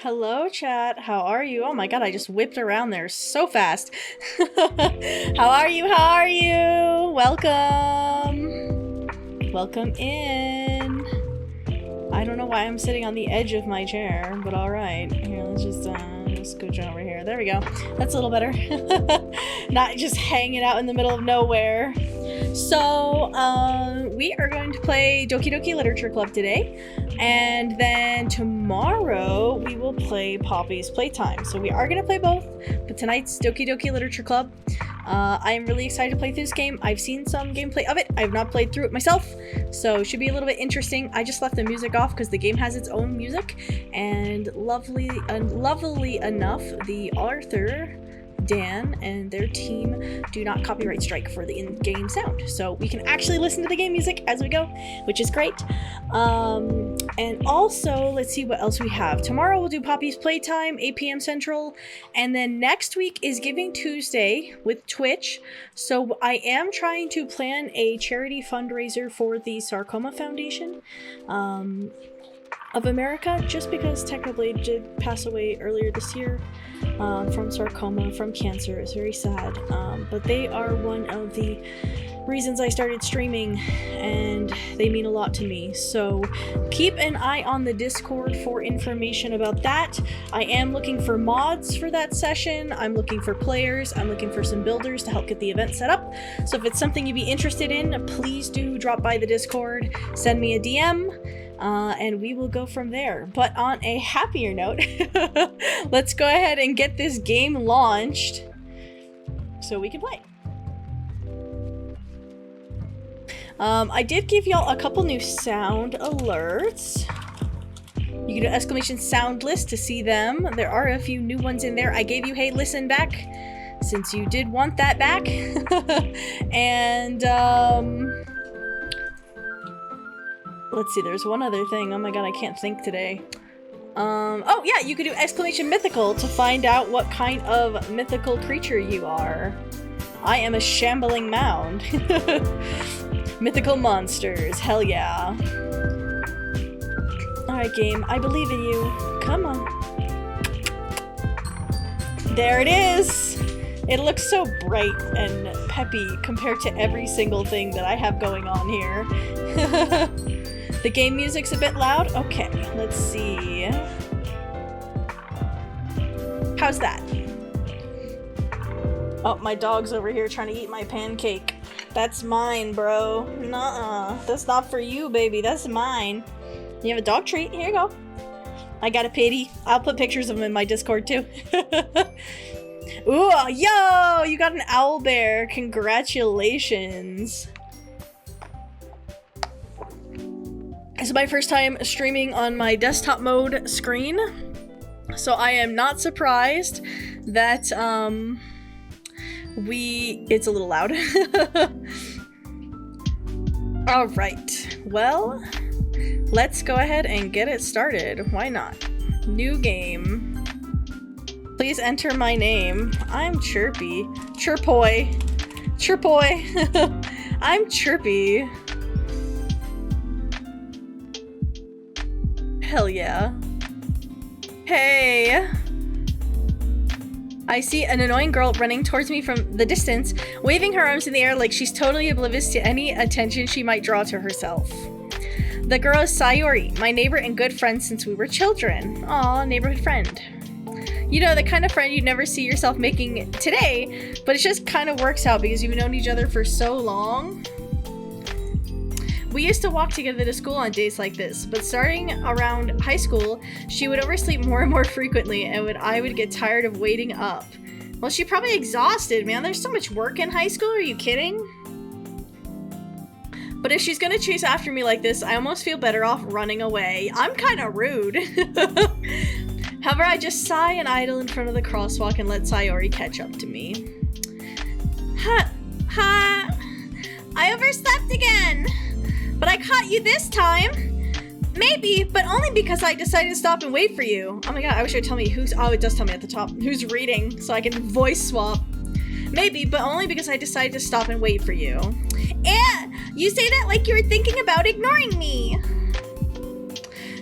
Hello, chat. How are you? Oh my god, I just whipped around there so fast. How are you? How are you? Welcome. Welcome in. I don't know why I'm sitting on the edge of my chair, but alright. Here, let's just scooch over here. There we go. That's a little better. Not just hanging out in the middle of nowhere. So, we are going to play Doki Doki Literature Club today, and then tomorrow we will play Poppy's Playtime. So we are going to play both, but tonight's Doki Doki Literature Club. I am really excited to play through this game. I've seen some gameplay of it. I have not played through it myself, so it should be a little bit interesting. I just left the music off because the game has its own music, and lovely enough, the author Dan and their team do not copyright strike for the in-game sound, so we can actually listen to the game music as we go, which is great. And also, let's see what else we have. Tomorrow we'll do Poppy's Playtime, 8 p.m. Central, and then next week is Giving Tuesday with Twitch, so I am trying to plan a charity fundraiser for the Sarcoma Foundation of America, just because Technoblade did pass away earlier this year from sarcoma, from cancer. It's very sad, but they are one of the reasons I started streaming, and they mean a lot to me. So keep an eye on the Discord for information about that. I am looking for mods for that session. I'm looking for players. I'm looking for some builders to help get the event set up. So if it's something you'd be interested in, please do drop by the Discord, send me a DM, and we will go from there. But on a happier note, let's go ahead and get this game launched so we can play. I did give y'all a couple new sound alerts. You can do exclamation sound list to see them. There are a few new ones in there. I gave you hey listen back since you did want that back. And let's see, there's one other thing. Oh my god, I can't think today. Oh yeah, you could do exclamation mythical to find out what kind of mythical creature you are. I am a shambling mound. Mythical monsters, hell yeah. Alright game, I believe in you. Come on. There it is! It looks so bright and peppy compared to every single thing that I have going on here. The game music's a bit loud? Okay, let's see. How's that? Oh, my dog's over here trying to eat my pancake. That's mine, bro. Nuh-uh. That's not for you, baby. That's mine. You have a dog treat? Here you go. I got a pitty. I'll put pictures of him in my Discord, too. Ooh, yo! You got an owl bear. Congratulations. This is my first time streaming on my desktop mode screen, so I am not surprised that, it's a little loud. Alright, well, let's go ahead and get it started. Why not? New game. Please enter my name. I'm Chirpy. Chirpoy. Chirpoy. I'm Chirpy. Hell yeah. Hey! I see an annoying girl running towards me from the distance, waving her arms in the air like she's totally oblivious to any attention she might draw to herself. The girl is Sayori, my neighbor and good friend since we were children. Aw, neighborhood friend. You know, the kind of friend you'd never see yourself making today, but it just kind of works out because you've known each other for so long. We used to walk together to school on days like this, but starting around high school, she would oversleep more and more frequently, and I would get tired of waiting up. Well, she probably exhausted, man. There's so much work in high school. Are you kidding? But if she's gonna chase after me like this, I almost feel better off running away. I'm kind of rude. However, I just sigh and idle in front of the crosswalk and let Sayori catch up to me. Ha! I overslept again! But I caught you this time! Maybe, but only because I decided to stop and wait for you. Oh my god, I wish it would tell me who's- oh, it does tell me at the top who's reading, so I can voice swap. Maybe, but only because I decided to stop and wait for you. You say that like you were thinking about ignoring me.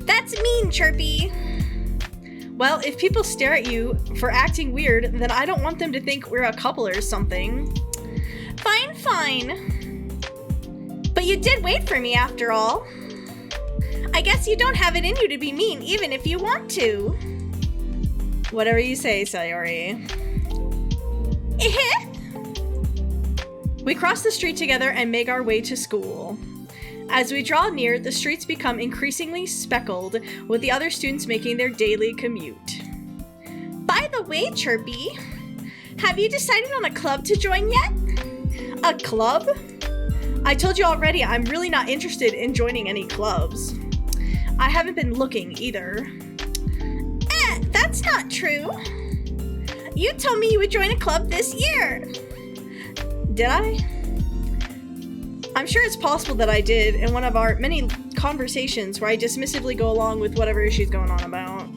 That's mean, Chirpy. Well, if people stare at you for acting weird, then I don't want them to think we're a couple or something. Fine, fine. But you did wait for me after all. I guess you don't have it in you to be mean even if you want to. Whatever you say, Sayori. We cross the street together and make our way to school. As we draw near, the streets become increasingly speckled with the other students making their daily commute. By the way, Chirpy, have you decided on a club to join yet? A club? I told you already, I'm really not interested in joining any clubs. I haven't been looking either. That's not true. You told me you would join a club this year. Did I? I'm sure it's possible that I did in one of our many conversations where I dismissively go along with whatever she's going on about.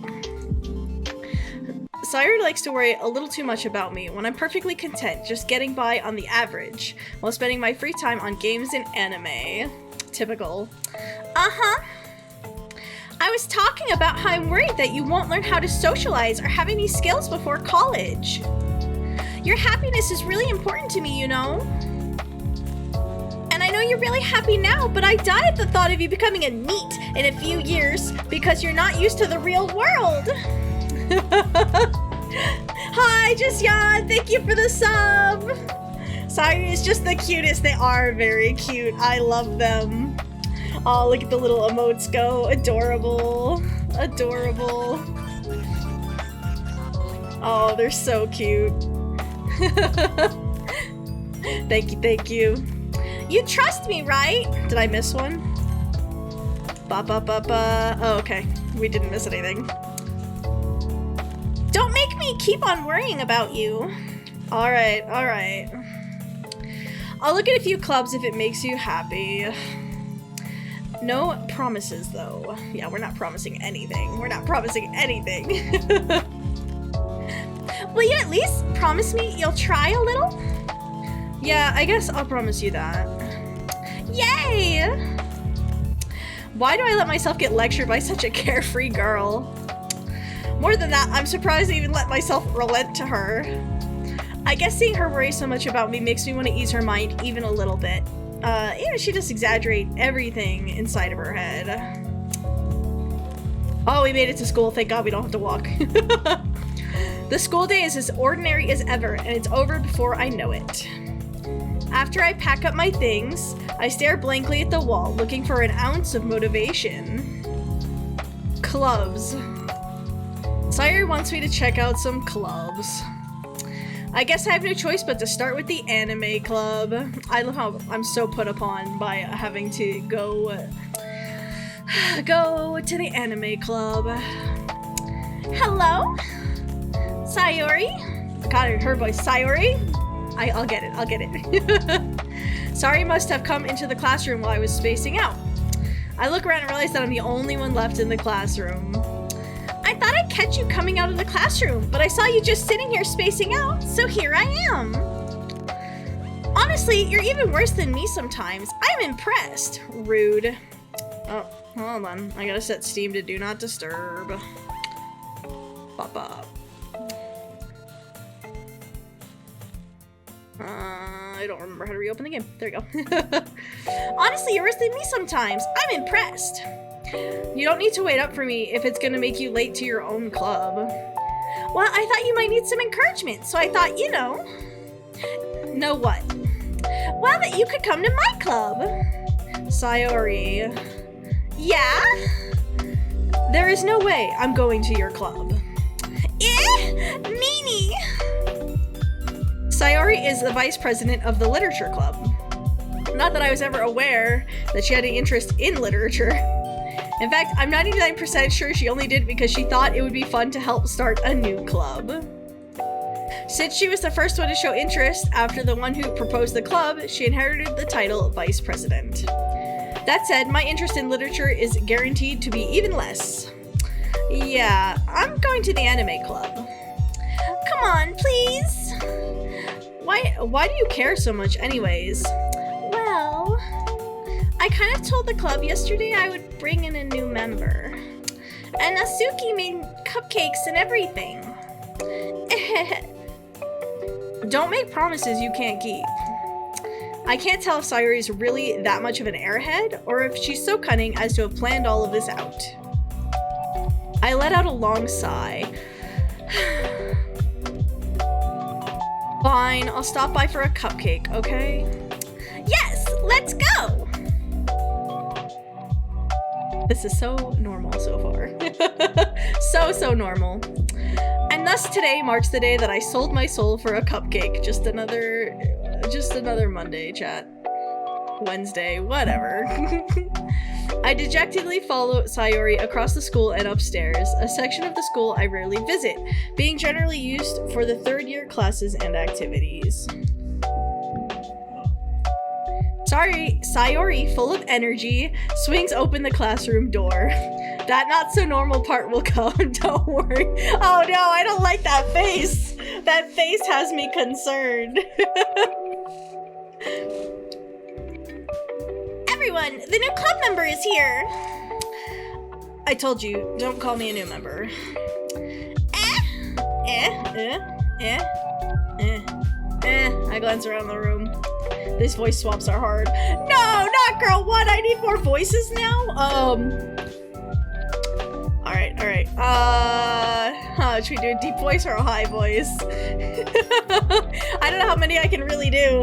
Sayori likes to worry a little too much about me when I'm perfectly content just getting by on the average while spending my free time on games and anime. Typical. Uh-huh. I was talking about how I'm worried that you won't learn how to socialize or have any skills before college. Your happiness is really important to me, you know? And I know you're really happy now, but I die at the thought of you becoming a NEET in a few years because you're not used to the real world. Hi, Jisyan, thank you for the sub. Sayori is just the cutest. They are very cute. I love them. Oh, look at the little emotes go. Adorable. Adorable. Oh, they're so cute. Thank you, thank you. You trust me, right? Did I miss one? Ba-ba-ba-ba. Oh, okay. We didn't miss anything. Don't make me keep on worrying about you. Alright, alright. I'll look at a few clubs if it makes you happy. No promises, though. Yeah, we're not promising anything. We're not promising anything. Will you at least promise me you'll try a little? Yeah, I guess I'll promise you that. Yay! Why do I let myself get lectured by such a carefree girl? More than that, I'm surprised I even let myself relent to her. I guess seeing her worry so much about me makes me want to ease her mind even a little bit. Even if she just exaggerate everything inside of her head. Oh, we made it to school. Thank God we don't have to walk. The school day is as ordinary as ever, and it's over before I know it. After I pack up my things, I stare blankly at the wall, looking for an ounce of motivation. Clubs. Sayori wants me to check out some clubs. I guess I have no choice but to start with the anime club. I love how I'm so put upon by having to go to the anime club. Hello? Sayori? God, her voice. Sayori? I'll get it, I'll get it. Sayori must have come into the classroom while I was spacing out. I look around and realize that I'm the only one left in the classroom. I thought I'd catch you coming out of the classroom, but I saw you just sitting here spacing out, so here I am. Honestly, you're even worse than me sometimes. I'm impressed. Rude. Oh, hold on. I gotta set Steam to do not disturb. Pop up. I don't remember how to reopen the game. There we go. Honestly, you're worse than me sometimes. I'm impressed. You don't need to wait up for me if it's gonna make you late to your own club. Well, I thought you might need some encouragement, so I thought, you know. Know what? Well, that you could come to my club. Sayori. Yeah? There is no way I'm going to your club. Meanie! Sayori is the vice president of the literature club. Not that I was ever aware that she had any interest in literature. In fact, I'm 99% sure she only did it because she thought it would be fun to help start a new club. Since she was the first one to show interest after the one who proposed the club, she inherited the title vice president. That said, my interest in literature is guaranteed to be even less. Yeah, I'm going to the anime club. Come on, please. Why do you care so much anyways? Well, I kind of told the club yesterday I would bring in a new member. And Asuki made cupcakes and everything. Don't make promises you can't keep. I can't tell if Sayori is really that much of an airhead, or if she's so cunning as to have planned all of this out. I let out a long sigh. Fine, I'll stop by for a cupcake, okay? Yes, let's go! This is so normal so far. so normal. And thus today marks the day that I sold my soul for a cupcake. Just another Monday, chat. Wednesday, whatever. I dejectedly follow Sayori across the school and upstairs, a section of the school I rarely visit, being generally used for the third-year classes and activities. Sayori, full of energy, swings open the classroom door. That not-so-normal part will come, don't worry. Oh no, I don't like that face! That face has me concerned. Everyone, the new club member is here! I told you, don't call me a new member. I glance around the room. These voice swaps are hard. No, not girl one! I need more voices now? Alright. Should we do a deep voice or a high voice? I don't know how many I can really do.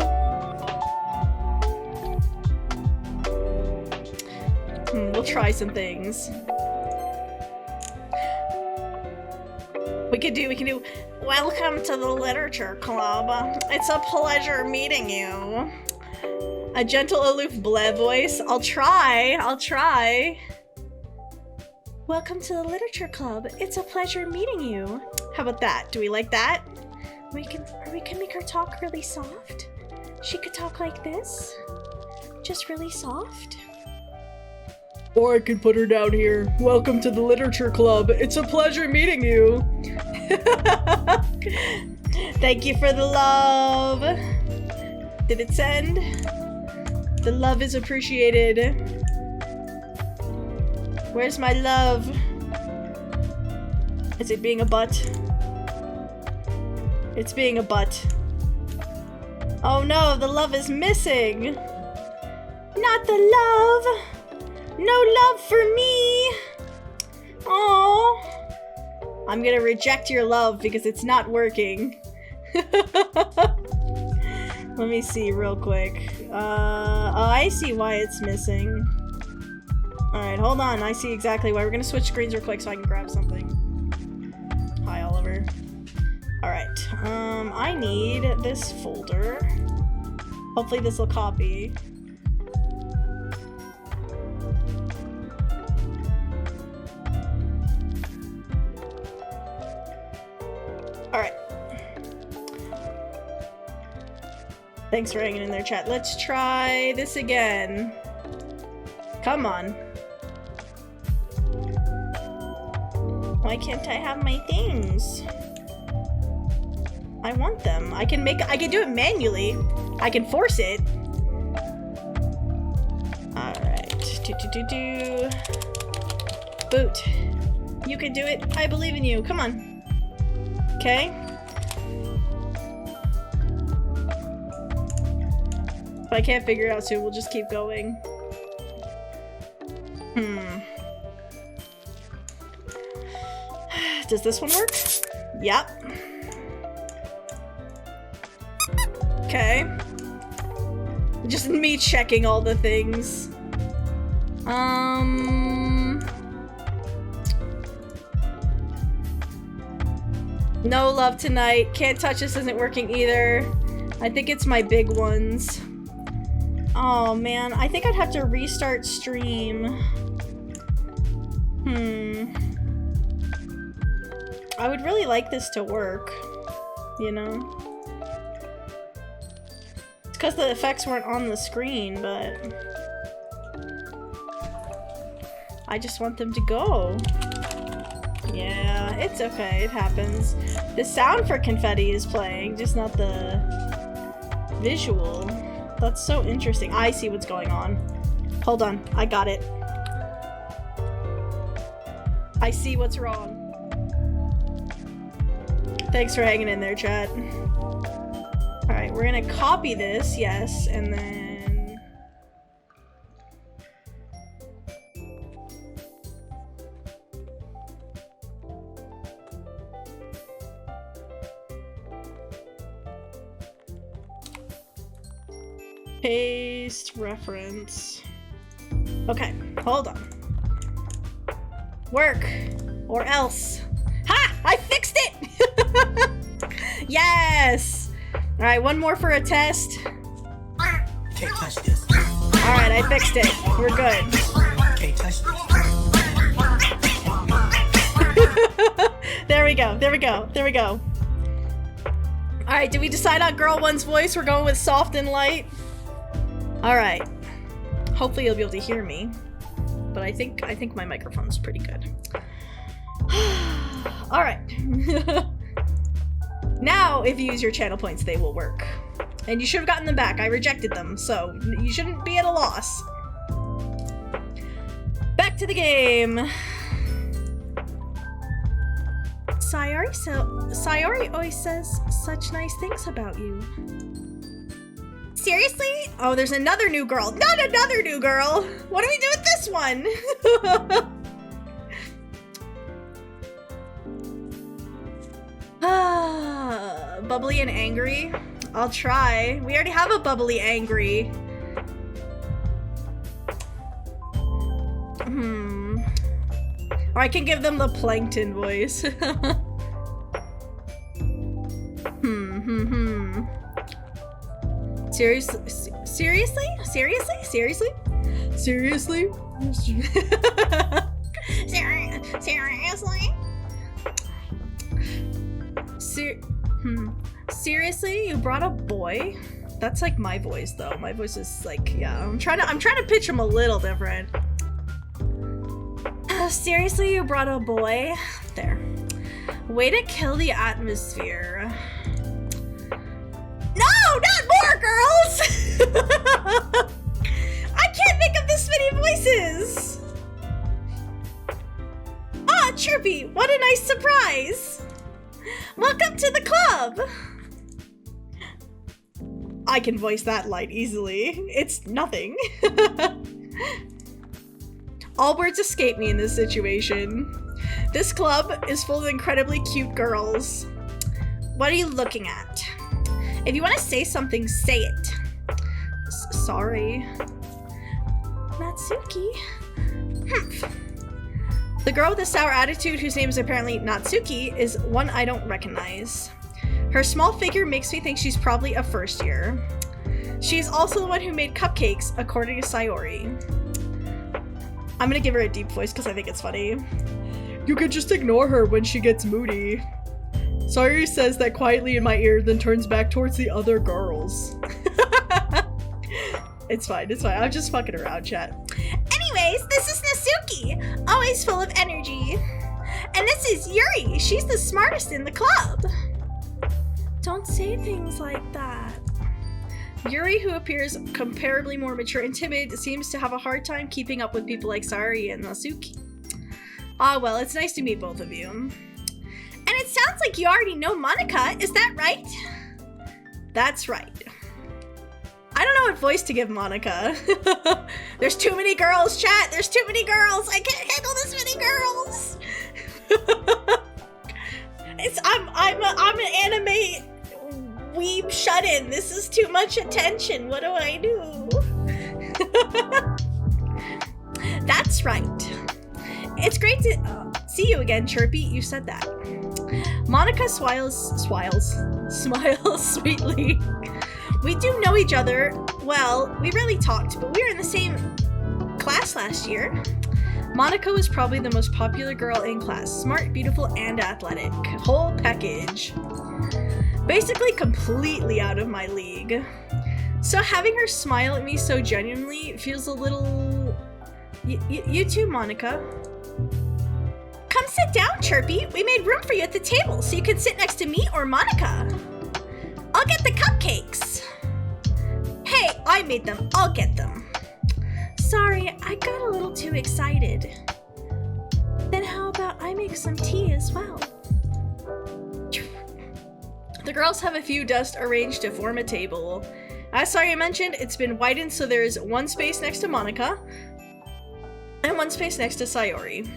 We'll try some things. We can do, welcome to the literature club. It's a pleasure meeting you. A gentle, aloof bleh voice. I'll try. Welcome to the literature club. It's a pleasure meeting you. How about that? Do we like that? We can make her talk really soft. She could talk like this. Just really soft. Or I could put her down here. Welcome to the literature club. It's a pleasure meeting you. Thank you for the love. Did it send? The love is appreciated. Where's my love? Is it being a butt? It's being a butt. Oh no, the love is missing. Not the love. No love for me. Oh. I'm gonna reject your love because it's not working. Let me see real quick. Oh, I see why it's missing. Alright, hold on. I see exactly why. We're gonna switch screens real quick so I can grab something. Hi, Oliver. Alright, I need this folder. Hopefully this will copy. Alright. Thanks for hanging in there, chat. Let's try this again. Come on. Why can't I have my things? I want them. I can do it manually. I can force it. Alright. Boot. You can do it. I believe in you. Come on. Okay. If I can't figure it out soon, we'll just keep going. Does this one work? Yep. Okay. Just me checking all the things. No love tonight. Can't touch this isn't working either. I think it's my big ones. Oh man, I think I'd have to restart stream. I would really like this to work, you know? It's because the effects weren't on the screen, but I just want them to go. Yeah, it's okay, it happens. The sound for confetti is playing, just not the visual. That's so interesting. I see what's going on. Hold on, I got it. I see what's wrong. Thanks for hanging in there, chat. Alright, we're gonna copy this, yes, and then... paste reference. Okay, hold on. Work, or else. Ha! I fixed it! Yes! Alright, one more for a test. Can't touch this. Alright, I fixed it. We're good. Can't touch this. There we go, there we go, there we go. Alright, did we decide on girl one's voice? We're going with soft and light. Alright. Hopefully you'll be able to hear me. But I think my microphone's pretty good. Alright. Now, if you use your channel points, they will work. And you should have gotten them back. I rejected them, so you shouldn't be at a loss. Back to the game. Sayori always says such nice things about you. Seriously? Oh, there's another new girl. Not another new girl! What do we do with this one? Bubbly and angry? I'll try. We already have a bubbly angry. Or I can give them the plankton voice. Seriously? Seriously? Seriously? Seriously? Seriously? Seriously? Seriously? You brought a boy? That's like my voice though. My voice is like, yeah, I'm trying to pitch him a little different. Seriously, you brought a boy? There. Way to kill the atmosphere. No, not more girls! I can't think of this many voices! Ah, Chirpy, what a nice surprise! Welcome to the club! I can voice that light easily. It's nothing. All words escape me in this situation. This club is full of incredibly cute girls. What are you looking at? If you want to say something, say it. Sorry. Natsuki? The girl with the sour attitude, whose name is apparently Natsuki, is one I don't recognize. Her small figure makes me think she's probably a first year. She's also the one who made cupcakes, according to Sayori. I'm gonna give her a deep voice because I think it's funny. You could just ignore her when she gets moody. Sayori says that quietly in my ear, then turns back towards the other girls. It's fine, it's fine. I'm just fucking around, chat. Anyways, this is Natsuki, always full of energy. And this is Yuri. She's the smartest in the club. Don't say things like that. Yuri, who appears comparably more mature and timid, seems to have a hard time keeping up with people like Sayori and Natsuki. Ah, well, it's nice to meet both of you. And it sounds like you already know Monica, is that right? That's right. I don't know what voice to give Monica. There's too many girls, chat. There's too many girls. I can't handle this many girls. I'm an anime weeb shut-in. This is too much attention. What do I do? That's right. It's great to see you again, Chirpy. You said that. Monica smiles sweetly. We do know each other. Well, we rarely talked, but we were in the same class last year. Monica was probably the most popular girl in class. Smart, beautiful, and athletic. Whole package. Basically completely out of my league. So having her smile at me so genuinely feels a little... You too, Monica. Come sit down, Chirpy. We made room for you at the table so you can sit next to me or Monica. I'll get the cupcakes. Hey, I made them. I'll get them. Sorry, I got a little too excited. Then how about I I make some tea as well. The girls have a few desks arranged to form a table. As Sayori mentioned, it's been widened so there's one space next to Monica and one space next to Sayori.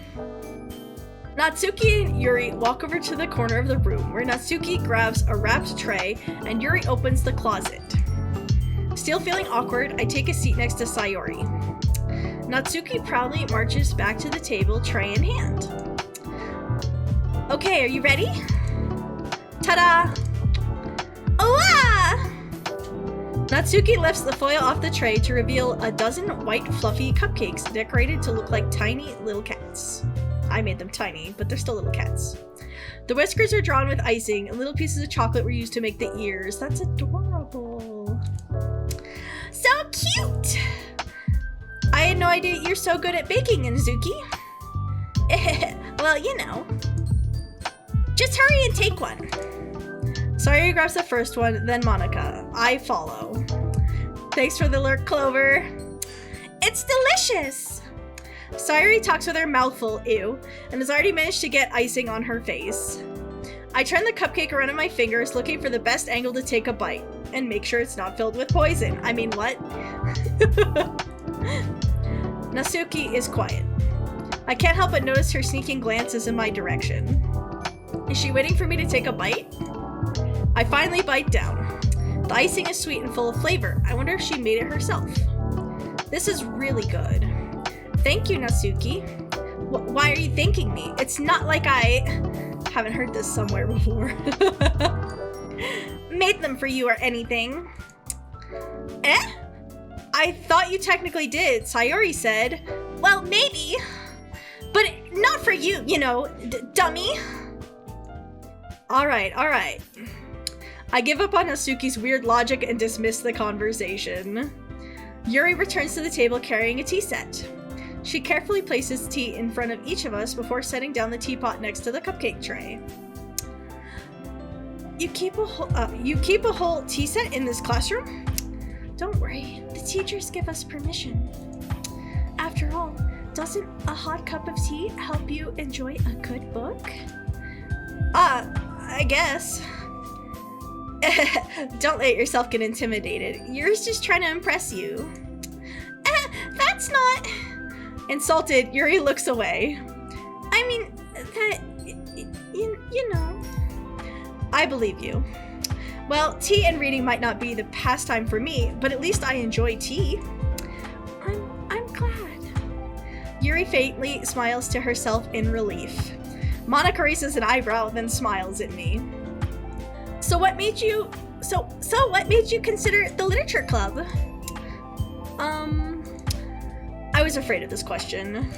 Natsuki and Yuri walk over to the corner of the room where Natsuki grabs a wrapped tray and Yuri opens the closet. Still feeling awkward, I take a seat next to Sayori. Natsuki proudly marches back to the table, tray in hand. Okay, are you ready? Ta-da! Oh-ah! Natsuki lifts the foil off the tray to reveal a dozen white fluffy cupcakes decorated to look like tiny little cats. I made them tiny, but they're still little cats. The whiskers are drawn with icing, and little pieces of chocolate were used to make the ears. That's adorable. So cute! I had no idea you're so good at baking, Izuki. Well, you know. Just hurry and take one. Sayori grabs the first one, then Monica. I follow. Thanks for the lurk, Clover. It's delicious! Sayori talks with her mouth full, ew, and has already managed to get icing on her face. I turn the cupcake around in my fingers, looking for the best angle to take a bite, and make sure it's not filled with poison. I mean, what? Natsuki is quiet. I can't help but notice her sneaking glances in my direction. Is she waiting for me to take a bite? I finally bite down. The icing is sweet and full of flavor. I wonder if she made it herself. This is really good. Thank you, Natsuki. Why are you thanking me? It's not like I haven't heard this somewhere before. Made them for you or anything. Eh? I thought you technically did, Sayori said. Well, maybe. But not for you, you know, dummy. Alright, alright. I give up on Natsuki's weird logic and dismiss the conversation. Yuri returns to the table carrying a tea set. She carefully places tea in front of each of us before setting down the teapot next to the cupcake tray. You keep a whole tea set in this classroom? Don't worry, the teachers give us permission. After all, doesn't a hot cup of tea help you enjoy a good book? I guess. Don't let yourself get intimidated. Yuri's just trying to impress you. That's not... Insulted, Yuri looks away. I mean, that... You know. I believe you. Well, tea and reading might not be the pastime for me, but at least I enjoy tea. I'm glad. Yuri faintly smiles to herself in relief. Monica raises an eyebrow, then smiles at me. So what made you consider the literature club? I was afraid of this question.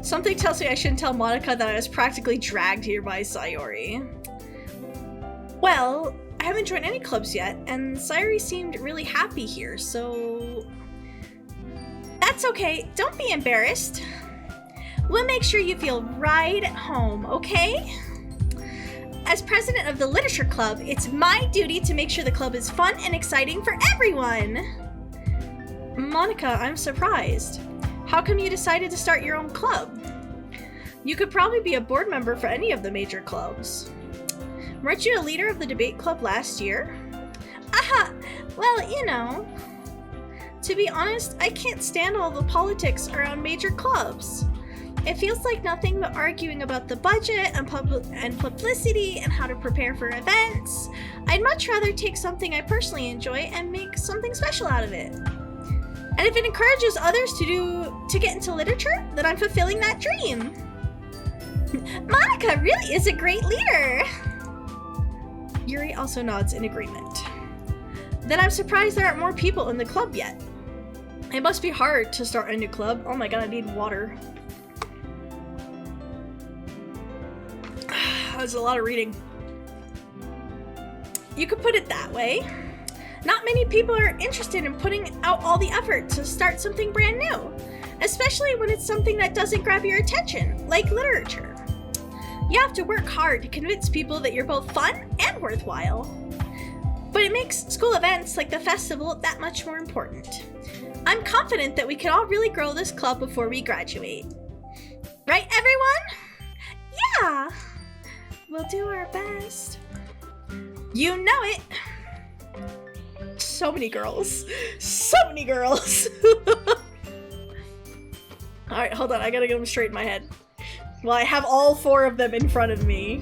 Something tells me I shouldn't tell Monica that I was practically dragged here by Sayori. Well, I haven't joined any clubs yet, and Sayori seemed really happy here, so... That's okay, don't be embarrassed. We'll make sure you feel right at home, okay? As president of the literature club, it's my duty to make sure the club is fun and exciting for everyone. Monica, I'm surprised. How come you decided to start your own club? You could probably be a board member for any of the major clubs. Weren't you a leader of the debate club last year? Aha! Well, you know. To be honest, I can't stand all the politics around major clubs. It feels like nothing but arguing about the budget and publicity and how to prepare for events. I'd much rather take something I personally enjoy and make something special out of it. And if it encourages others to get into literature, then I'm fulfilling that dream. Monica really is a great leader. Yuri also nods in agreement. Then I'm surprised there aren't more people in the club yet. It must be hard to start a new club. Oh my god, I need water. That's a lot of reading. You could put it that way. Not many people are interested in putting out all the effort to start something brand new, especially when it's something that doesn't grab your attention, like literature. You have to work hard to convince people that you're both fun and worthwhile. But it makes school events like the festival that much more important. I'm confident that we can all really grow this club before we graduate. Right, everyone? We'll do our best. You know it! So many girls. So many girls! Alright, hold on. I gotta get them straight in my head. Well, I have all 4 of them in front of me.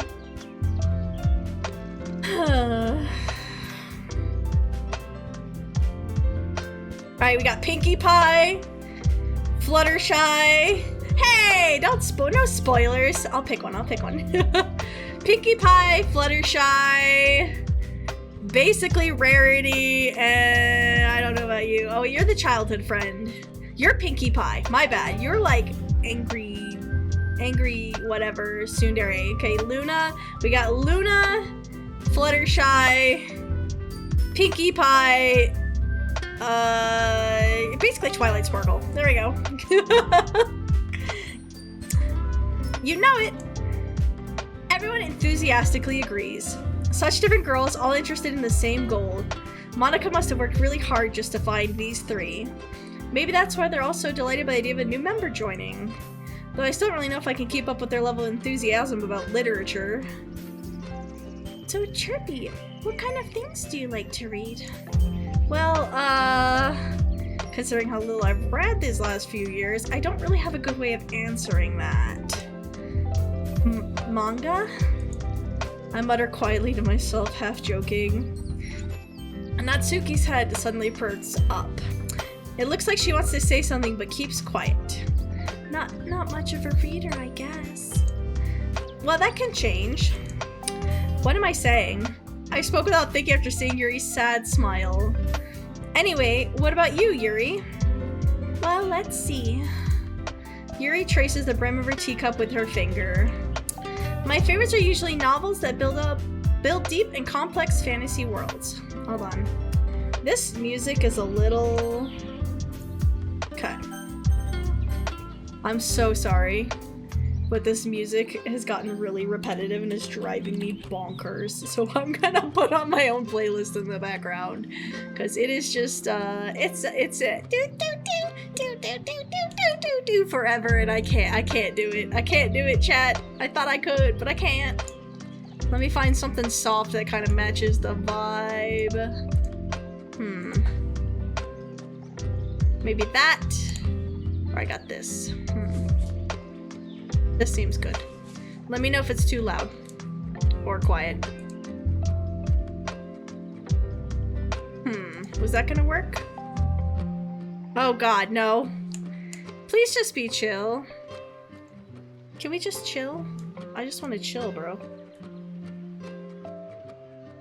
Alright, we got Pinkie Pie, Fluttershy. Hey, don't no spoilers. I'll pick one. Pinkie Pie, Fluttershy, basically Rarity, and I don't know about you. Oh, you're the childhood friend. You're Pinkie Pie. My bad. You're like angry whatever, tsundere. Okay, Luna. We got Luna, Fluttershy, Pinkie Pie, basically Twilight Sparkle. There we go. You know it. Everyone enthusiastically agrees. Such different girls, all interested in the same goal. Monica must have worked really hard just to find these 3. Maybe that's why they're all so delighted by the idea of a new member joining. Though I still don't really know if I can keep up with their level of enthusiasm about literature. So Chirpy, what kind of things do you like to read? Well, considering how little I've read these last few years, I don't really have a good way of answering that. Manga? I mutter quietly to myself, half joking. Natsuki's head suddenly perks up. It looks like she wants to say something but keeps quiet. Not much of a reader, I guess. Well, that can change. What am I saying? I spoke without thinking after seeing Yuri's sad smile. Anyway, what about you, Yuri? Well, let's see. Yuri traces the brim of her teacup with her finger. My favorites are usually novels that build deep and complex fantasy worlds. Hold on. This music is a little... Okay. I'm so sorry, but this music has gotten really repetitive and is driving me bonkers. So I'm gonna put on my own playlist in the background because it is just it's a do forever, and I can't do it. I can't do it, chat. I thought I could, but I can't. Let me find something soft that kind of matches the vibe. Maybe that. Or I got this. This seems good. Let me know if it's too loud or quiet. Was that gonna work? Oh god, no. Please just be chill. Can we just chill? I just want to chill, bro.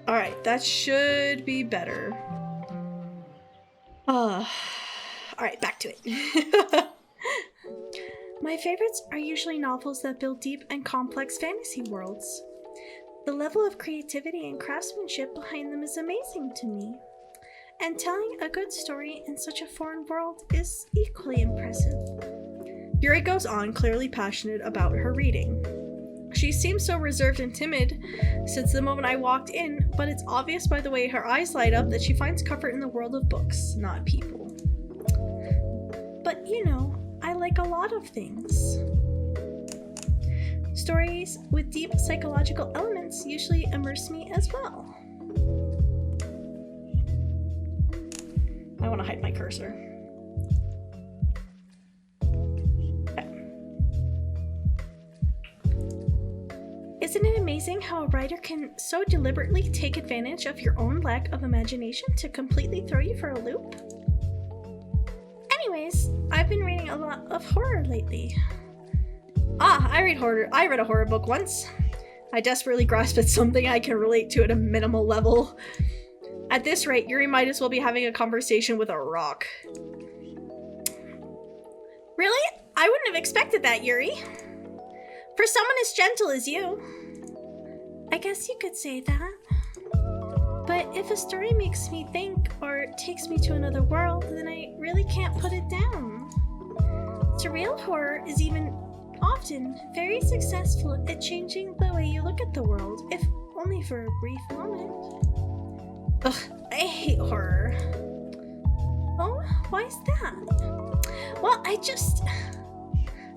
Alright, that should be better. Alright, back to it. My favorites are usually novels that build deep and complex fantasy worlds. The level of creativity and craftsmanship behind them is amazing to me. And telling a good story in such a foreign world is equally impressive. Yuri goes on, clearly passionate about her reading. She seems so reserved and timid since the moment I walked in, but it's obvious by the way her eyes light up that she finds comfort in the world of books, not people. But you know, I like a lot of things. Stories with deep psychological elements usually immerse me as well. I want to hide my cursor. Isn't it amazing how a writer can so deliberately take advantage of your own lack of imagination to completely throw you for a loop? Anyways, I've been reading a lot of horror lately. I read a horror book once. I desperately grasped at something I can relate to at a minimal level. At this rate, Yuri might as well be having a conversation with a rock. Really? I wouldn't have expected that, Yuri. For someone as gentle as you. I guess you could say that. But if a story makes me think or takes me to another world, then I really can't put it down. Surreal horror is even often very successful at changing the way you look at the world, if only for a brief moment. Ugh, I hate horror. Oh, why is that? Well,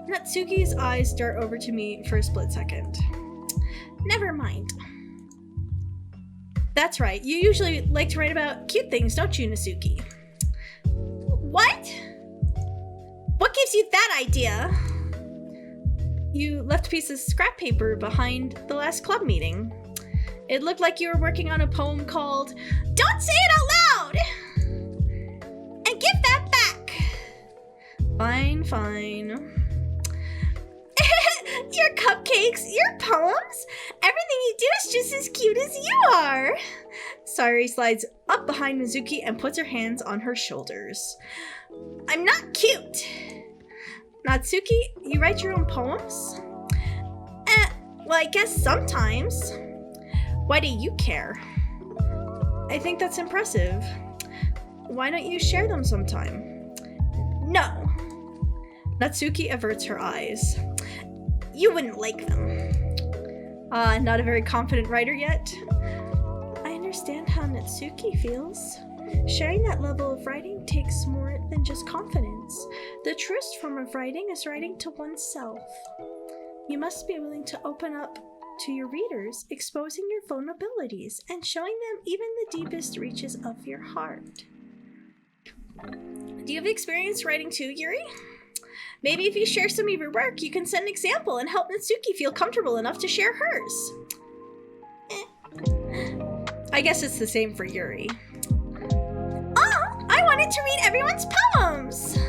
Natsuki's eyes dart over to me for a split second. Never mind. That's right. You usually like to write about cute things, don't you, Natsuki? What? What gives you that idea? You left a piece of scrap paper behind the last club meeting. It looked like you were working on a poem called Don't Say It Out Loud! And give that back! Fine, fine. Your cupcakes, your poems, everything you do is just as cute as you are. Sayori slides up behind Mizuki and puts her hands on her shoulders. I'm not cute. Natsuki, you write your own poems? Well, I guess sometimes. Why do you care? I think that's impressive. Why don't you share them sometime? No. Natsuki averts her eyes. You wouldn't like them. Not a very confident writer yet. I understand how Natsuki feels. Sharing that level of writing takes more than just confidence. The truest form of writing is writing to oneself. You must be willing to open up to your readers, exposing your vulnerabilities and showing them even the deepest reaches of your heart. Do you have experience writing too, Yuri? Maybe if you share some of your work, you can set an example and help Natsuki feel comfortable enough to share hers. I guess it's the same for Yuri. Oh, I wanted to read everyone's poems!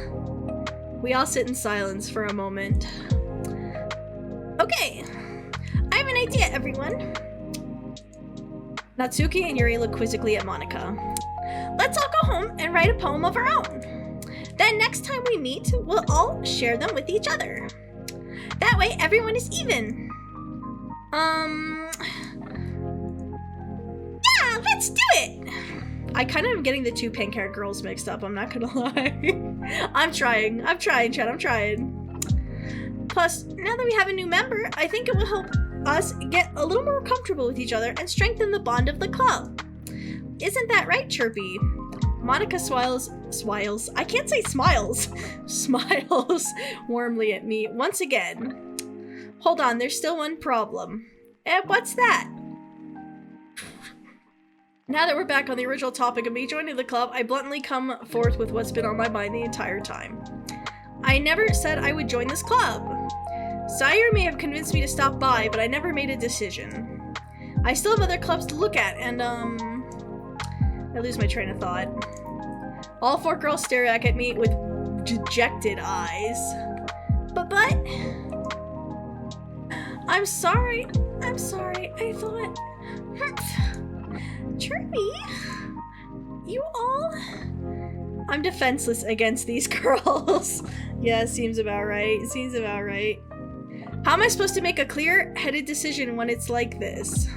We all sit in silence for a moment. Okay, I have an idea, everyone. Natsuki and Yuri look quizzically at Monika. Let's all go home and write a poem of our own. Then next time we meet, we'll all share them with each other. That way everyone is even. Yeah, let's do it! I kind of am getting the two pink-haired girls mixed up, I'm not gonna lie. I'm trying, Chad, I'm trying. Plus, now that we have a new member, I think it will help us get a little more comfortable with each other and strengthen the bond of the club. Isn't that right, Chirpy? Monika smiles, I can't say smiles, smiles warmly at me once again. Hold on, there's still one problem. What's that? Now that we're back on the original topic of me joining the club, I bluntly come forth with what's been on my mind the entire time. I never said I would join this club. Sayori may have convinced me to stop by, but I never made a decision. I still have other clubs to look at, and I lose my train of thought. All four girls stare back at me with dejected eyes. But, I'm sorry, I thought, Chirpy, you all? I'm defenseless against these girls. Yeah, seems about right, How am I supposed to make a clear-headed decision when it's like this?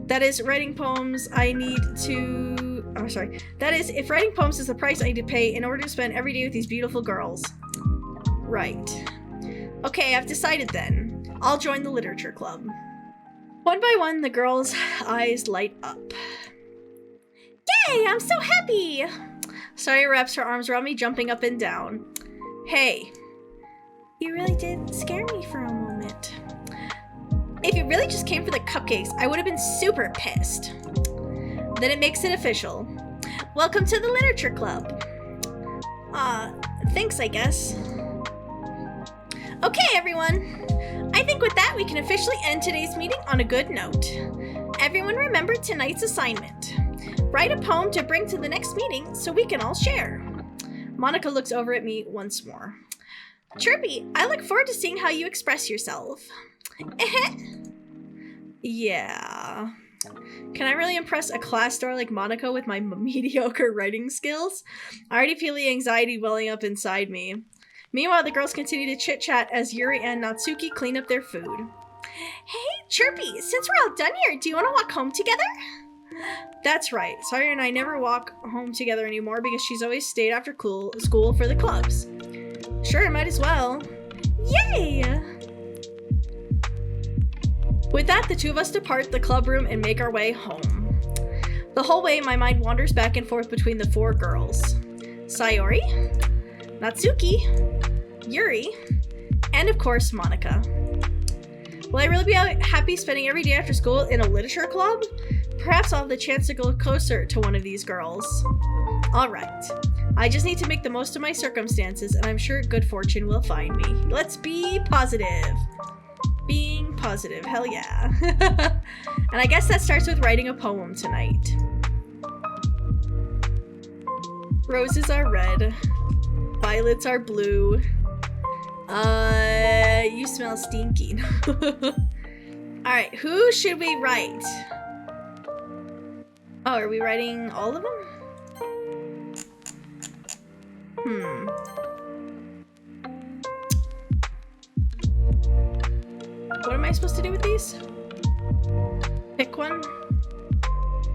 That is, writing poems I need to... Oh, sorry. That is, if writing poems is the price I need to pay in order to spend every day with these beautiful girls. Right. Okay, I've decided then. I'll join the literature club. One by one, the girls' eyes light up. Yay, I'm so happy! Sayori wraps her arms around me, jumping up and down. Hey. You really did scare me for a moment. If you really just came for the cupcakes, I would have been super pissed. Then it makes it official. Welcome to the literature club. Thanks, I guess. Okay, everyone. I think with that, we can officially end today's meeting on a good note. Everyone remember tonight's assignment. Write a poem to bring to the next meeting so we can all share. Monika looks over at me once more. Chirpy, I look forward to seeing how you express yourself. Yeah. Can I really impress a class star like Monika with my mediocre writing skills? I already feel the anxiety welling up inside me. Meanwhile, the girls continue to chit-chat as Yuri and Natsuki clean up their food. Hey, Chirpy, since we're all done here, do you want to walk home together? That's right. Sayori and I never walk home together anymore because she's always stayed after school for the clubs. Sure, might as well. Yay! With that, the two of us depart the club room and make our way home. The whole way, my mind wanders back and forth between the four girls. Sayori, Natsuki, Yuri, and of course, Monika. Will I really be happy spending every day after school in a literature club? Perhaps I'll have the chance to go closer to one of these girls. Alright. I just need to make the most of my circumstances, and I'm sure good fortune will find me. Let's be positive. Being positive, hell yeah. And I guess that starts with writing a poem tonight. Roses are red. Violets are blue. You smell stinky. Alright, who should we write? Oh, are we writing all of them? What am I supposed to do with these? Pick one.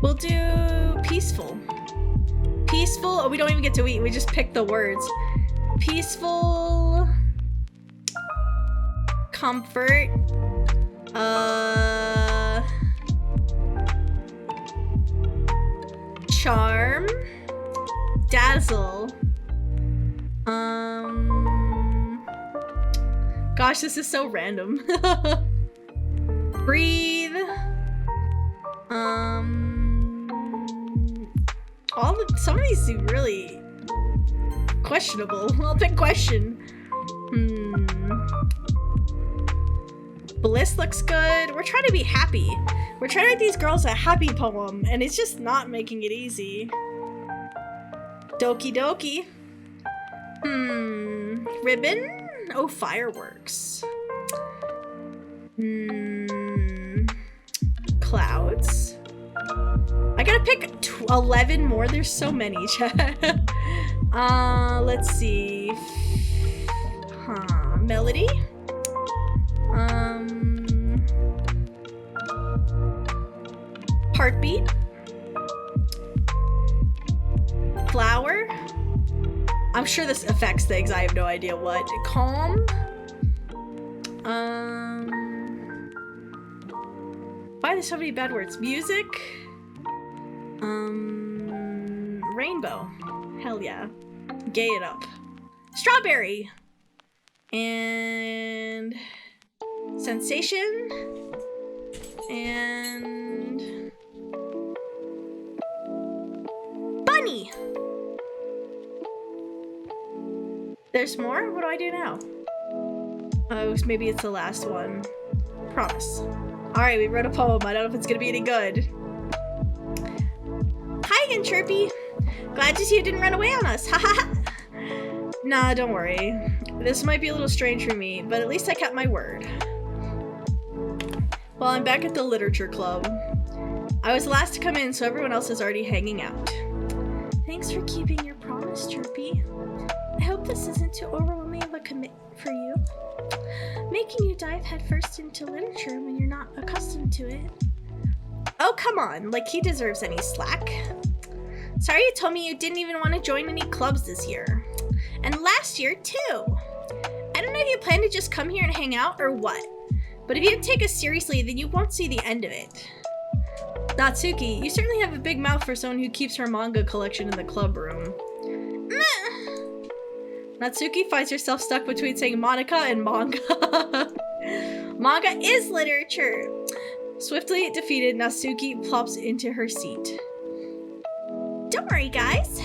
We'll do peaceful. Peaceful. Oh, we don't even get to eat. We just pick the words. Peaceful. Comfort. Charm. Dazzle. Gosh, this is so random. Breathe. Some of these seem really questionable. I'll pick question. Bliss looks good. We're trying to be happy. We're trying to write these girls a happy poem, and it's just not making it easy. Doki doki. Ribbon? Oh, fireworks. Clouds. I gotta pick 11 more. There's so many, chat. Let's see. Melody. Heartbeat. Flower. I'm sure this affects things. I have no idea what. Calm. Why are there so many bad words? Music. Rainbow. Hell yeah. Gay it up. Strawberry. And sensation. And bunny. There's more? What do I do now? Oh, maybe it's the last one. Promise. Alright, we wrote a poem. I don't know if it's gonna be any good. Hi again, Chirpy. Glad to see you didn't run away on us. Haha. Nah, don't worry. This might be a little strange for me, but at least I kept my word. Well, I'm back at the literature club. I was the last to come in, so everyone else is already hanging out. Thanks for keeping your promise, Chirpy. I hope this isn't too overwhelming of a commitment for you. Making you dive headfirst into literature when you're not accustomed to it. Oh, come on. Like he deserves any slack. Sorry you told me you didn't even want to join any clubs this year. And last year, too. I don't know if you plan to just come here and hang out or what. But if you don't take us seriously, then you won't see the end of it. Natsuki, you certainly have a big mouth for someone who keeps her manga collection in the club room. Natsuki finds herself stuck between saying Monica and manga. Manga is literature. Swiftly defeated, Natsuki plops into her seat. Don't worry, guys.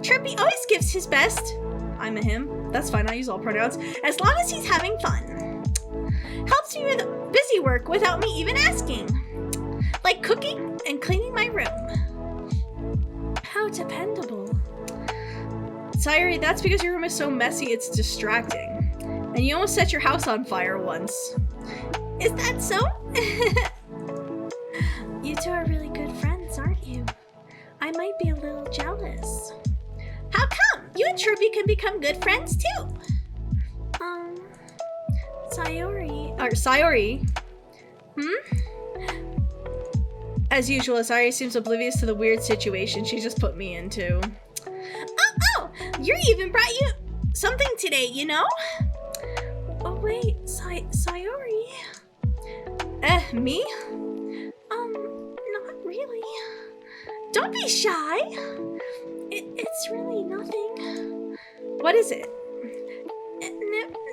Chirpy always gives his best. I'm a him. That's fine, I use all pronouns. As long as he's having fun. Helps me with busy work without me even asking. Like cooking and cleaning my room. How dependable. Sayuri, that's because your room is so messy it's distracting. And you almost set your house on fire once. Is that so? You two are really good friends, aren't you? I might be a little jealous. How come? You and Chirpy can become good friends too. Sayori. As usual, Sayori seems oblivious to the weird situation she just put me into. Oh, you even brought you something today, you know? Oh wait, Sayori. Me? Not really. Don't be shy. It's really nothing. What is it?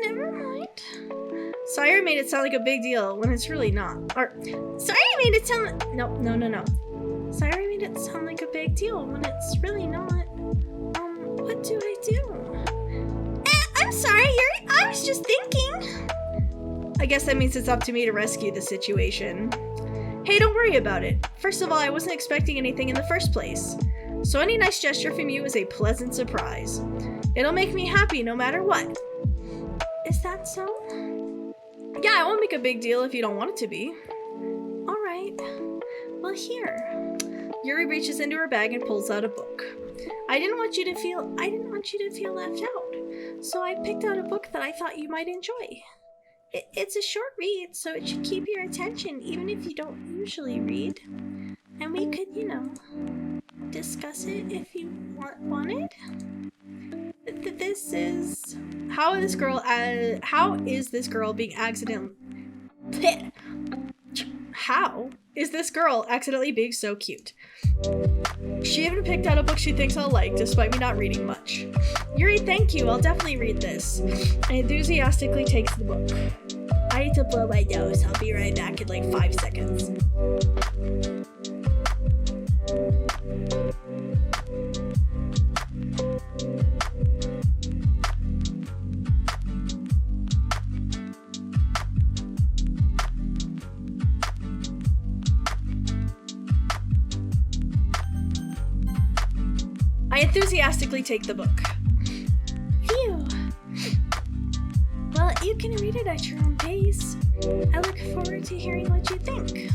Never mind. Sayuri made it sound like a big deal when it's really not. Or, Sayuri made it sound like... No. Sayuri made it sound like a big deal when it's really not. What do I do? I'm sorry, Yuri. I was just thinking. I guess that means it's up to me to rescue the situation. Hey, don't worry about it. First of all, I wasn't expecting anything in the first place. So any nice gesture from you is a pleasant surprise. It'll make me happy no matter what. Is that so? Yeah, I won't make a big deal if you don't want it to be. Alright. Well, here. Yuri reaches into her bag and pulls out a book. I didn't want you to feel left out. So I picked out a book that I thought you might enjoy. It's a short read, so it should keep your attention even if you don't usually read. And we could, discuss it if you wanted. This is... How is this girl being How is this girl accidentally being so cute? She even picked out a book she thinks I'll like, despite me not reading much. Yuri, thank you. I'll definitely read this. And enthusiastically takes the book. I need to blow my nose. I'll be right back in like 5 seconds. I enthusiastically take the book. Phew. Well, you can read it at your own pace. I look forward to hearing what you think.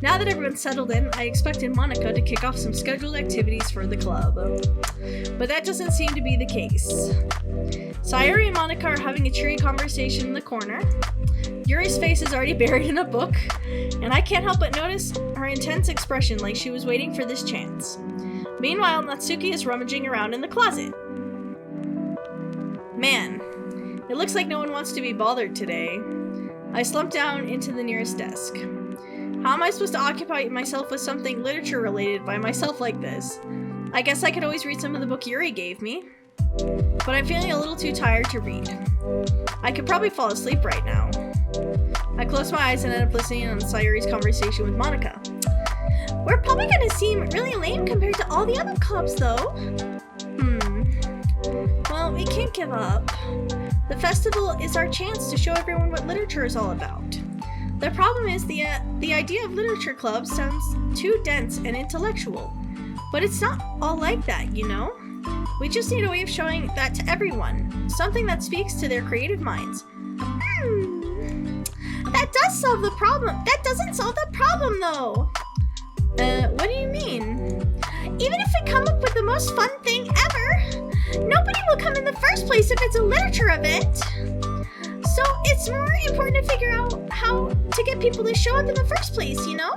Now that everyone's settled in, I expected Monica to kick off some scheduled activities for the club. But that doesn't seem to be the case. Sayuri and Monica are having a cheery conversation in the corner. Yuri's face is already buried in a book, and I can't help but notice her intense expression like she was waiting for this chance. Meanwhile, Natsuki is rummaging around in the closet. Man, it looks like no one wants to be bothered today. I slump down into the nearest desk. How am I supposed to occupy myself with something literature related by myself like this? I guess I could always read some of the book Yuri gave me. But I'm feeling a little too tired to read. I could probably fall asleep right now. I close my eyes and end up listening on Sayuri's conversation with Monica. We're probably gonna seem really lame compared to all the other clubs, though. Well, we can't give up. The festival is our chance to show everyone what literature is all about. The problem is the idea of literature clubs sounds too dense and intellectual. But it's not all like that, you know? We just need a way of showing that to everyone. Something that speaks to their creative minds. That does solve the problem. That doesn't solve the problem, though. What do you mean? Even if we come up with the most fun thing ever, nobody will come in the first place if it's a literature event. So it's more important to figure out how to get people to show up in the first place, you know?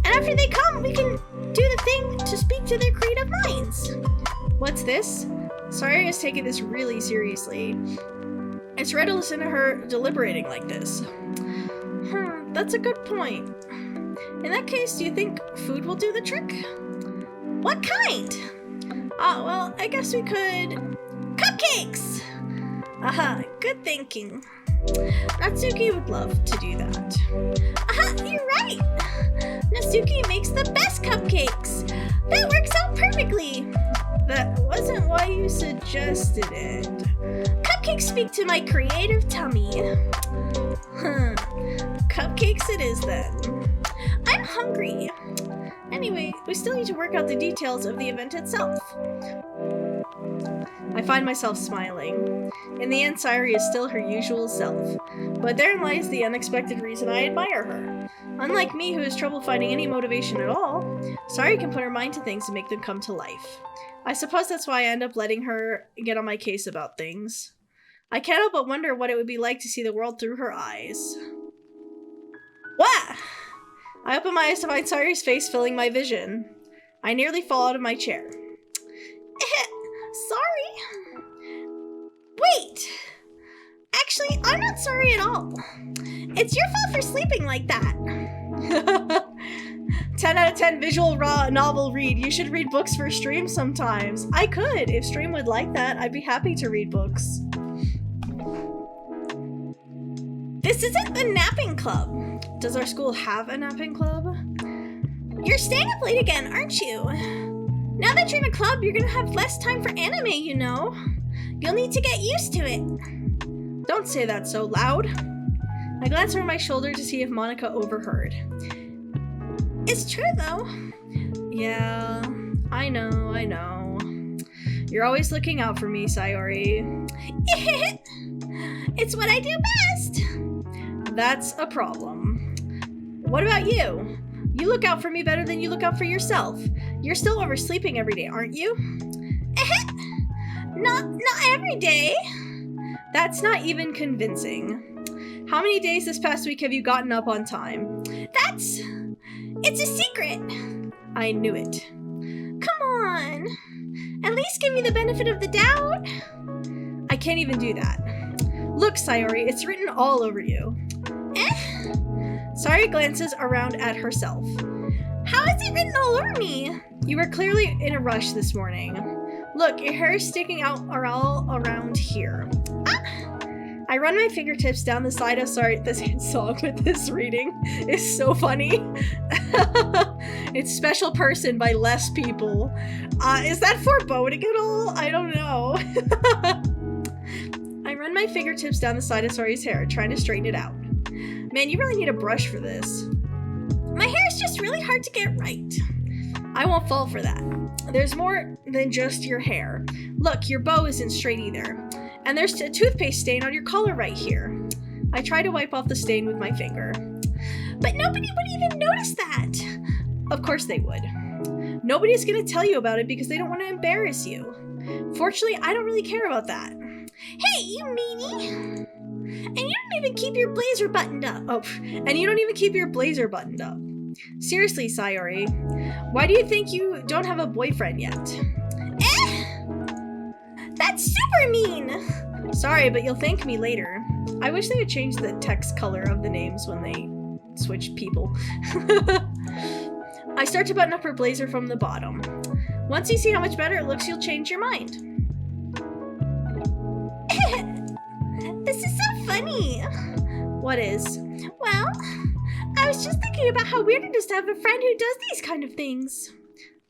And after they come, we can do the thing to speak to their creative minds. What's this? Sayuri is taking this really seriously. It's rare to listen to her deliberating like this. That's a good point. In that case, do you think food will do the trick? What kind? Well, I guess we could... Cupcakes! Aha, good thinking. Natsuki would love to do that. Aha, you're right! Natsuki makes the best cupcakes! That works out perfectly! That wasn't why you suggested it. Cupcakes speak to my creative tummy. Cupcakes it is then. I'm hungry. Anyway, we still need to work out the details of the event itself. I find myself smiling. In the end, Sayuri is still her usual self. But therein lies the unexpected reason I admire her. Unlike me, who has trouble finding any motivation at all, Sayuri can put her mind to things and make them come to life. I suppose that's why I end up letting her get on my case about things. I can't help but wonder what it would be like to see the world through her eyes. Wah! I open my eyes to find Sayuri's face filling my vision. I nearly fall out of my chair. Sorry. Wait! Actually, I'm not sorry at all. It's your fault for sleeping like that. 10 out of 10 visual raw novel read. You should read books for stream sometimes. I could. If stream would like that, I'd be happy to read books. This isn't the napping club. Does our school have a napping club? You're staying up late again, aren't you? Now that you're in a club, you're gonna have less time for anime, you know. You'll need to get used to it. Don't say that so loud. I glance over my shoulder to see if Monica overheard. It's true, though. Yeah, I know. You're always looking out for me, Sayori. It's what I do best. That's a problem. What about you? You look out for me better than you look out for yourself. You're still oversleeping every day, aren't you? Not every day. That's not even convincing. How many days this past week have you gotten up on time? It's a secret. I knew it. Come on. At least give me the benefit of the doubt. I can't even do that. Look, Sayori, it's written all over you. Sayori glances around at herself. How is it written all over me? You were clearly in a rush this morning. Look, your hair is sticking out all around here. I run my fingertips down the side of this song with this reading is so funny. It's Special Person by Less People. Is that foreboding at all? I don't know. I run my fingertips down the side of Sayori's hair, trying to straighten it out. Man, you really need a brush for this. My hair is just really hard to get right. I won't fall for that. There's more than just your hair. Look, your bow isn't straight either. And there's a toothpaste stain on your collar right here. I try to wipe off the stain with my finger. But nobody would even notice that. Of course they would. Nobody's gonna tell you about it because they don't want to embarrass you. Fortunately, I don't really care about that. Hey, you meanie! And you don't even keep your blazer buttoned up. Seriously, Sayori, why do you think you don't have a boyfriend yet? That's super mean! Sorry, but you'll thank me later. I wish they would change the text color of the names when they switch people. I start to button up her blazer from the bottom. Once you see how much better it looks, you'll change your mind. This is so funny. What is? Well, I was just thinking about how weird it is to have a friend who does these kind of things.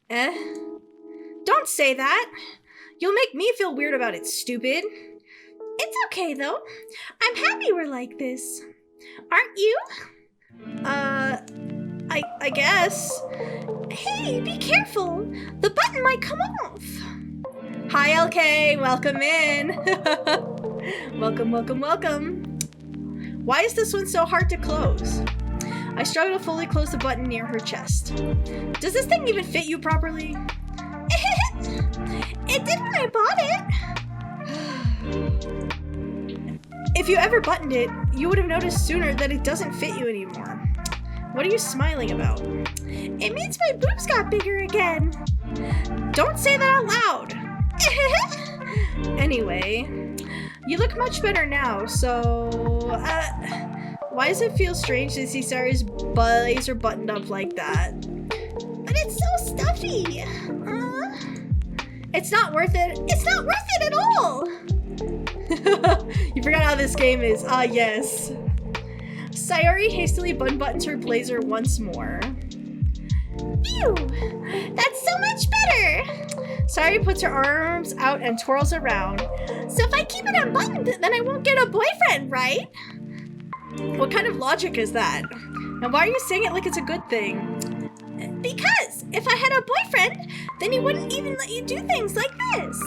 Don't say that. You'll make me feel weird about it, stupid. It's okay, though. I'm happy we're like this. Aren't you? I guess. Hey, be careful. The button might come off. Hi, LK. Welcome in. Welcome. Why is this one so hard to close? I struggle to fully close the button near her chest. Does this thing even fit you properly? It did when I bought it. If you ever buttoned it, you would have noticed sooner that it doesn't fit you anymore. What are you smiling about? It means my boobs got bigger again. Don't say that out loud. Anyway, you look much better now, so... why does it feel strange to see Sayori's blazer buttoned up like that? But it's so stuffy. It's not worth it. It's not worth it at all. You forgot how this game is. Ah, yes. Sayori hastily button-buttons her blazer once more. Phew! That's so much better! Sayori puts her arms out and twirls around. So if I keep it unbuttoned, then I won't get a boyfriend, right? What kind of logic is that? And why are you saying it like it's a good thing? Because if I had a boyfriend, then he wouldn't even let you do things like this.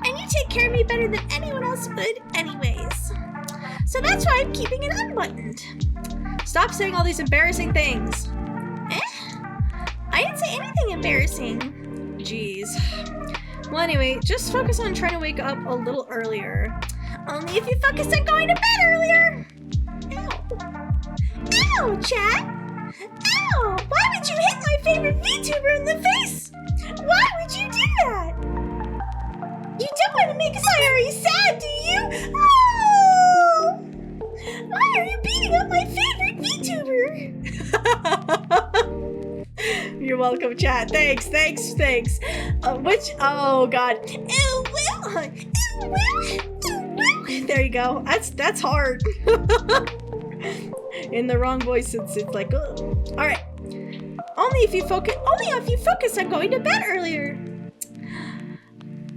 And you take care of me better than anyone else would anyways. So that's why I'm keeping it unbuttoned. Stop saying all these embarrassing things. I didn't say anything embarrassing. Jeez. Well, anyway, just focus on trying to wake up a little earlier. Only if you focus on going to bed earlier. Ow. Ow, chat. Ow! Why would you hit my favorite VTuber in the face? Why would you do that? You don't want to make Sayori sad, do you? Oh! Why are you beating up my favorite VTuber? You're welcome, chat. Thanks. Oh, God. There you go. That's hard. In the wrong voice since it's like, ugh. All right. Only if you focus on going to bed earlier.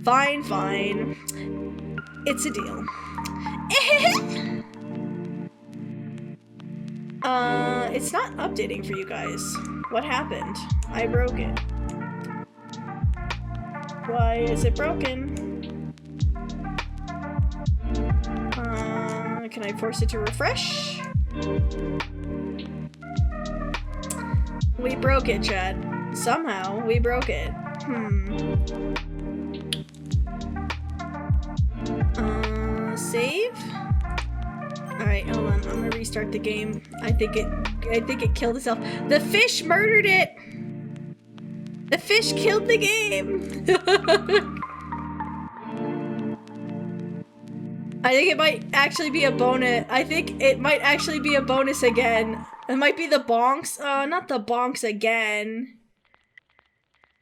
Fine, fine. It's a deal. It's not updating for you guys. What happened? I broke it. Why is it broken? Can I force it to refresh? We broke it, chat. Somehow, we broke it. Save? Alright, hold on. I'm gonna restart the game. I think it killed itself. The fish murdered it! The fish killed the game! I think it might actually be a bonus. I think it might actually be a bonus again. It might be the bonks. Not the bonks again.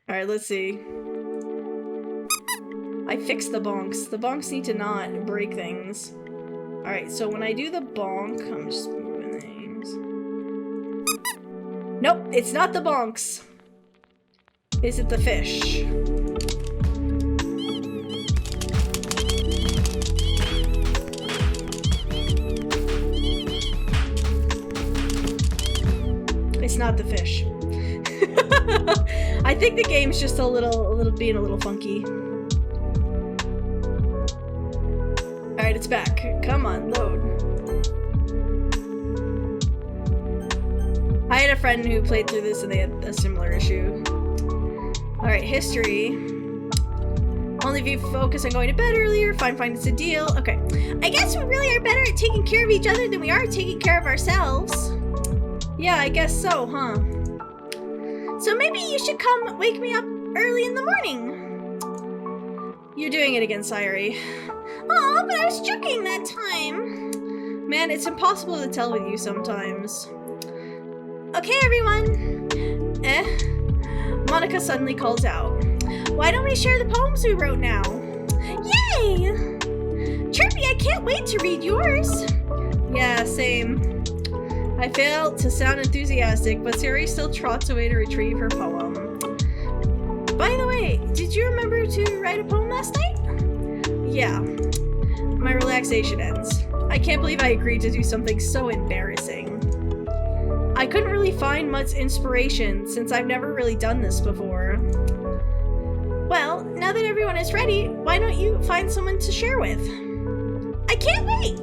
Alright, let's see. I fixed the bonks. The bonks need to not break things. Alright, so when I do the bonk, I'm just moving things. Nope, it's not the bonks. Is it the fish? It's not the fish. I think the game's just being a little funky. Alright, it's back. Come on, load. I had a friend who played through this and they had a similar issue. Alright, history. Only if you focus on going to bed earlier. Fine, it's a deal. Okay. I guess we really are better at taking care of each other than we are at taking care of ourselves. Yeah, I guess so, huh? So maybe you should come wake me up early in the morning. You're doing it again, Sayori. Oh, but I was joking that time. Man, it's impossible to tell with you sometimes. Okay, everyone. Monica suddenly calls out. Why don't we share the poems we wrote now? Yay! Chirpy, I can't wait to read yours. Yeah, same. I failed to sound enthusiastic, but Sayori still trots away to retrieve her poem. By the way, did you remember to write a poem last night? Yeah. My relaxation ends. I can't believe I agreed to do something so embarrassing. I couldn't really find much inspiration since I've never really done this before. Well, now that everyone is ready, why don't you find someone to share with? I can't wait!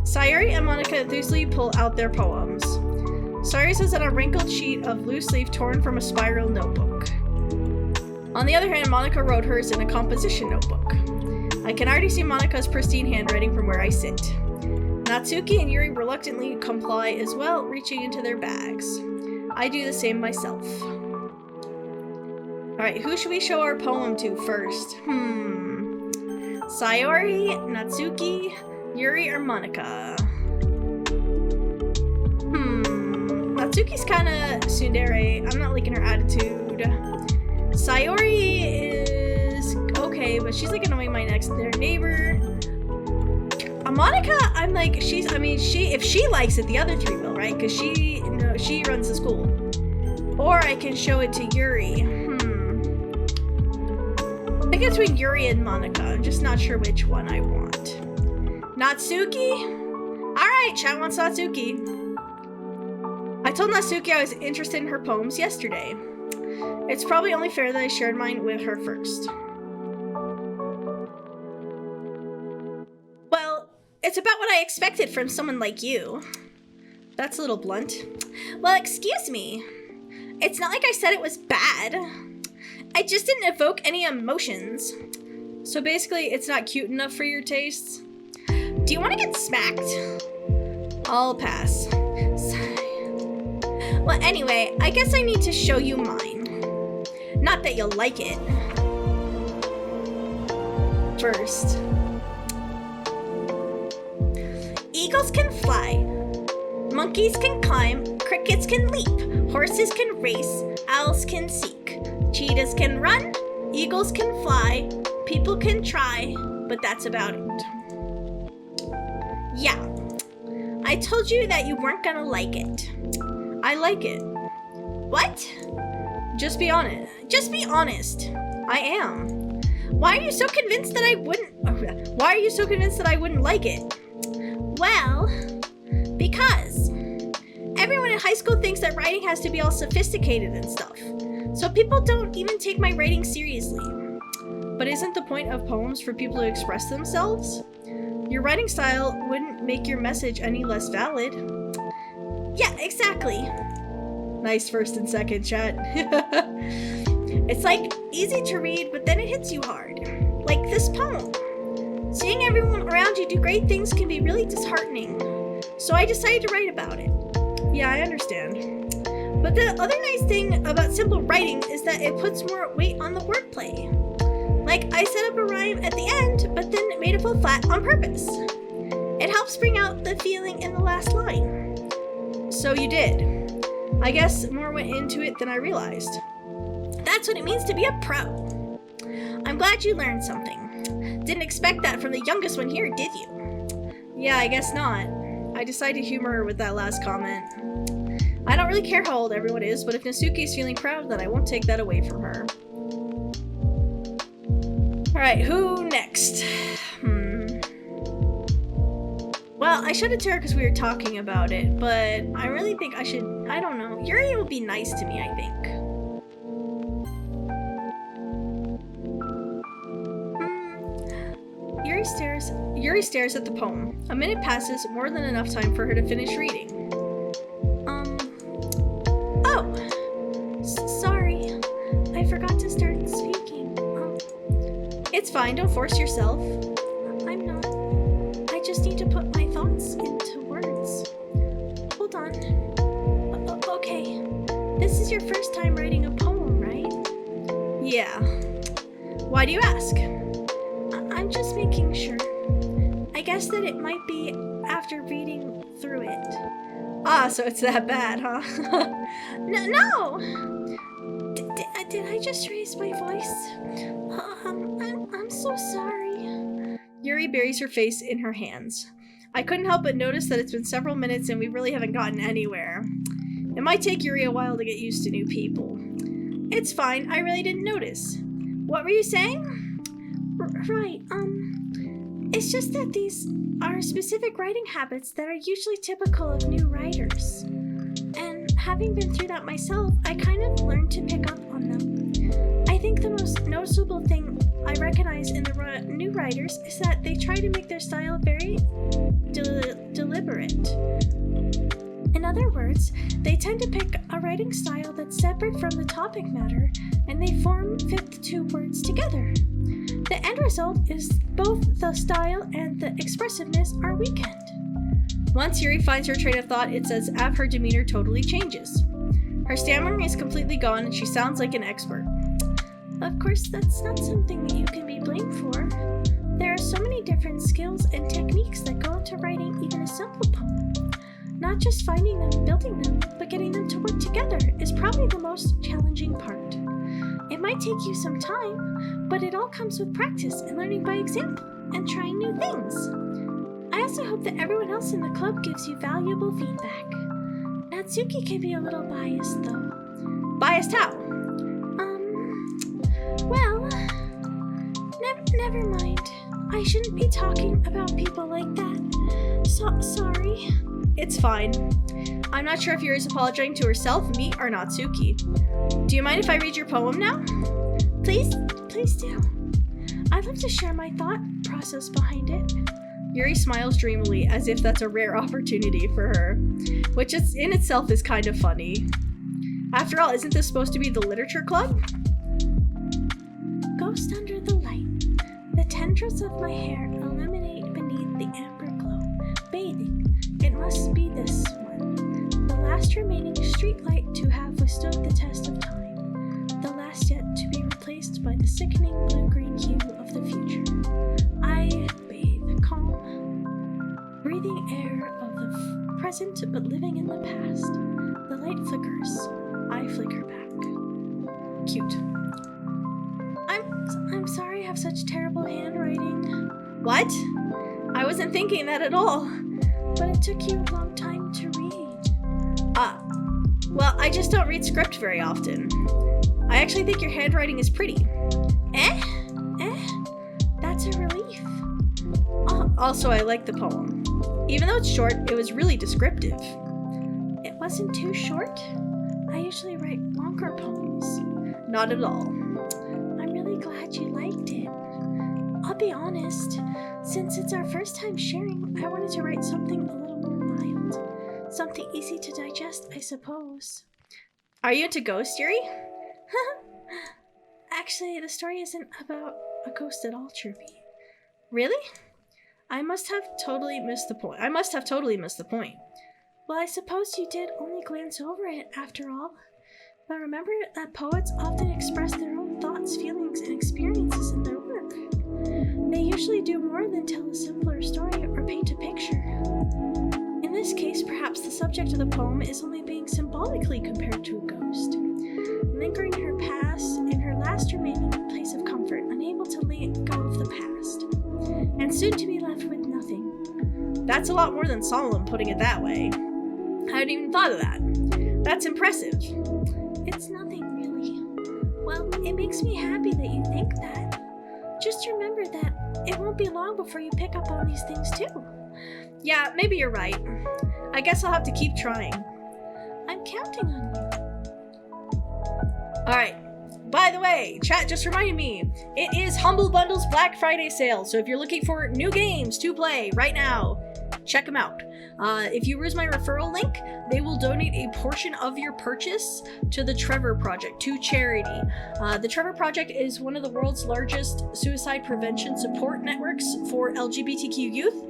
Sayori and Monica enthusiastically pull out their poems. Sayori says on a wrinkled sheet of loose leaf torn from a spiral notebook. On the other hand, Monica wrote hers in a composition notebook. I can already see Monica's pristine handwriting from where I sit. Natsuki and Yuri reluctantly comply as well, reaching into their bags. I do the same myself. Alright, who should we show our poem to first? Sayori, Natsuki, Yuri, or Monica? Natsuki's kinda tsundere. I'm not liking her attitude. Sayori is okay, but she's like annoying my next door neighbor. Monica, I'm like, if she likes it, the other three will, right? Because she runs the school. Or I can show it to Yuri. I think it's between Yuri and Monica. I'm just not sure which one I want. Natsuki? Alright, chat wants Natsuki. I told Natsuki I was interested in her poems yesterday. It's probably only fair that I shared mine with her first. Well, it's about what I expected from someone like you. That's a little blunt. Well, excuse me. It's not like I said it was bad. I just didn't evoke any emotions. So basically, it's not cute enough for your tastes. Do you want to get smacked? I'll pass. Well, anyway, I guess I need to show you mine. Not that you'll like it. First. Eagles can fly. Monkeys can climb. Crickets can leap. Horses can race. Owls can seek. Cheetahs can run. Eagles can fly. People can try. But that's about it. Yeah. I told you that you weren't gonna like it. I like it. What? Just be honest. Just be honest. I am. Why are you so convinced that I wouldn't? Why are you so convinced that I wouldn't like it? Well, because everyone in high school thinks that writing has to be all sophisticated and stuff. So people don't even take my writing seriously. But isn't the point of poems for people to express themselves? Your writing style wouldn't make your message any less valid. Yeah, exactly. Nice first and second, chat. It's like easy to read, but then it hits you hard. Like this poem. Seeing everyone around you do great things can be really disheartening. So I decided to write about it. Yeah, I understand. But the other nice thing about simple writing is that it puts more weight on the wordplay. Like, I set up a rhyme at the end, but then made it fall flat on purpose. It helps bring out the feeling in the last line. So you did. I guess more went into it than I realized. That's what it means to be a pro. I'm glad you learned something. Didn't expect that from the youngest one here, did you? Yeah, I guess not. I decided to humor her with that last comment. I don't really care how old everyone is, but if Natsuki's feeling proud, then I won't take that away from her. Alright, who next? Well, I showed it to her because we were talking about it, but I really think I should, I don't know. Yuri will be nice to me, I think. Yuri stares at the poem. A minute passes, more than enough time for her to finish reading. Sorry. I forgot to start speaking. It's fine, don't force yourself. I'm not. I just need to put my thoughts into words. Hold on. Okay. This is your first time writing a poem, right? Yeah. Why do you ask? I'm just making sure. I guess that it might be after reading through it. Ah, so it's that bad, huh? No! Did I just raise my voice? I'm so sorry. Yuri buries her face in her hands. I couldn't help but notice that it's been several minutes and we really haven't gotten anywhere. It might take Yuri a while to get used to new people. It's fine, I really didn't notice. What were you saying? Right, it's just that these are specific writing habits that are usually typical of new writers. And having been through that myself, I kind of learned to pick up on them. I think the most noticeable thing I recognize in the new writers is that they try to make their style very deliberate. In other words, they tend to pick a writing style that's separate from the topic matter, and they fit the two words together. The end result is both the style and the expressiveness are weakened. Once Yuri finds her train of thought, it's as if her demeanor totally changes. Her stammering is completely gone and she sounds like an expert. Of course, that's not something that you can be blamed for. There are so many different skills and techniques that go into writing even a simple poem. Not just finding them and building them, but getting them to work together is probably the most challenging part. It might take you some time, but it all comes with practice and learning by example and trying new things. I also hope that everyone else in the club gives you valuable feedback. Natsuki can be a little biased though. Biased how? Well, never mind. I shouldn't be talking about people like that. Sorry. It's fine. I'm not sure if Yuri's apologizing to herself, me, or Natsuki. Do you mind if I read your poem now? Please do. I'd love to share my thought process behind it. Yuri smiles dreamily, as if that's a rare opportunity for her, which in itself is kind of funny. After all, isn't this supposed to be the literature club? Ghost under the light. The tendrils of my hair illuminate beneath the amber glow. Bathing, it must be this one. The last remaining streetlight to have withstood the test of time. The last yet to be replaced by the sickening blue-green hue of the future. I bathe, calm, breathing air of the present but living in the past. The light flickers. I flicker back. Cute. I'm sorry I have such terrible handwriting. What? I wasn't thinking that at all. but it took you a long time to read. Ah, well, I just don't read script very often. I actually think your handwriting is pretty. Eh? That's a relief. Also, I like the poem. Even though it's short, it was really descriptive. It wasn't too short? I usually write longer poems. Not at all. I'm really glad you liked it. I'll be honest, since it's our first time sharing, I wanted to write something a little more mild. Something easy to digest, I suppose. Are you into ghost theory? Actually, the story isn't about a ghost at all, Chirpy. Really? I must have totally missed the point. Well, I suppose you did only glance over it, after all. But remember that poets often express their own thoughts, feelings, and experiences in their work. They usually do more than tell a simpler story or paint a picture. In this case, perhaps the subject of the poem is only being symbolically compared to a ghost, lingering in her past, in her last remaining place of comfort, unable to let go of the past, and soon to be left with nothing. That's a lot more than solemn, putting it that way. I hadn't even thought of that. That's impressive. It's nothing, really. Well, it makes me happy that you think that. Just remember that it won't be long before you pick up on these things too. Yeah, maybe you're right. I guess I'll have to keep trying. I'm counting on you. Alright. By the way, chat just reminded me, it is Humble Bundle's Black Friday sale, so if you're looking for new games to play right now, check them out. If you use my referral link, they will donate a portion of your purchase to the Trevor Project, to charity. The Trevor Project is one of the world's largest suicide prevention support networks for LGBTQ youth,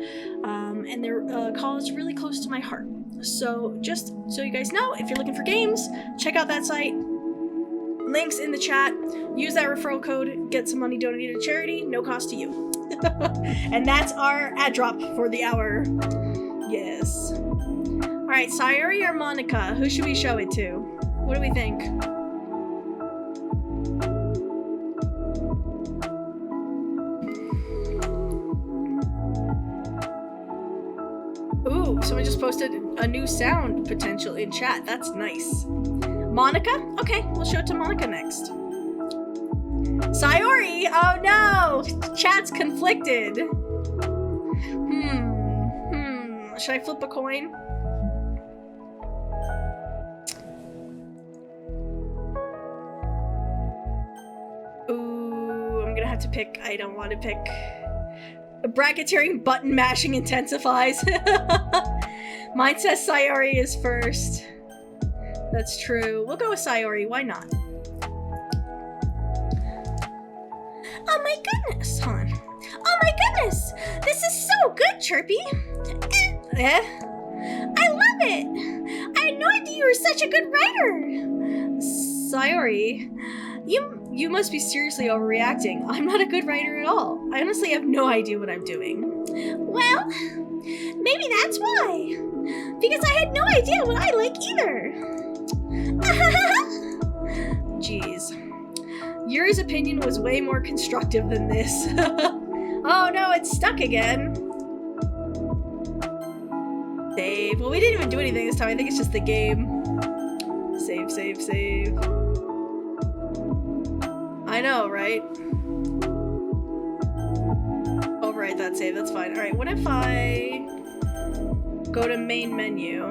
and their cause is really close to my heart. So just so you guys know, if you're looking for games, check out that site. Links in the chat. Use that referral code, get some money donated to charity, no cost to you. And that's our ad drop for the hour. Yes. Alright, Sayuri or Monica? Who should we show it to? What do we think? Ooh, someone just posted a new sound potential in chat. That's nice. Monica? Okay, we'll show it to Monica next. Sayori! Oh no! Chat's conflicted. Should I flip a coin? Ooh, I'm gonna have to pick. I don't want to pick. Bracketeering button mashing intensifies. Mine says Sayori is first. That's true. We'll go with Sayori. Why not? Oh my goodness! Hold on. Oh my goodness! This is so good, Chirpy! I love it! I had no idea you were such a good writer! Sayori, you must be seriously overreacting. I'm not a good writer at all. I honestly have no idea what I'm doing. Well, maybe that's why. Because I had no idea what I like either. Jeez. Yuri's opinion was way more constructive than this. Oh no, it's stuck again. Save. Well, we didn't even do anything this time. I think it's just the game. Save, save, save. I know, right? Overwrite that save. That's fine. Alright, what if I go to main menu?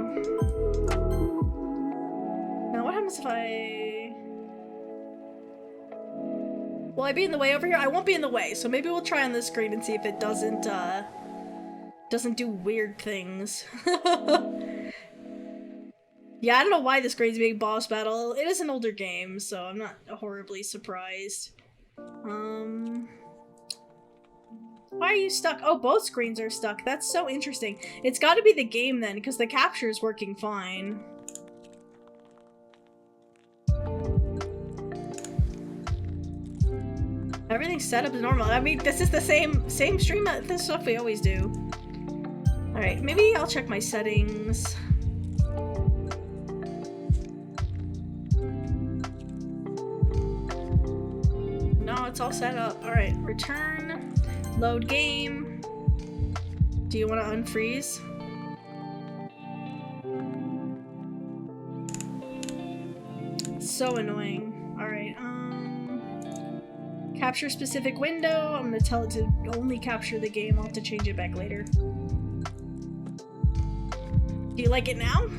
Now, what happens if I... Will I be in the way over here? I won't be in the way, so maybe we'll try on this screen and see if it doesn't do weird things. Yeah, I don't know why this screen's being boss battle. It is an older game, so I'm not horribly surprised. Why are you stuck? Oh, both screens are stuck. That's so interesting. It's gotta be the game then, because the capture is working fine. Everything's set up as normal. I mean, this is the same stream, this stuff we always do. Alright, maybe I'll check my settings. No, it's all set up. Alright, return, load game. Do you want to unfreeze? So annoying. Alright, capture specific window. I'm gonna tell it to only capture the game. I'll have to change it back later. Do you like it now?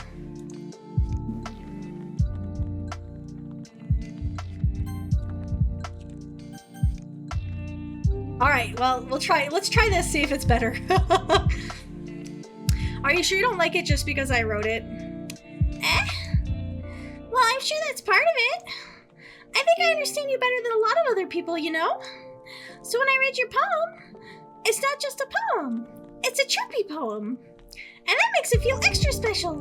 Alright, well, let's try this, see if it's better. Are you sure you don't like it just because I wrote it? Well, I'm sure that's part of it. I think I understand you better than a lot of other people, you know? So when I read your poem, it's not just a poem. It's a chirpy poem. And that makes it feel extra special.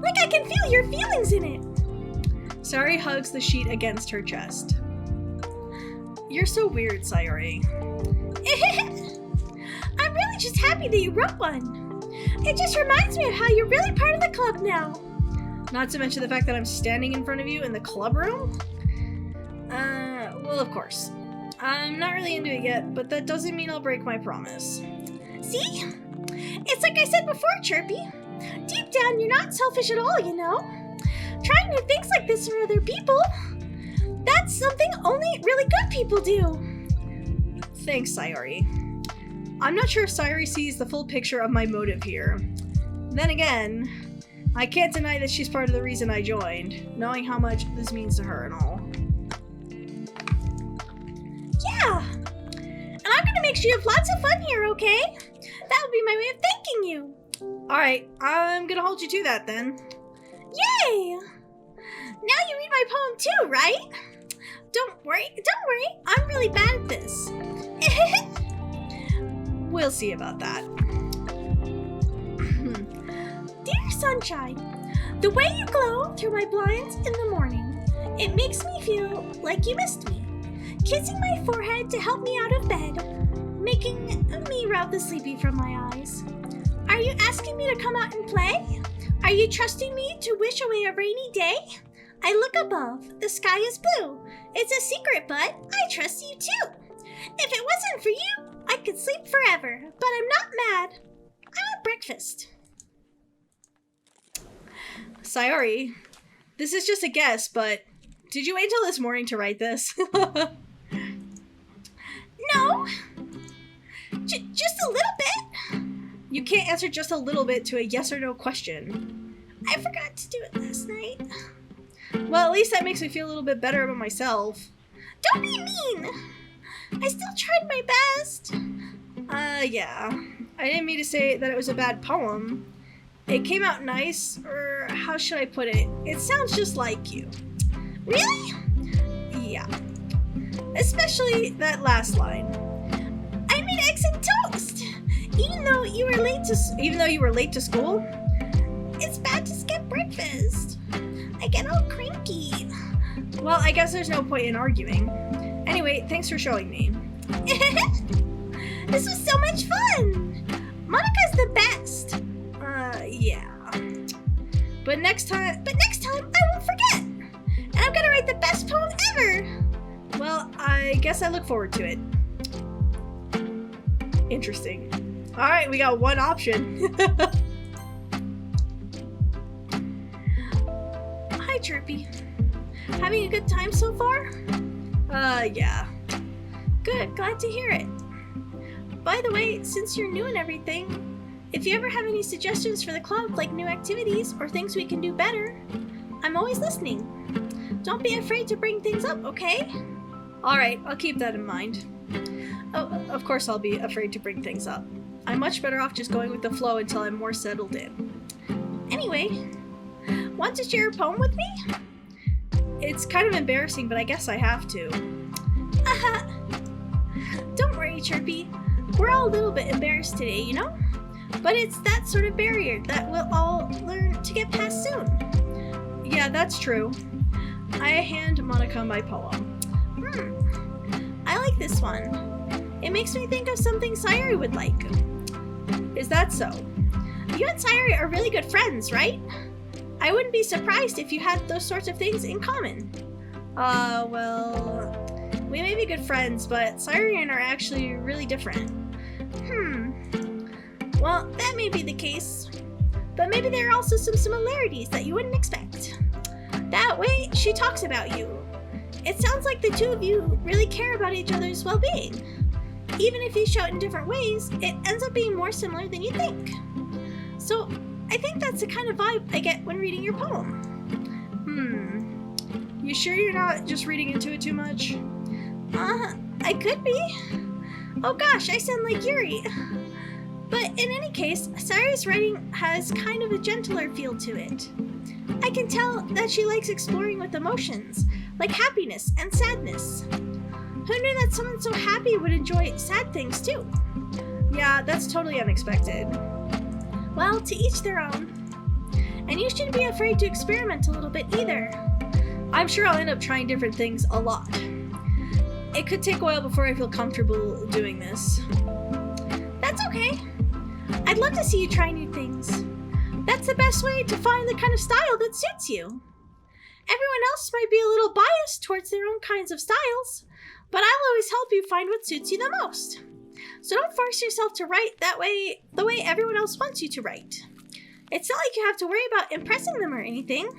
Like I can feel your feelings in it. Sayori hugs the sheet against her chest. You're so weird, Sayori. I'm really just happy that you wrote one. It just reminds me of how you're really part of the club now. Not to mention the fact that I'm standing in front of you in the club room? Well, of course. I'm not really into it yet, but that doesn't mean I'll break my promise. See? It's like I said before, Chirpy. Deep down, you're not selfish at all, you know? Trying new things like this for other people, that's something only really good people do. Thanks, Sayori. I'm not sure if Sayori sees the full picture of my motive here. Then again, I can't deny that she's part of the reason I joined, knowing how much this means to her and all. Yeah! And I'm gonna make sure you have lots of fun here, okay? That would be my way of thanking you. Alright, I'm gonna hold you to that then. Yay! Now you read my poem too, right? Don't worry, I'm really bad at this. We'll see about that. Dear sunshine, the way you glow through my blinds in the morning, it makes me feel like you missed me. Kissing my forehead to help me out of bed, making me rub the sleepy from my eyes. Are you asking me to come out and play? Are you trusting me to wish away a rainy day? I look above, the sky is blue. It's a secret, but I trust you too. If it wasn't for you, I could sleep forever, but I'm not mad. I'm at breakfast. Sayori, this is just a guess, but did you wait till this morning to write this? No. Just a little bit. You can't answer just a little bit to a yes or no question. I forgot to do it last night. Well, at least that makes me feel a little bit better about myself. Don't be mean. I still tried my best. Yeah. I didn't mean to say that it was a bad poem. It came out nice, or how should I put it? It sounds just like you. Really? Yeah. Especially that last line. I made eggs and toast. Even though you were late to school, it's bad to skip breakfast. I get all cranky. Well, I guess there's no point in arguing. Anyway, thanks for showing me. This was so much fun. Monica's the best. Yeah. But next time I won't forget. And I'm gonna write the best poem ever. Well, I guess I look forward to it. Interesting. Alright, we got one option. Hi, Chirpy. Having a good time so far? Yeah. Good, glad to hear it. By the way, since you're new and everything, if you ever have any suggestions for the club, like new activities or things we can do better, I'm always listening. Don't be afraid to bring things up, okay? Alright, I'll keep that in mind. Oh, of course I'll be afraid to bring things up. I'm much better off just going with the flow until I'm more settled in. Anyway, want to share a poem with me? It's kind of embarrassing, but I guess I have to. Don't worry, Chirpy. We're all a little bit embarrassed today, you know? But it's that sort of barrier that we'll all learn to get past soon. Yeah, that's true. I hand Monica my poem. I like this one. It makes me think of something Sayori would like. Is that so? You and Sayori are really good friends, right? I wouldn't be surprised if you had those sorts of things in common. Well, we may be good friends, but Sayori and I are actually really different. Well, that may be the case. but maybe there are also some similarities that you wouldn't expect. That way, she talks about you. It sounds like the two of you really care about each other's well-being. Even if you show it in different ways, it ends up being more similar than you think. So, I think that's the kind of vibe I get when reading your poem. You sure you're not just reading into it too much? I could be. Oh gosh, I sound like Yuri. But in any case, Sayuri's writing has kind of a gentler feel to it. I can tell that she likes exploring with emotions, like happiness and sadness. Who knew that someone so happy would enjoy sad things too? Yeah, that's totally unexpected. Well, to each their own. And you shouldn't be afraid to experiment a little bit either. I'm sure I'll end up trying different things a lot. It could take a while before I feel comfortable doing this. That's okay. I'd love to see you try new things. That's the best way to find the kind of style that suits you. Everyone else might be a little biased towards their own kinds of styles, but I'll always help you find what suits you the most. So don't force yourself to write the way everyone else wants you to write. It's not like you have to worry about impressing them or anything.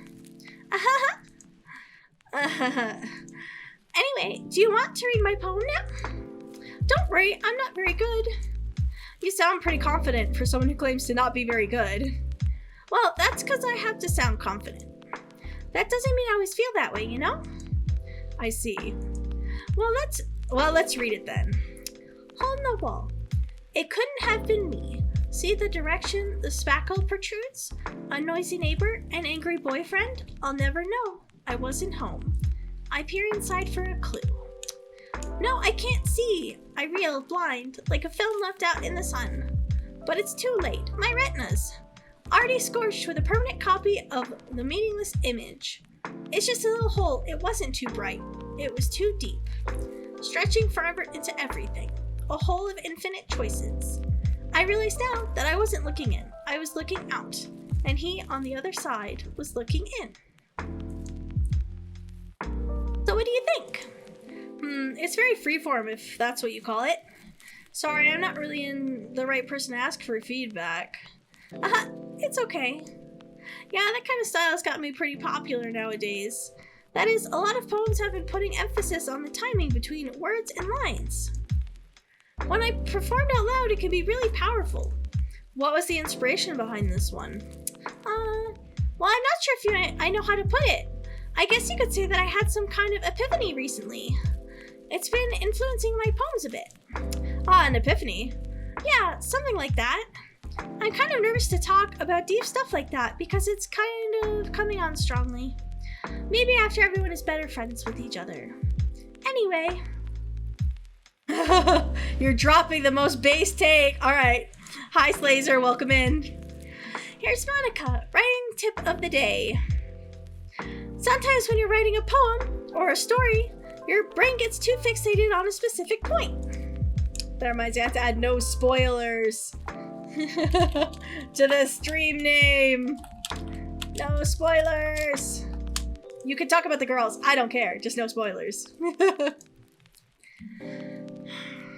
Anyway, do you want to read my poem now? Don't worry, I'm not very good. You sound pretty confident for someone who claims to not be very good. Well, that's because I have to sound confident. That doesn't mean I always feel that way, you know? I see. Well, let's read it then. Hole in the wall. It couldn't have been me. See the direction the spackle protrudes? A noisy neighbor, an angry boyfriend? I'll never know. I wasn't home. I peer inside for a clue. No, I can't see. I reel blind, like a film left out in the sun. But it's too late. My retinas. Already scorched with a permanent copy of the meaningless image. It's just a little hole. It wasn't too bright. It was too deep. Stretching forever into everything. A hole of infinite choices. I realized now that I wasn't looking in. I was looking out. And he, on the other side, was looking in. So what do you think? It's very freeform, if that's what you call it. Sorry, I'm not really the right person to ask for feedback. It's okay. Yeah, that kind of style's got me pretty popular nowadays. That is, a lot of poems have been putting emphasis on the timing between words and lines. When I performed out loud, it can be really powerful. What was the inspiration behind this one? Well, I'm not sure if I know how to put it. I guess you could say that I had some kind of epiphany recently. It's been influencing my poems a bit. An epiphany? Yeah, something like that. I'm kind of nervous to talk about deep stuff like that because it's kind of coming on strongly. Maybe after everyone is better friends with each other. Anyway. You're dropping the most base take. Alright. Hi, Slazer. Welcome in. Here's Monica, writing tip of the day. Sometimes when you're writing a poem or a story, your brain gets too fixated on a specific point. That reminds me, I have to add no spoilers to the stream name. No spoilers. You can talk about the girls. I don't care. Just no spoilers.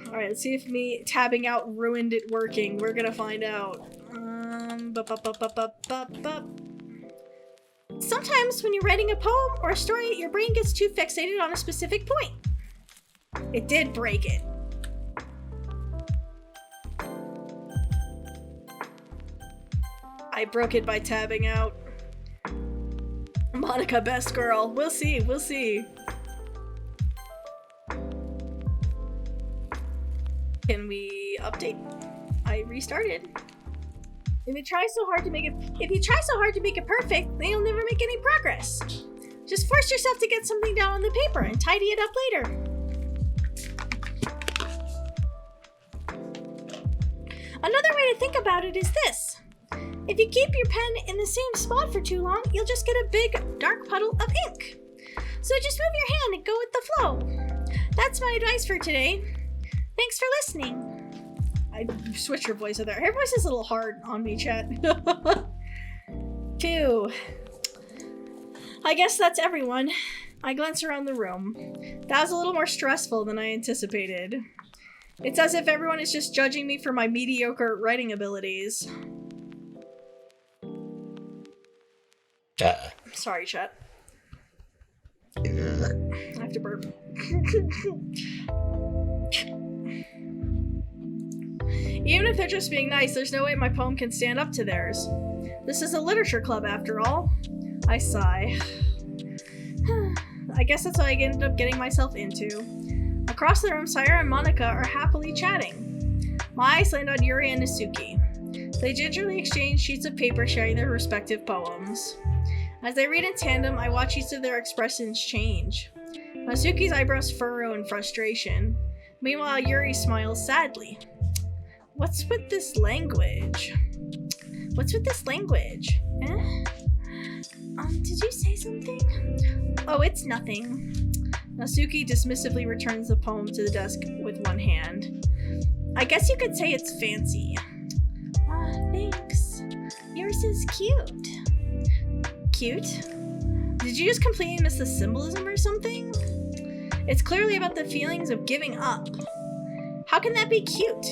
Alright, let's see if me tabbing out ruined it working. We're gonna find out. Sometimes when you're writing a poem or a story, your brain gets too fixated on a specific point. It did break it. I broke it by tabbing out. Monica, best girl. We'll see, we'll see. Can we update? I restarted. If you try so hard to make it perfect, then you'll never make any progress. Just force yourself to get something down on the paper and tidy it up later. Another way to think about it is this. If you keep your pen in the same spot for too long, you'll just get a big, dark puddle of ink. So just move your hand and go with the flow. That's my advice for today. Thanks for listening. I switched her voice there. Her voice is a little hard on me, chat. Phew. I guess that's everyone. I glance around the room. That was a little more stressful than I anticipated. It's as if everyone is just judging me for my mediocre writing abilities. Sorry, chat. I have to burp. Even if they're just being nice, there's no way my poem can stand up to theirs. This is a literature club, after all. I sigh. I guess that's what I ended up getting myself into. Across the room, Sayori and Monica are happily chatting. My eyes land on Yuri and Natsuki. They gingerly exchange sheets of paper sharing their respective poems. As they read in tandem, I watch each of their expressions change. Natsuki's eyebrows furrow in frustration. Meanwhile, Yuri smiles sadly. What's with this language? What's with this language? Eh? Did you say something? Oh, it's nothing. Natsuki dismissively returns the poem to the desk with one hand. I guess you could say it's fancy. Thanks. Yours is cute. Cute? Did you just completely miss the symbolism or something? It's clearly about the feelings of giving up. How can that be cute?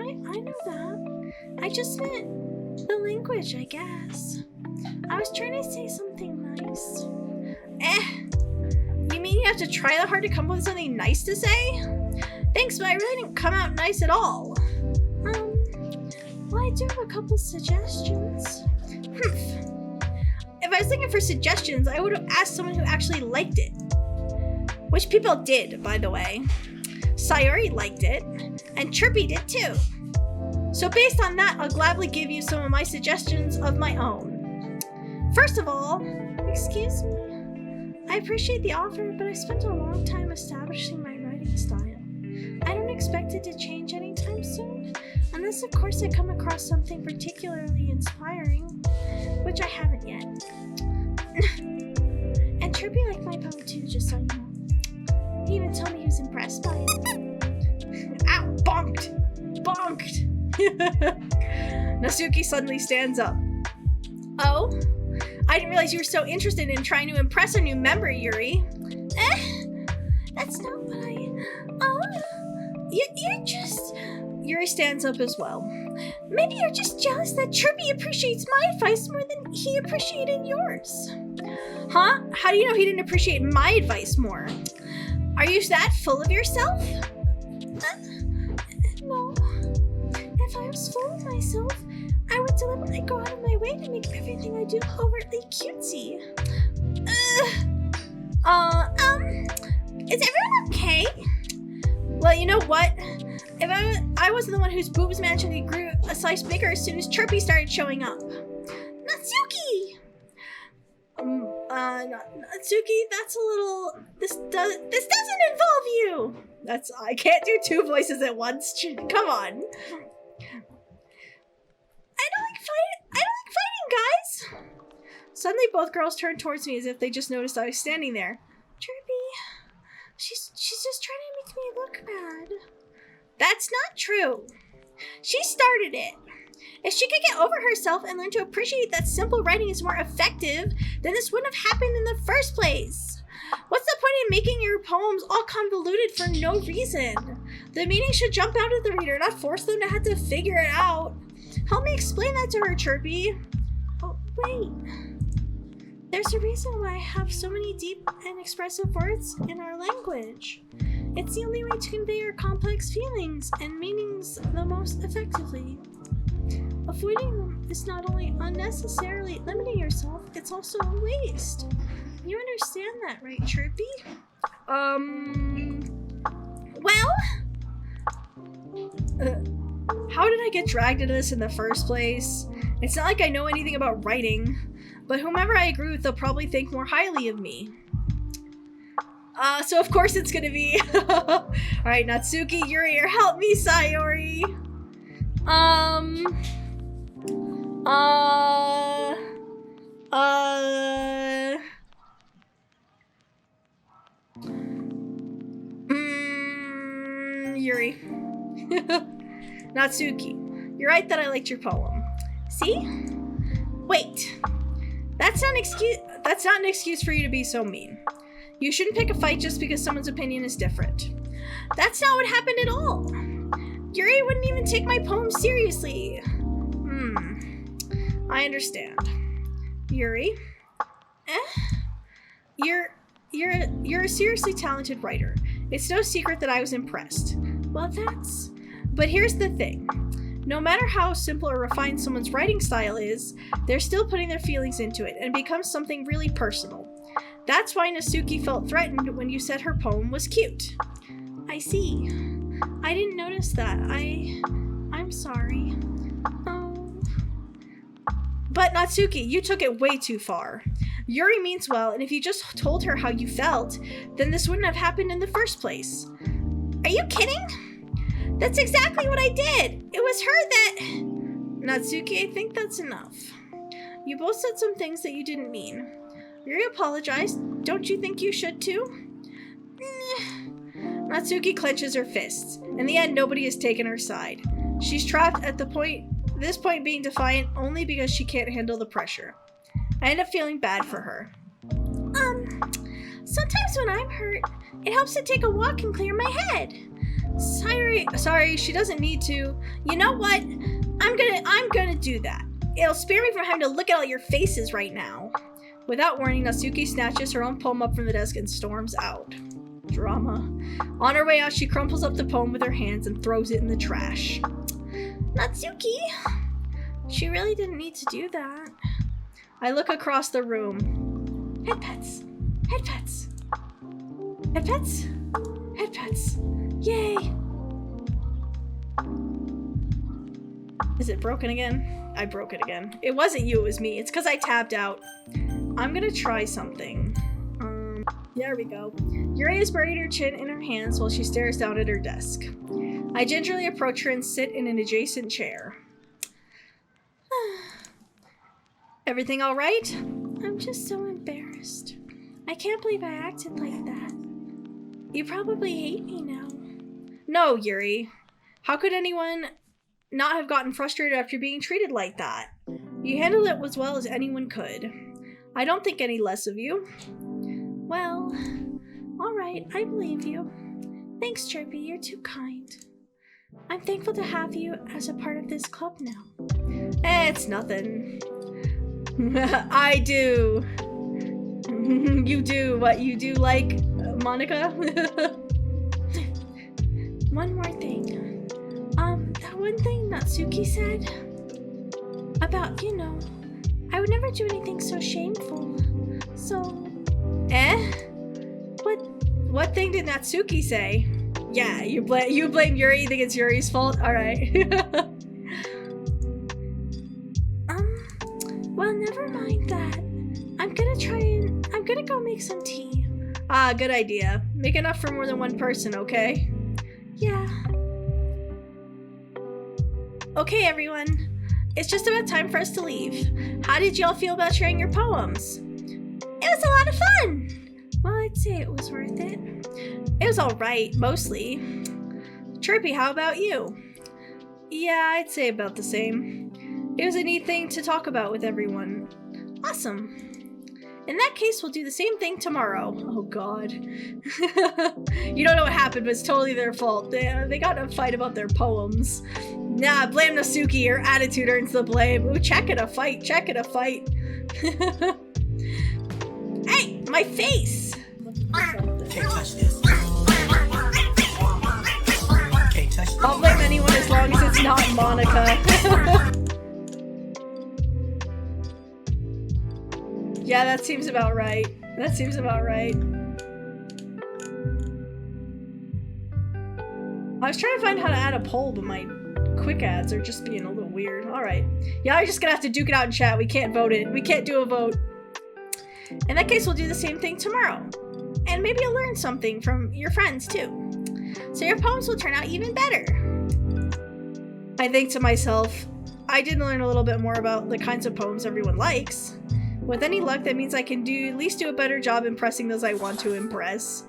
I know that. I just meant the language, I guess. I was trying to say something nice. You mean you have to try that hard to come up with something nice to say? Thanks, but I really didn't come out nice at all. Well, I do have a couple suggestions. If I was looking for suggestions, I would have asked someone who actually liked it. Which people did, by the way. Sayori liked it, and Chirpy did too. So based on that, I'll gladly give you some of my suggestions of my own. First of all, excuse me. I appreciate the offer, but I spent a long time establishing my writing style. I don't expect it to change anytime soon, unless of course I come across something particularly inspiring, which I haven't yet. And Chirpy liked my poem too, just so you know. He even told me he was impressed by it. Ow! Bonked! Bonked! Natsuki suddenly stands up. Oh? I didn't realize you were so interested in trying to impress a new member, Yuri. That's not what you're just... Yuri stands up as well. Maybe you're just jealous that Chirpy appreciates my advice more than he appreciated yours. Huh? How do you know he didn't appreciate my advice more? Are you that full of yourself? No. If I was full of myself, I would deliberately go out of my way to make everything I do overtly cutesy. Is everyone okay? Well, you know what? If I wasn't the one whose boobs magically grew a size bigger as soon as Chirpy started showing up. Natsuki! Natsuki, that's a little... This doesn't involve you! I can't do two voices at once. Come on. I don't like fighting, guys! Suddenly, both girls turned towards me as if they just noticed I was standing there. Chirpy, she's just trying to make me look bad. That's not true. She started it. If she could get over herself and learn to appreciate that simple writing is more effective, then this wouldn't have happened in the first place. What's the point in making your poems all convoluted for no reason? The meaning should jump out at the reader, not force them to have to figure it out. Help me explain that to her, Chirpy. Oh, wait. There's a reason why I have so many deep and expressive words in our language. It's the only way to convey our complex feelings and meanings the most effectively. Avoiding them is not only unnecessarily limiting yourself, it's also a waste. You understand that, right, Chirpy? Well? How did I get dragged into this in the first place? It's not like I know anything about writing, but whomever I agree with, they'll probably think more highly of me. So of course it's gonna be... Alright, Natsuki, Yuri, or help me, Sayori! Yuri. Natsuki, you're right that I liked your poem. See? Wait. That's not an excuse for you to be so mean. You shouldn't pick a fight just because someone's opinion is different. That's not what happened at all. Yuri wouldn't even take my poem seriously. I understand. Yuri, You're a seriously talented writer. It's no secret that I was impressed. Well, that's... But here's the thing. No matter how simple or refined someone's writing style is, they're still putting their feelings into it and becomes something really personal. That's why Natsuki felt threatened when you said her poem was cute. I see. I didn't notice that. I'm sorry. Oh. But Natsuki, you took it way too far. Yuri means well, and if you just told her how you felt, then this wouldn't have happened in the first place. Are you kidding? That's exactly what I did. It was her that... Natsuki, I think that's enough. You both said some things that you didn't mean. Yuri apologized. Don't you think you should too? Natsuki clenches her fists. In the end, nobody has taken her side. She's trapped at this point being defiant only because she can't handle the pressure. I end up feeling bad for her. Sometimes when I'm hurt, it helps to take a walk and clear my head. Sorry, she doesn't need to. You know what? I'm gonna do that. It'll spare me from having to look at all your faces right now. Without warning, Natsuki snatches her own poem up from the desk and storms out. Drama. On her way out, she crumples up the poem with her hands and throws it in the trash. Natsuki! She really didn't need to do that. I look across the room. Head pets. Head pets. Head pets. Head pets. Yay! Is it broken again? I broke it again. It wasn't you, it was me. It's because I tapped out. I'm gonna try something. There we go. Yuri has buried her chin in her hands while she stares down at her desk. I gingerly approach her and sit in an adjacent chair. Everything all right? I'm just so embarrassed. I can't believe I acted like that. You probably hate me now. No, Yuri. How could anyone not have gotten frustrated after being treated like that? You handled it as well as anyone could. I don't think any less of you. Well, alright, I believe you. Thanks, Chirpy, you're too kind. I'm thankful to have you as a part of this club now. It's nothing. I do. You do what you do, like Monica? One more thing. That one thing Natsuki said about, I would never do anything so shameful. So... What thing did Natsuki say? Yeah, you blame Yuri, you think it's Yuri's fault? Alright. Well, never mind that. I'm gonna go make some tea. Ah, good idea. Make enough for more than one person, okay? Yeah. Okay, everyone. It's just about time for us to leave. How did y'all feel about sharing your poems? It was a lot of fun! Well, I'd say it was worth it. It was alright, mostly. Chirpy, how about you? Yeah, I'd say about the same. It was a neat thing to talk about with everyone. Awesome. In that case, we'll do the same thing tomorrow. Oh god. You don't know what happened, but it's totally their fault. They got in a fight about their poems. Nah, blame Natsuki. Her attitude earns the blame. Ooh, check it a fight. Check it a fight. Hey, my face! Can't touch this. Can't touch this. I'll blame anyone as long as it's not Monica. Yeah, that seems about right. That seems about right. I was trying to find how to add a poll, but my quick adds are just being a little weird. Alright. Yeah, I'm just gonna have to duke it out in chat. We can't vote it. We can't do a vote. In that case, we'll do the same thing tomorrow. And maybe you'll learn something from your friends, too. So your poems will turn out even better. I think to myself, I did learn a little bit more about the kinds of poems everyone likes. With any luck, that means I can at least do a better job impressing those I want to impress.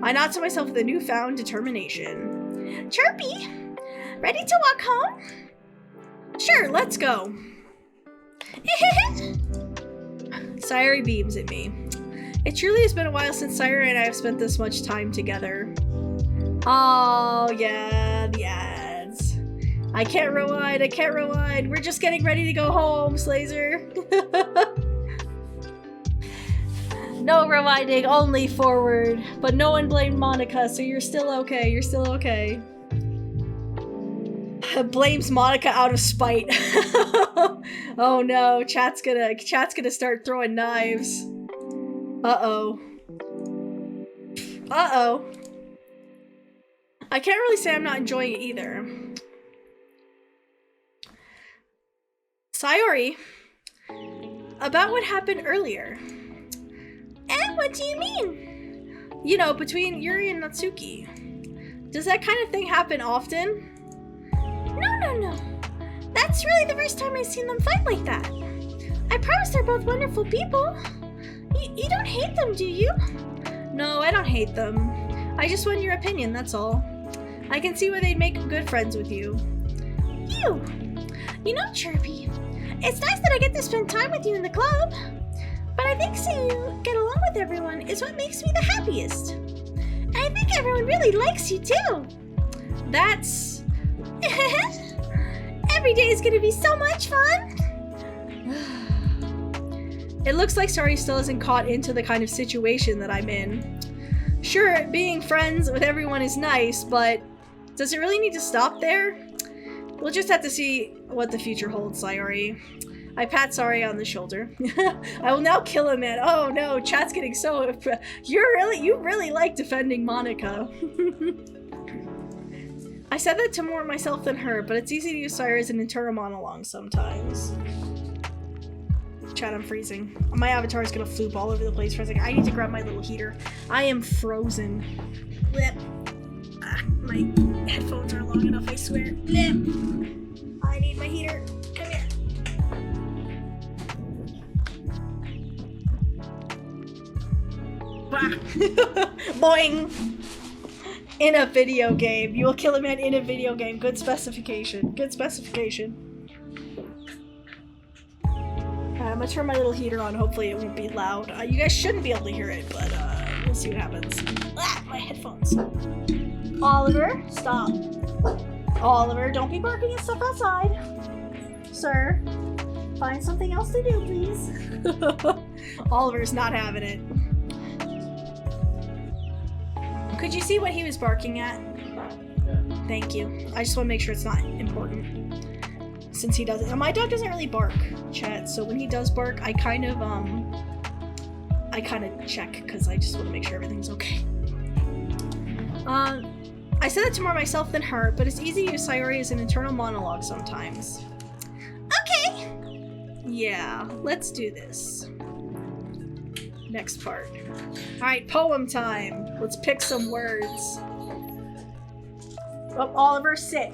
I nod to myself with a newfound determination. Chirpy! Ready to walk home? Sure, let's go. Sayuri beams at me. It truly has been a while since Sayuri and I have spent this much time together. Oh, yeah, the ads. I can't rewind, I can't rewind. We're just getting ready to go home, Slazer. No rewinding, only forward. But no one blamed Monica, so you're still okay. You're still okay. Blames Monica out of spite. Oh no, chat's gonna start throwing knives. Uh-oh. Uh-oh. I can't really say I'm not enjoying it either. Sayori, about what happened earlier. And what do you mean? You know, between Yuri and Natsuki. Does that kind of thing happen often? No. That's really the first time I've seen them fight like that. I promise they're both wonderful people. You don't hate them, do you? No, I don't hate them. I just want your opinion, that's all. I can see why they'd make good friends with you. You know, Chirpy, it's nice that I get to spend time with you in the club. But I think seeing you get along with everyone is what makes me the happiest. And I think everyone really likes you too. That's... Every day is gonna be so much fun. It looks like Sayori still isn't caught into the kind of situation that I'm in. Sure, being friends with everyone is nice, but does it really need to stop there? We'll just have to see what the future holds, Sayori. I pat Sayori on the shoulder. I will now kill a man. Oh no, chat's getting so... You really like defending Monica. I said that to more myself than her, but it's easy to use Sayori as an internal monologue sometimes. Chat, I'm freezing. My avatar is gonna floop all over the place for a second. I need to grab my little heater. I am frozen. Blip. My headphones are long enough, I swear. Blip. I need my heater. Come here. Boing! In a video game. You will kill a man in a video game. Good specification. Good specification. I'm gonna turn my little heater on. Hopefully it won't be loud. You guys shouldn't be able to hear it, but we'll see what happens. Ah, my headphones. Oliver, stop. Oliver, don't be barking at stuff outside. Sir, find something else to do, please. Oliver's not having it. Could you see what he was barking at? Thank you. I just want to make sure it's not important. Since he doesn't. My dog doesn't really bark, chat, so when he does bark, I kind of check, because I just want to make sure everything's okay. I said that to more myself than her, but it's easy to use Sayori as an internal monologue sometimes. Okay. Yeah, let's do this. Next part. Alright, poem time. Let's pick some words. Oh, Oliver, sit.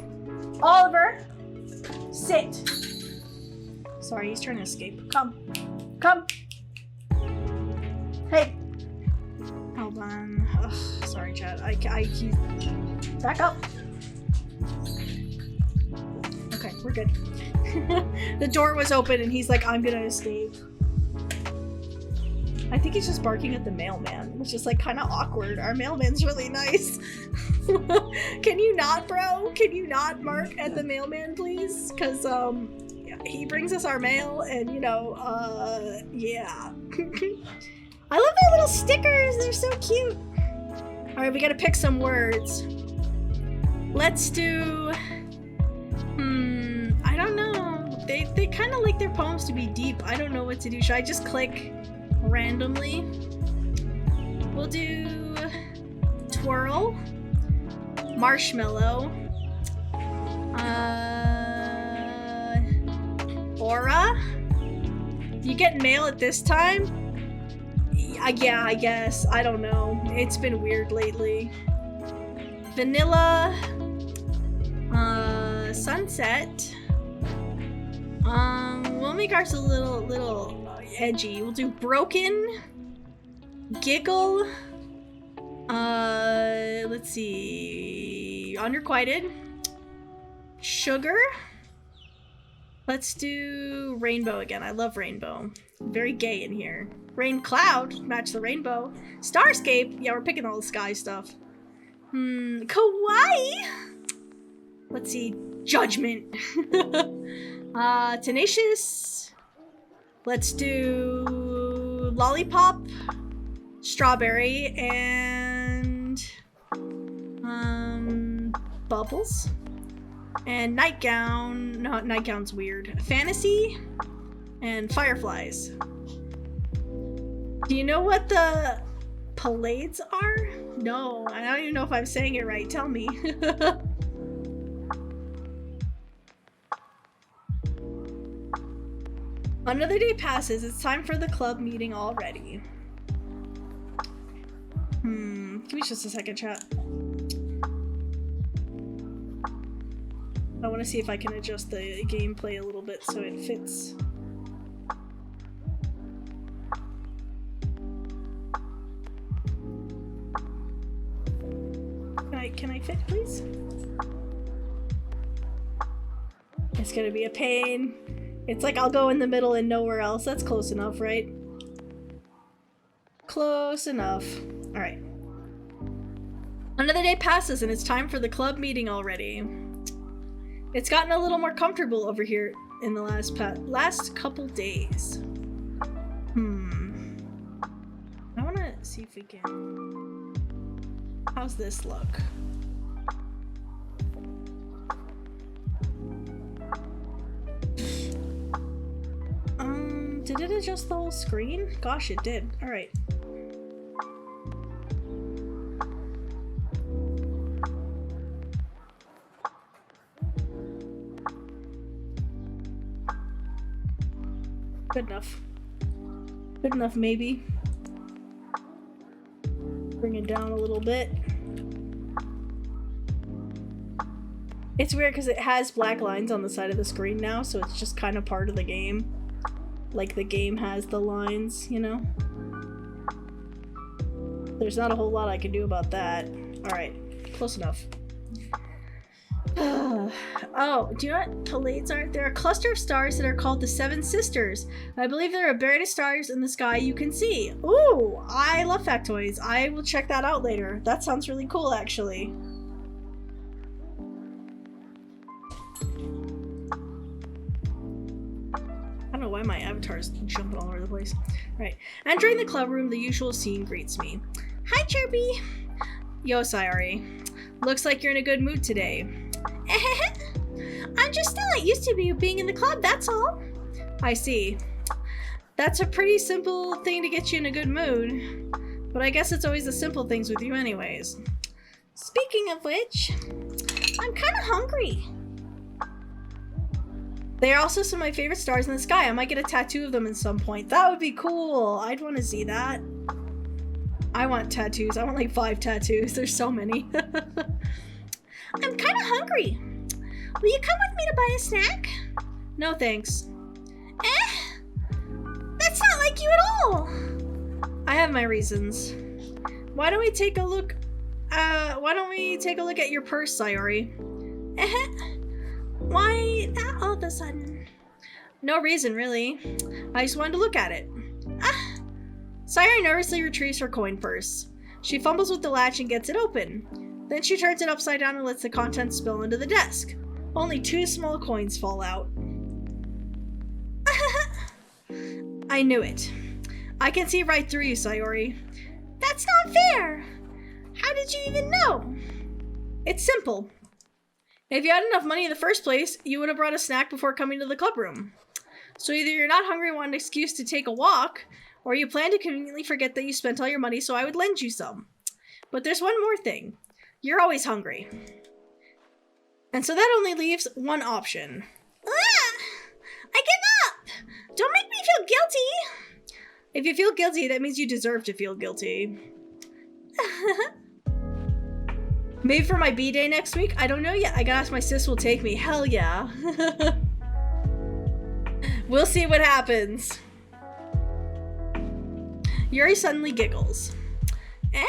Oliver, sit. Sorry, he's trying to escape. Come. Come. Hey. Hold on. Ugh, sorry, chat. He's... Back up. Okay, we're good. The door was open and he's like, I'm gonna escape. I think he's just barking at the mailman, which is like kind of awkward. Our mailman's really nice. Can you not, bro? Can you not bark at the mailman, please? Because, he brings us our mail and, you know, yeah. I love their little stickers. They're so cute. All right, we gotta pick some words. Let's do, I don't know. They kind of like their poems to be deep. I don't know what to do. Should I just click randomly? We'll do twirl, marshmallow, aura. You get mail at this time? Yeah, I guess. I don't know. It's been weird lately. Vanilla, sunset. We'll make ours a little edgy. We'll do broken, giggle, let's see, unrequited, sugar. Let's do rainbow again. I love rainbow. Very gay in here. Rain cloud, match the rainbow. Starscape, yeah, we're picking all the sky stuff. Kawaii. Let's see, judgment. Tenacious. Let's do lollipop. strawberry, and bubbles, and nightgown. No, nightgown's weird. Fantasy, and fireflies. Do you know what the Pallades are? No, I don't even know if I'm saying it right. Tell me. Another day passes. It's time for the club meeting already. Give me just a second, chat. I want to see if I can adjust the gameplay a little bit so it fits. Can I fit, please? It's gonna be a pain. It's like I'll go in the middle and nowhere else. That's close enough, right? Close enough. Alright. Another day passes and it's time for the club meeting already. It's gotten a little more comfortable over here in the last couple days. I wanna see if we can... How's this look? Did it adjust the whole screen? Gosh, it did. Alright. Good enough. Good enough, maybe. Bring it down a little bit. It's weird because it has black lines on the side of the screen now, so it's just kind of part of the game. Like the game has the lines, you know? There's not a whole lot I can do about that. Alright, close enough. Oh, do you know what Pallades are? They're a cluster of stars that are called the Seven Sisters. I believe there are brightest stars in the sky you can see. Ooh, I love factoids. I will check that out later. That sounds really cool, actually. I don't know why my avatar's jumping all over the place. Right. Entering the club room, the usual scene greets me. Hi, Chirpy! Yo, Sayori. Looks like you're in a good mood today. I'm just still not used to being in the club, that's all. I see. That's a pretty simple thing to get you in a good mood. But I guess it's always the simple things with you anyways. Speaking of which, I'm kind of hungry. They are also some of my favorite stars in the sky. I might get a tattoo of them at some point. That would be cool. I'd want to see that. I want tattoos. I want like 5 tattoos. There's so many. I'm kind of hungry. Will you come with me to buy a snack? No thanks. That's not like you at all. I have my reasons. Why don't we take a look at your purse, Sayori? Why that all of a sudden? No reason, really. I just wanted to look at it. Sayori nervously retrieves her coin purse. She fumbles with the latch and gets it open. Then she turns it upside down and lets the contents spill into the desk. Only 2 small coins fall out. I knew it. I can see right through you, Sayori. That's not fair. How did you even know? It's simple. If you had enough money in the first place, you would have brought a snack before coming to the club room. So either you're not hungry and want an excuse to take a walk, or you plan to conveniently forget that you spent all your money so I would lend you some. But there's one more thing. You're always hungry. And so that only leaves one option. I give up! Don't make me feel guilty! If you feel guilty, that means you deserve to feel guilty. Maybe for my B-day next week? I don't know yet. I gotta ask my sis will take me. Hell yeah. We'll see what happens. Yuri suddenly giggles. I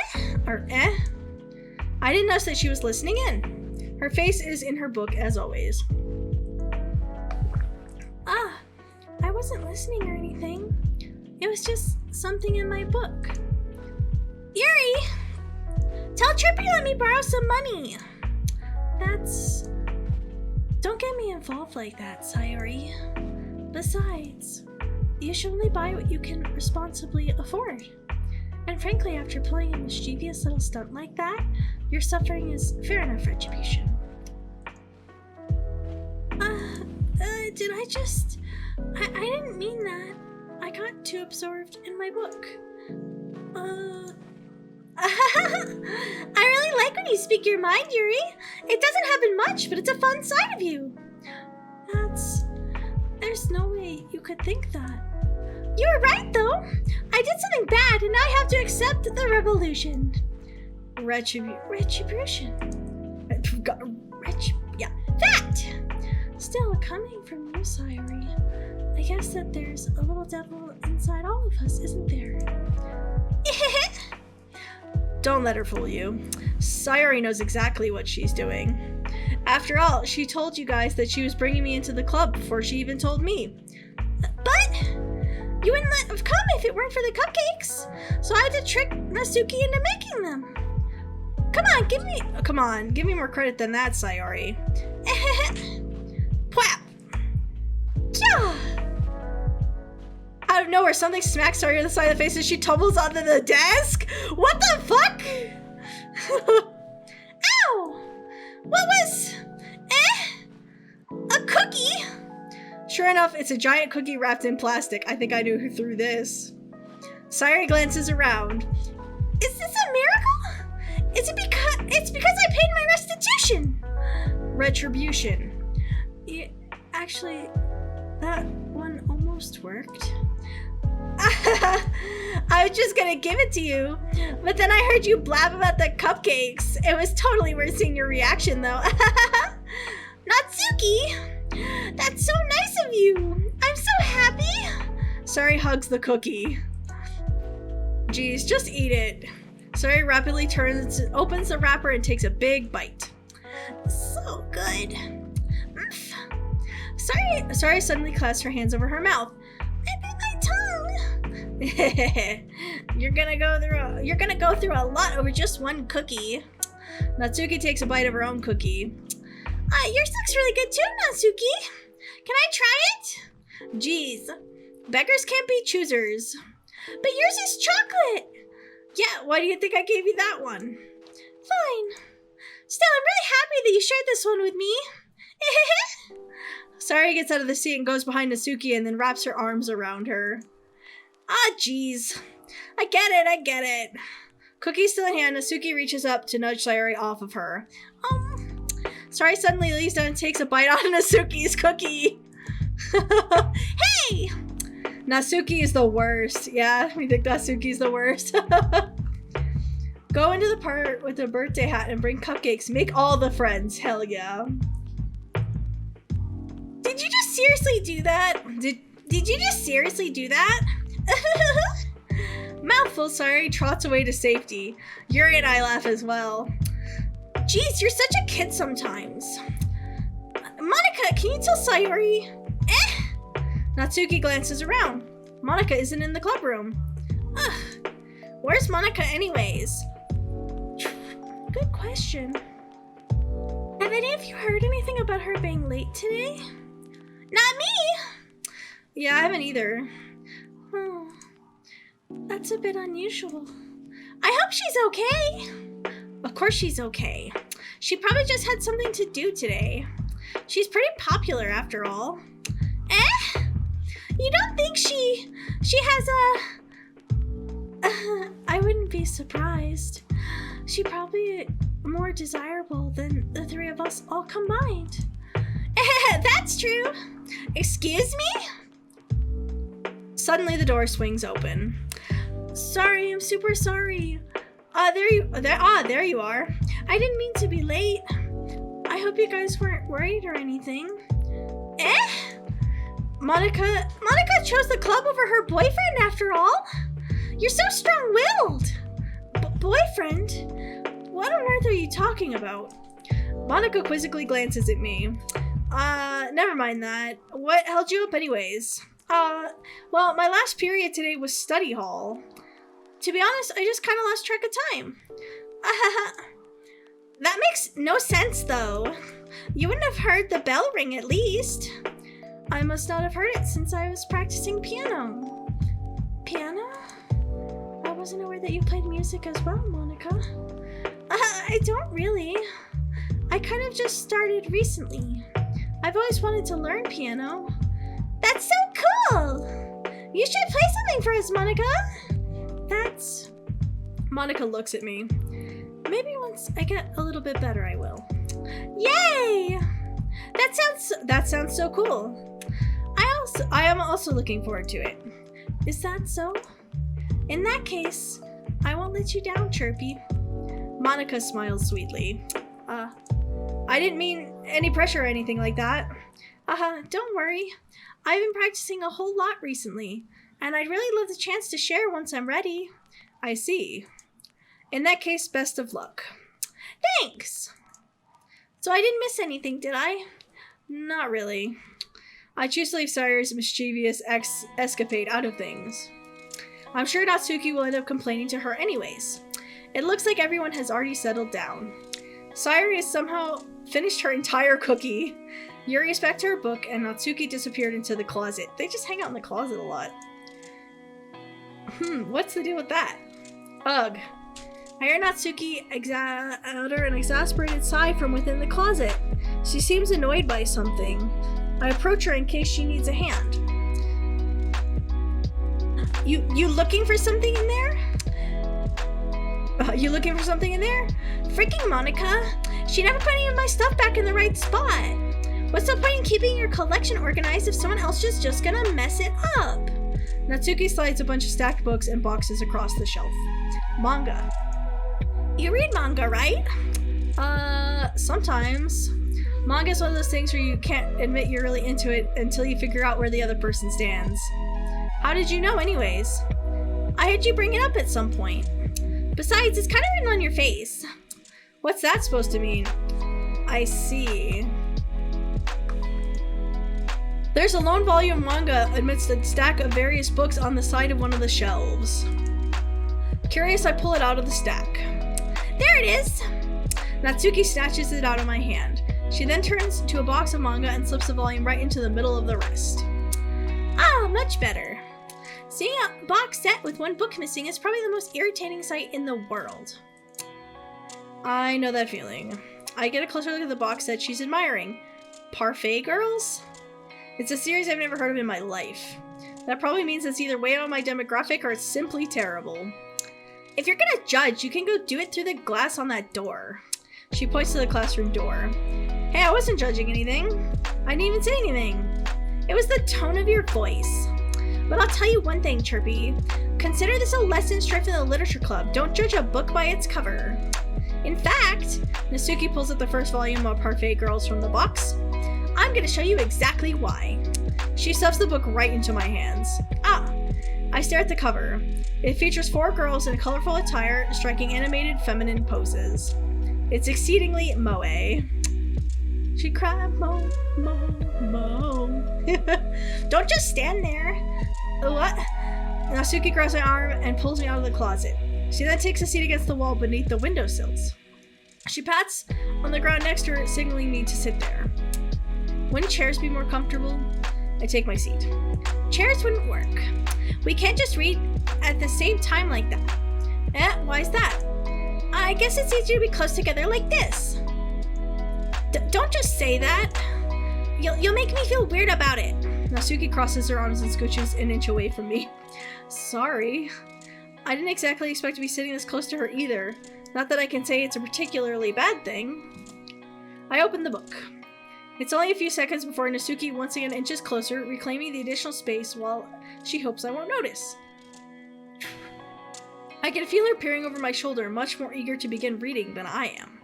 didn't notice that she was listening in. Her face is in her book as always. I wasn't listening or anything. It was just something in my book. Yuri! Tell Chirpy let me borrow some money. Don't get me involved like that, Sayori. Besides, you should only buy what you can responsibly afford. And frankly, after pulling a mischievous little stunt like that, your suffering is fair enough retribution. Did I just... I didn't mean that. I got too absorbed in my book. I really like when you speak your mind, Yuri. It doesn't happen much, but it's a fun side of you. There's no way you could think that. You were right, though. I did something bad, and I have to accept the revolution. Retribution. Yeah, that! Still, coming from you, Sayori, I guess that there's a little devil inside all of us, isn't there? Don't let her fool you. Sayori knows exactly what she's doing. After all, she told you guys that she was bringing me into the club before she even told me. But you wouldn't have come if it weren't for the cupcakes, so I had to trick Natsuki into making them. Come on, give me more credit than that, Sayori. Pwap! Yeah! Out of nowhere, something smacks Sayori on the side of the face and she tumbles onto the desk? What the fuck? Ow! What was... a cookie? Sure enough, it's a giant cookie wrapped in plastic. I think I knew who threw this. Sayori glances around. Is this a miracle? It's because I paid my restitution. Retribution. Yeah, actually, that one almost worked. I was just gonna give it to you, but then I heard you blab about the cupcakes. It was totally worth seeing your reaction, though. Natsuki! That's so nice of you! I'm so happy! Sayori hugs the cookie. Geez, just eat it. Sayori rapidly opens the wrapper and takes a big bite. So good. Sayori suddenly clasps her hands over her mouth. I bit my tongue. You're gonna go through a lot over just one cookie. Natsuki takes a bite of her own cookie. Yours looks really good too, Natsuki. Can I try it? Geez, beggars can't be choosers. But yours is chocolate. Yeah, why do you think I gave you that one? Fine. Still, I'm really happy that you shared this one with me. Sayori gets out of the seat and goes behind Natsuki and then wraps her arms around her. Jeez. I get it. Cookie still in hand, Natsuki reaches up to nudge Sayori off of her. Sayori suddenly leans down and takes a bite out of Natsuki's cookie. Hey! Natsuki is the worst. Yeah, we think Natsuki's the worst. Go into the part with a birthday hat and bring cupcakes. Make all the friends. Hell yeah. Did you just seriously do that? Did you just seriously do that? Mouthful, Sayori trots away to safety. Yuri and I laugh as well. Jeez, you're such a kid sometimes. Monica, can you tell Sayori? Natsuki glances around. Monica isn't in the club room. Ugh. Where's Monica anyways? Good question. Have any of you heard anything about her being late today? Not me! Yeah, I haven't either. Oh, that's a bit unusual. I hope she's okay. Of course she's okay. She probably just had something to do today. She's pretty popular after all. You don't think she has a... I wouldn't be surprised. She probably more desirable than the three of us all combined. That's true. Excuse me? Suddenly the door swings open. Sorry, I'm super sorry. There you are. I didn't mean to be late. I hope you guys weren't worried or anything. Monica chose the club over her boyfriend after all. You're so strong-willed. Boyfriend? What on earth are you talking about? Monica quizzically glances at me. Never mind that. What held you up anyways? Well, my last period today was study hall. To be honest, I just kind of lost track of time. That makes no sense, though. You wouldn't have heard the bell ring at least. I must not have heard it since I was practicing piano. Piano? What wasn't aware that you played music as well, Monica. I don't really. I kind of just started recently. I've always wanted to learn piano. That's so cool! You should play something for us, Monica! That's... Monica looks at me. Maybe once I get a little bit better, I will. Yay! That sounds so cool. I am also looking forward to it. Is that so? In that case, I won't let you down, Chirpy. Monica smiles sweetly. I didn't mean any pressure or anything like that. Don't worry. I've been practicing a whole lot recently, and I'd really love the chance to share once I'm ready. I see. In that case, best of luck. Thanks! So I didn't miss anything, did I? Not really. I choose to leave Sayori's mischievous escapade out of things. I'm sure Natsuki will end up complaining to her anyways. It looks like everyone has already settled down. Sayori has somehow finished her entire cookie. Yuri is back to her book, and Natsuki disappeared into the closet. They just hang out in the closet a lot. What's the deal with that? Ugh. I hear Natsuki utter an exasperated sigh from within the closet. She seems annoyed by something. I approach her in case she needs a hand. You looking for something in there? You looking for something in there? Freaking Monica! She never put any of my stuff back in the right spot! What's the point in keeping your collection organized if someone else is just gonna mess it up? Natsuki slides a bunch of stacked books and boxes across the shelf. Manga. You read manga, right? Sometimes. Manga is one of those things where you can't admit you're really into it until you figure out where the other person stands. How did you know anyways? I heard you bring it up at some point. Besides, it's kind of written on your face. What's that supposed to mean? I see. There's a lone volume manga amidst a stack of various books on the side of one of the shelves. Curious, I pull it out of the stack. There it is! Natsuki snatches it out of my hand. She then turns to a box of manga and slips the volume right into the middle of the rest. Ah, much better. Seeing a box set with one book missing is probably the most irritating sight in the world. I know that feeling. I get a closer look at the box set she's admiring. Parfait Girls? It's a series I've never heard of in my life. That probably means it's either way out of my demographic or it's simply terrible. If you're gonna judge, you can go do it through the glass on that door. She points to the classroom door. Hey, I wasn't judging anything. I didn't even say anything. It was the tone of your voice. But I'll tell you one thing, Chirpy. Consider this a lesson straight from the literature club. Don't judge a book by its cover. In fact, Natsuki pulls out the first volume of Parfait Girls from the box. I'm gonna show you exactly why. She stuffs the book right into my hands. I stare at the cover. It features 4 girls in colorful attire, striking animated feminine poses. It's exceedingly moe. She cried, mo, mo, mo. Don't just stand there. What? Natsuki grabs my arm and pulls me out of the closet. She then takes a seat against the wall beneath the windowsills. She pats on the ground next to her, signaling me to sit there. Wouldn't chairs be more comfortable? I take my seat. Chairs wouldn't work. We can't just read at the same time like that. Why's that? I guess it's easier to be close together like this. Don't just say that. You'll make me feel weird about it. Natsuki crosses her arms and scooches an inch away from me. Sorry. I didn't exactly expect to be sitting this close to her either. Not that I can say it's a particularly bad thing. I open the book. It's only a few seconds before Natsuki once again inches closer, reclaiming the additional space while she hopes I won't notice. I can feel her peering over my shoulder, much more eager to begin reading than I am.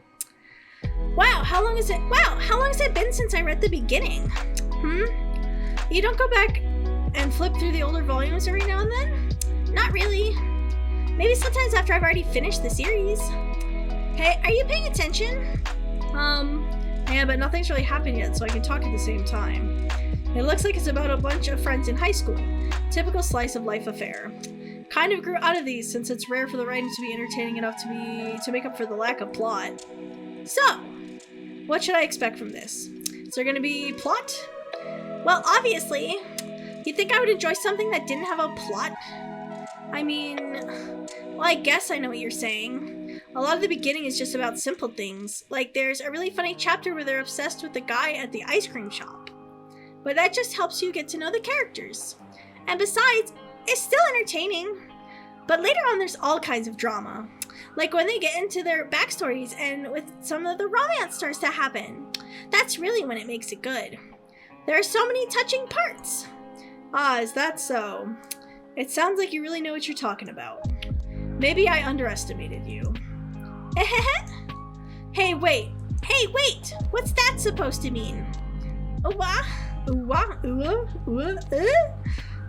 Wow, how long has it been since I read the beginning? You don't go back and flip through the older volumes every now and then? Not really. Maybe sometimes after I've already finished the series. Hey, are you paying attention? Yeah, but nothing's really happened yet, so I can talk at the same time. It looks like it's about a bunch of friends in high school. Typical slice of life affair. Kind of grew out of these since it's rare for the writing to be entertaining enough to make up for the lack of plot. So, what should I expect from this? Is there gonna be plot? Well, obviously. You'd think I would enjoy something that didn't have a plot? I mean, Well, I guess I know what you're saying. A lot of the beginning is just about simple things. Like, there's a really funny chapter where they're obsessed with the guy at the ice cream shop. But that just helps you get to know the characters. And besides, it's still entertaining. But later on, there's all kinds of drama. Like when they get into their backstories and with some of the romance starts to happen. That's really when it makes it good. There are so many touching parts. Ah, is that so? It sounds like you really know what you're talking about. Maybe I underestimated you. Hey, wait! What's that supposed to mean?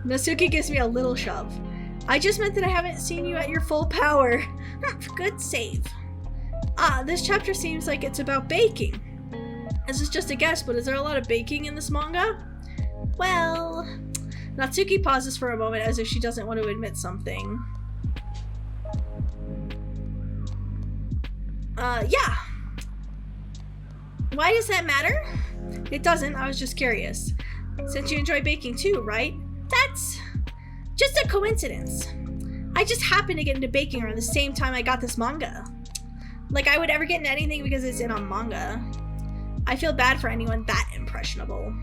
Natsuki gives me a little shove. I just meant that I haven't seen you at your full power. Good save. This chapter seems like it's about baking. This is just a guess, but is there a lot of baking in this manga? Well... Natsuki pauses for a moment as if she doesn't want to admit something. Yeah. Why does that matter? It doesn't, I was just curious. Since you enjoy baking too, right? That's just a coincidence. I just happened to get into baking around the same time I got this manga. Like I would ever get into anything because it's in a manga. I feel bad for anyone that impressionable.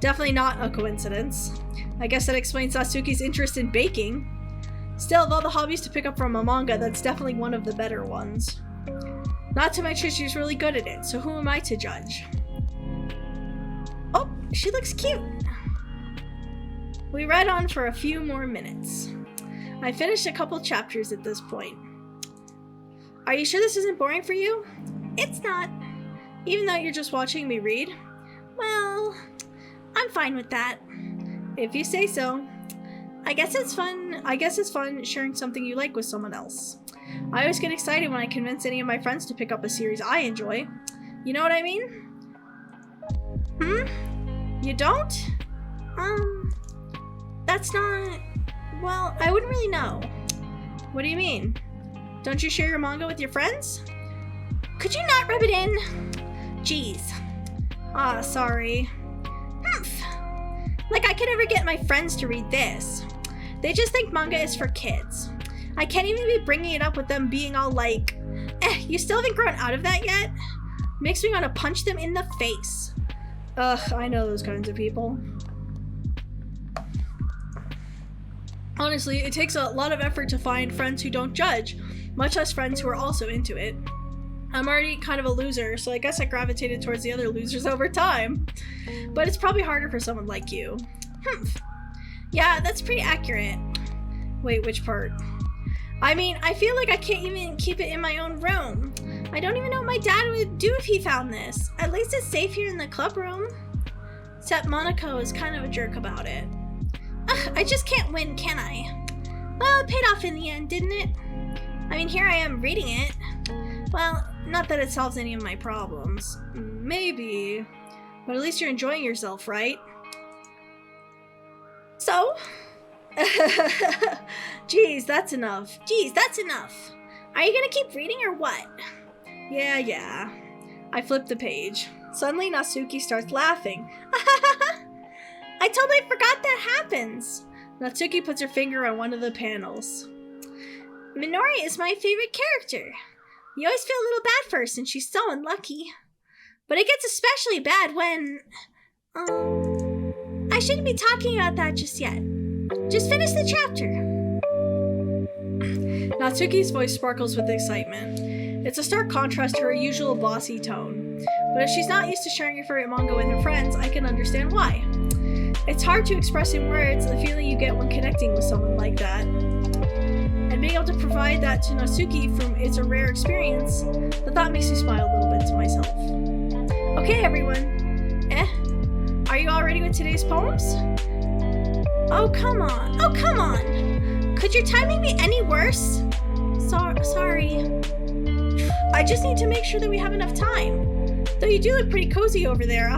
Definitely not a coincidence. I guess that explains Natsuki's interest in baking. Still, of all the hobbies to pick up from a manga, that's definitely one of the better ones. Not to mention she's really good at it, so who am I to judge? Oh, she looks cute. We read on for a few more minutes. I finished a couple chapters at this point. Are you sure this isn't boring for you? It's not. Even though you're just watching me read? Well, I'm fine with that. If you say so. I guess it's fun sharing something you like with someone else. I always get excited when I convince any of my friends to pick up a series I enjoy. You know what I mean? You don't? That's not... Well, I wouldn't really know. What do you mean? Don't you share your manga with your friends? Could you not rub it in? Jeez. Sorry. Like I could ever get my friends to read this. They just think manga is for kids. I can't even be bringing it up with them being all like, you still haven't grown out of that yet? Makes me want to punch them in the face. Ugh, I know those kinds of people. Honestly, it takes a lot of effort to find friends who don't judge, much less friends who are also into it. I'm already kind of a loser, so I guess I gravitated towards the other losers over time. But it's probably harder for someone like you. Yeah, that's pretty accurate. Wait, which part? I mean, I feel like I can't even keep it in my own room. I don't even know what my dad would do if he found this. At least it's safe here in the club room. Except Monaco is kind of a jerk about it. Ugh, I just can't win, can I? Well, it paid off in the end, didn't it? I mean, here I am reading it. Well, not that it solves any of my problems. Maybe. But at least you're enjoying yourself, right? So? Jeez, that's enough. Are you gonna keep reading or what? Yeah. I flip the page. Suddenly, Natsuki starts laughing. I totally forgot that happens. Natsuki puts her finger on one of the panels. Minori is my favorite character. You always feel a little bad for her since she's so unlucky. But it gets especially bad when... I shouldn't be talking about that just yet. Just finish the chapter. Natsuki's voice sparkles with excitement. It's a stark contrast to her usual bossy tone. But if she's not used to sharing her favorite manga with her friends, I can understand why. It's hard to express in words the feeling you get when connecting with someone like that. And being able to provide that to Natsuki from it's a rare experience, the thought makes me smile a little bit to myself. Okay, everyone. Are you all ready with today's poems? Oh, come on. Could your timing be any worse? Sorry. I just need to make sure that we have enough time. Though you do look pretty cozy over there,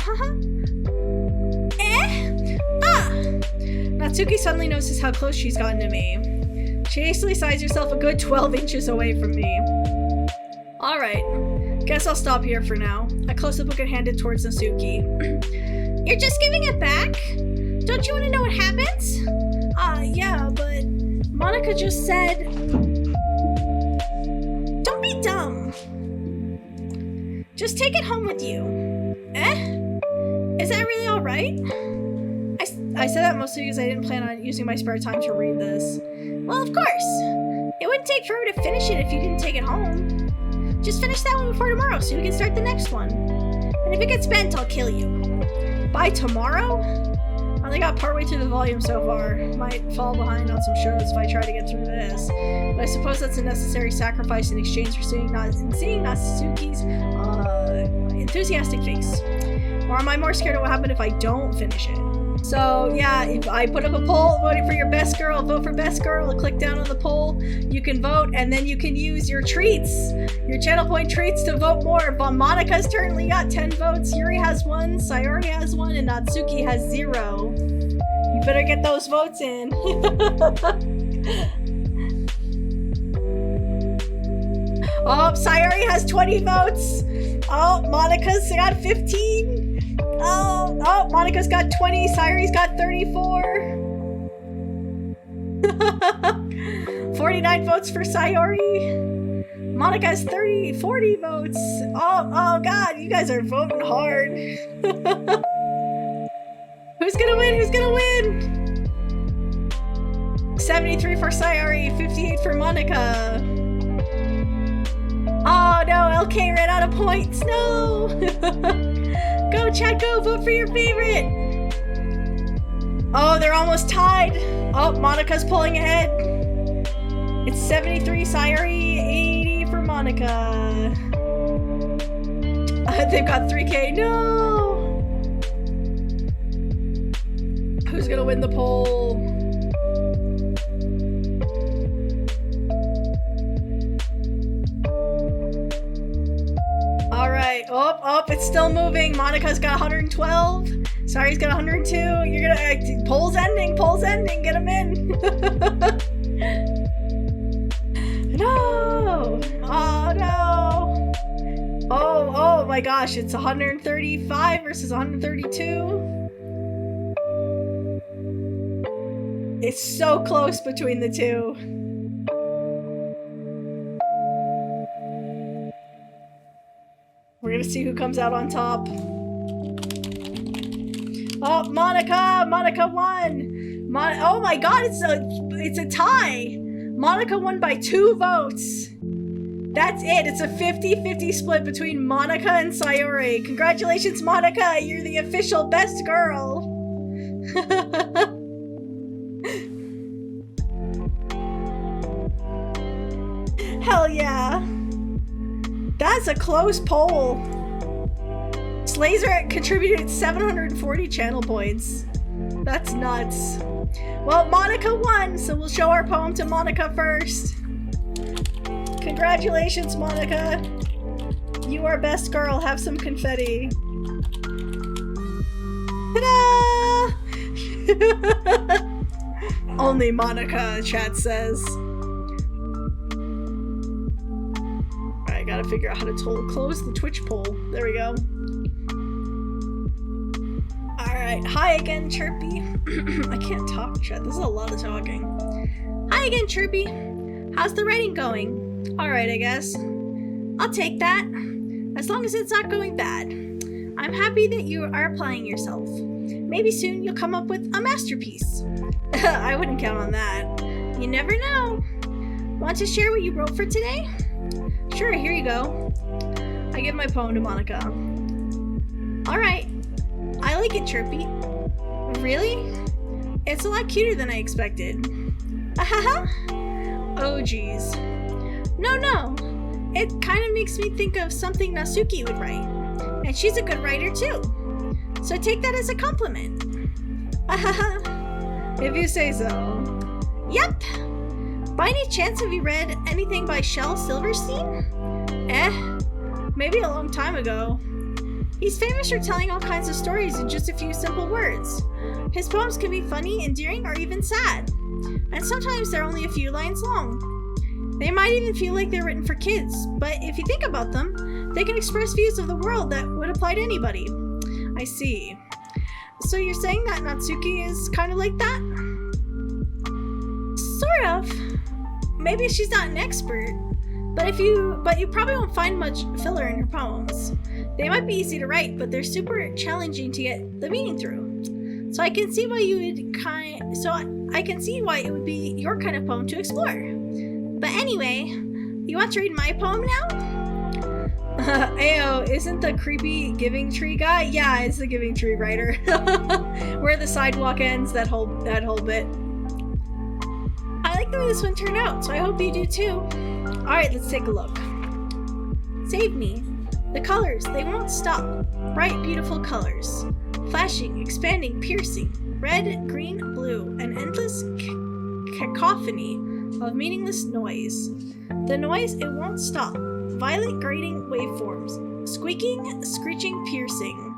Natsuki suddenly notices how close she's gotten to me. She hastily sides herself a good 12 inches away from me. Alright, guess I'll stop here for now. I close the book and hand it towards Natsuki. You're just giving it back? Don't you want to know what happens? Yeah, but... Monica just said, don't be dumb. Just take it home with you. Is that really alright? I said that mostly because I didn't plan on using my spare time to read this. Well, of course. It wouldn't take forever to finish it if you didn't take it home. Just finish that one before tomorrow so we can start the next one. And if it gets bent, I'll kill you. By tomorrow? I only got partway through the volume so far. Might fall behind on some shows if I try to get through this. But I suppose that's a necessary sacrifice in exchange for seeing Natsuki's enthusiastic face. Or am I more scared of what happened if I don't finish it? So yeah, if I put up a poll voting for your best girl, vote for best girl, click down on the poll, you can vote, and then you can use your treats, your channel point treats to vote more. But Monica's currently got 10 votes, Yuri has 1, Sayori has 1, and Natsuki has 0. You better get those votes in. Oh, Sayori has 20 votes. Oh, Monica's got 15. Oh, Monica's got 20, Sayori's got 34. 49 votes for Sayori. Monica has 40 votes. Oh god, you guys are voting hard. Who's gonna win? Who's gonna win? 73 for Sayori, 58 for Monica. Oh no, LK ran out of points. No! Go, chat, go! Vote for your favorite! Oh, they're almost tied! Oh, Monica's pulling ahead. It's 73 Sayori, 80 for Monica. They've got 3K. No! Who's gonna win the poll? Alright, oh, it's still moving. Monica's got 112. Sayori's got 102. You're gonna, poll's ending, get them in. No! Oh no! Oh my gosh, it's 135 versus 132. It's so close between the two. We're gonna see who comes out on top. Oh, Monica won. Oh my god, it's a tie. Monica won by 2 votes. That's it. It's a 50-50 split between Monica and Sayori. Congratulations, Monica. You're the official best girl. Hell yeah. That's a close poll. Slazer contributed 740 channel points. That's nuts. Well, Monica won, so we'll show our poem to Monica first. Congratulations, Monica. You are best girl. Have some confetti. Ta-da! Only Monica, chat says. I gotta figure out how to close the Twitch poll. There we go. Alright, hi again, Chirpy. I can't talk, chat. This is a lot of talking. Hi again, Chirpy. How's the writing going? Alright, I guess. I'll take that. As long as it's not going bad. I'm happy that you are applying yourself. Maybe soon you'll come up with a masterpiece. I wouldn't count on that. You never know. Want to share what you wrote for today? Sure, here you go. I give my poem to Monica. Alright. I like it, Chirpy. Really? It's a lot cuter than I expected. Ahaha. Oh, geez. No. It kind of makes me think of something Natsuki would write. And she's a good writer, too. So take that as a compliment. Ahaha. If you say so. Yep. By any chance, have you read anything by Shel Silverstein? Maybe a long time ago. He's famous for telling all kinds of stories in just a few simple words. His poems can be funny, endearing, or even sad. And sometimes they're only a few lines long. They might even feel like they're written for kids, but if you think about them, they can express views of the world that would apply to anybody. I see. So you're saying that Natsuki is kind of like that? Sort of. Maybe she's not an expert, but you probably won't find much filler in her poems. They might be easy to write, but they're super challenging to get the meaning through. So I can see why it would be your kind of poem to explore. But anyway, you want to read my poem now? Ayo, isn't the creepy Giving Tree guy? Yeah, it's the Giving Tree writer. Where the sidewalk ends, that whole bit. I like the way this one turned out, so I hope you do too. Alright, let's take a look. Save me. The colors, they won't stop. Bright, beautiful colors. Flashing, expanding, piercing. Red, green, blue. An endless cacophony of meaningless noise. The noise, it won't stop. Violent, grating waveforms. Squeaking, screeching, piercing.